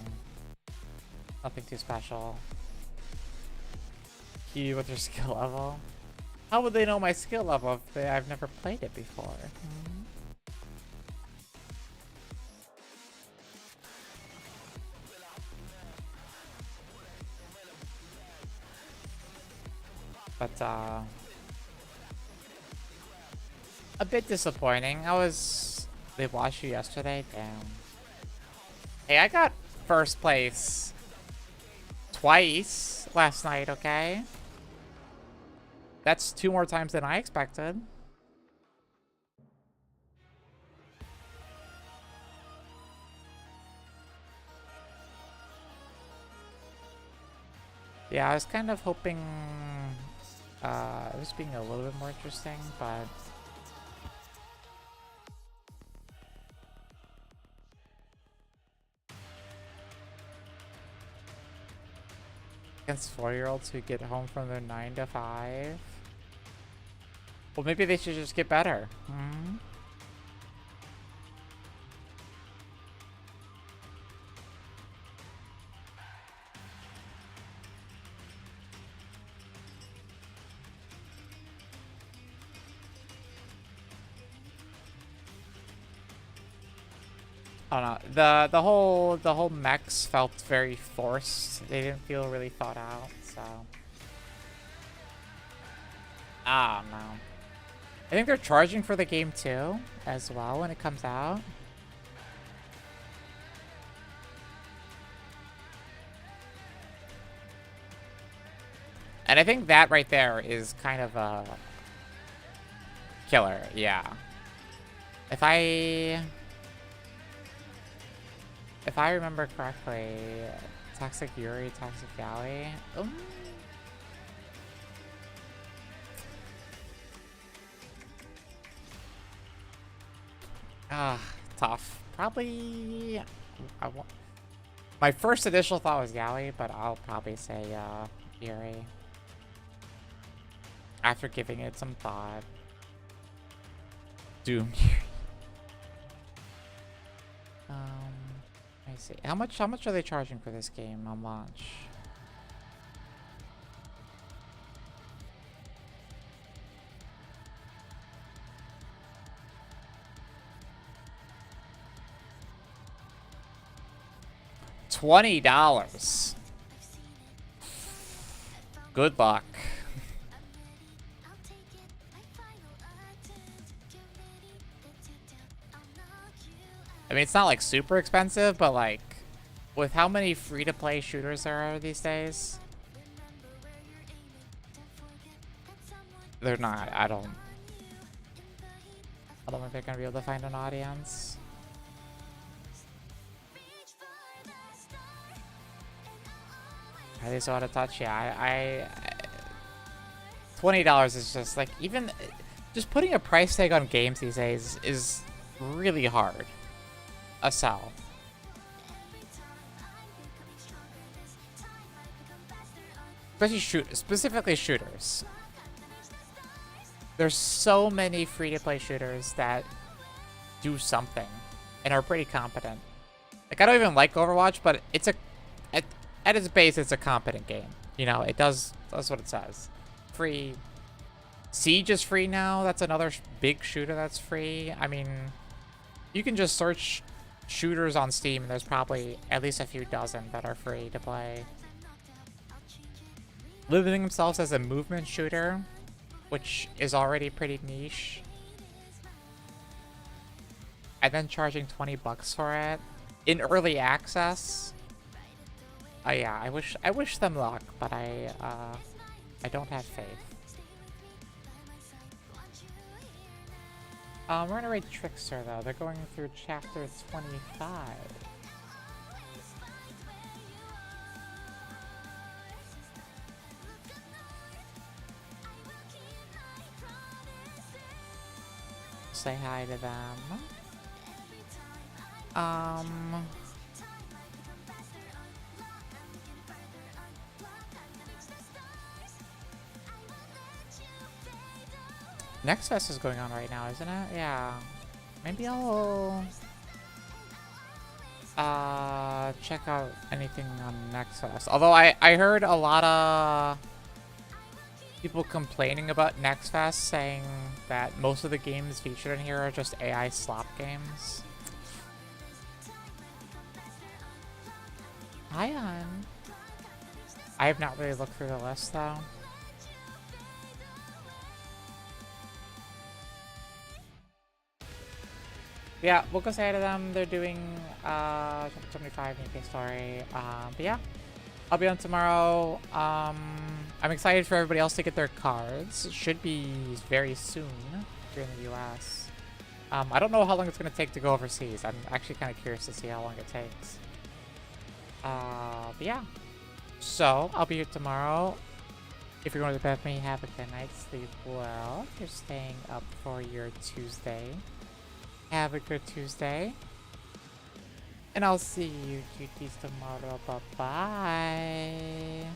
Nothing too special. Key with your skill level. How would they know my skill level if I've never played it before? But, a bit disappointing. They watched you yesterday? Damn. Hey, I got first place twice last night, okay? That's 2 more times than I expected. Yeah, I was kind of hoping it was being a little bit more interesting, but against 4-year-olds who get home from their 9 to 5. Well, maybe they should just get better. I don't know. The whole mechs felt very forced. They didn't feel really thought out, so I don't know. I think they're charging for the game too, as well, when it comes out. And I think that right there is kind of a killer, yeah. If I remember correctly, Toxic Yuri, Toxic Galley. Tough. Probably. My first initial thought was Galley, but I'll probably say Yuri after giving it some thought. Doom Yuri. Let me see. How much are they charging for this game on launch? $20. Good luck. I mean, it's not like super expensive, but like with how many free-to-play shooters there are these days, they're not. I don't think they're gonna be able to find an audience. Are they so out of touch? Yeah, $20 is just like, even just putting a price tag on games these days is really hard. A sell. Especially specifically shooters. There's so many free-to-play shooters that do something and are pretty competent. Like, I don't even like Overwatch, but it's at its base, it's a competent game. You know, it does what it says. Free. Siege is free now. That's another big shooter that's free. I mean, you can just search shooters on Steam, and there's probably at least a few dozen that are free to play. Limiting themselves as a movement shooter, which is already pretty niche, and then charging $20 for it in early access. Yeah, I wish them luck, but I don't have faith. We're gonna raid Trickster though. They're going through chapter 25. say hi to them. Next Fest is going on right now, isn't it? Yeah. Maybe I'll check out anything on Next Fest. Although I heard a lot of people complaining about Next Fest, saying that most of the games featured in here are just AI slop games. Hi, hon. I have not really looked through the list though. Yeah, we'll go say hi to them. They're doing chapter 75 Nikke story. But yeah, I'll be on tomorrow. I'm excited for everybody else to get their cards. It should be very soon here in the US. I don't know how long it's going to take to go overseas. I'm actually kind of curious to see how long it takes. But yeah. So, I'll be here tomorrow. If you're going to bed with me, have a good night. Sleep well. If you're staying up for your Tuesday, have a good Tuesday. And I'll see you cuties tomorrow. Bye-bye.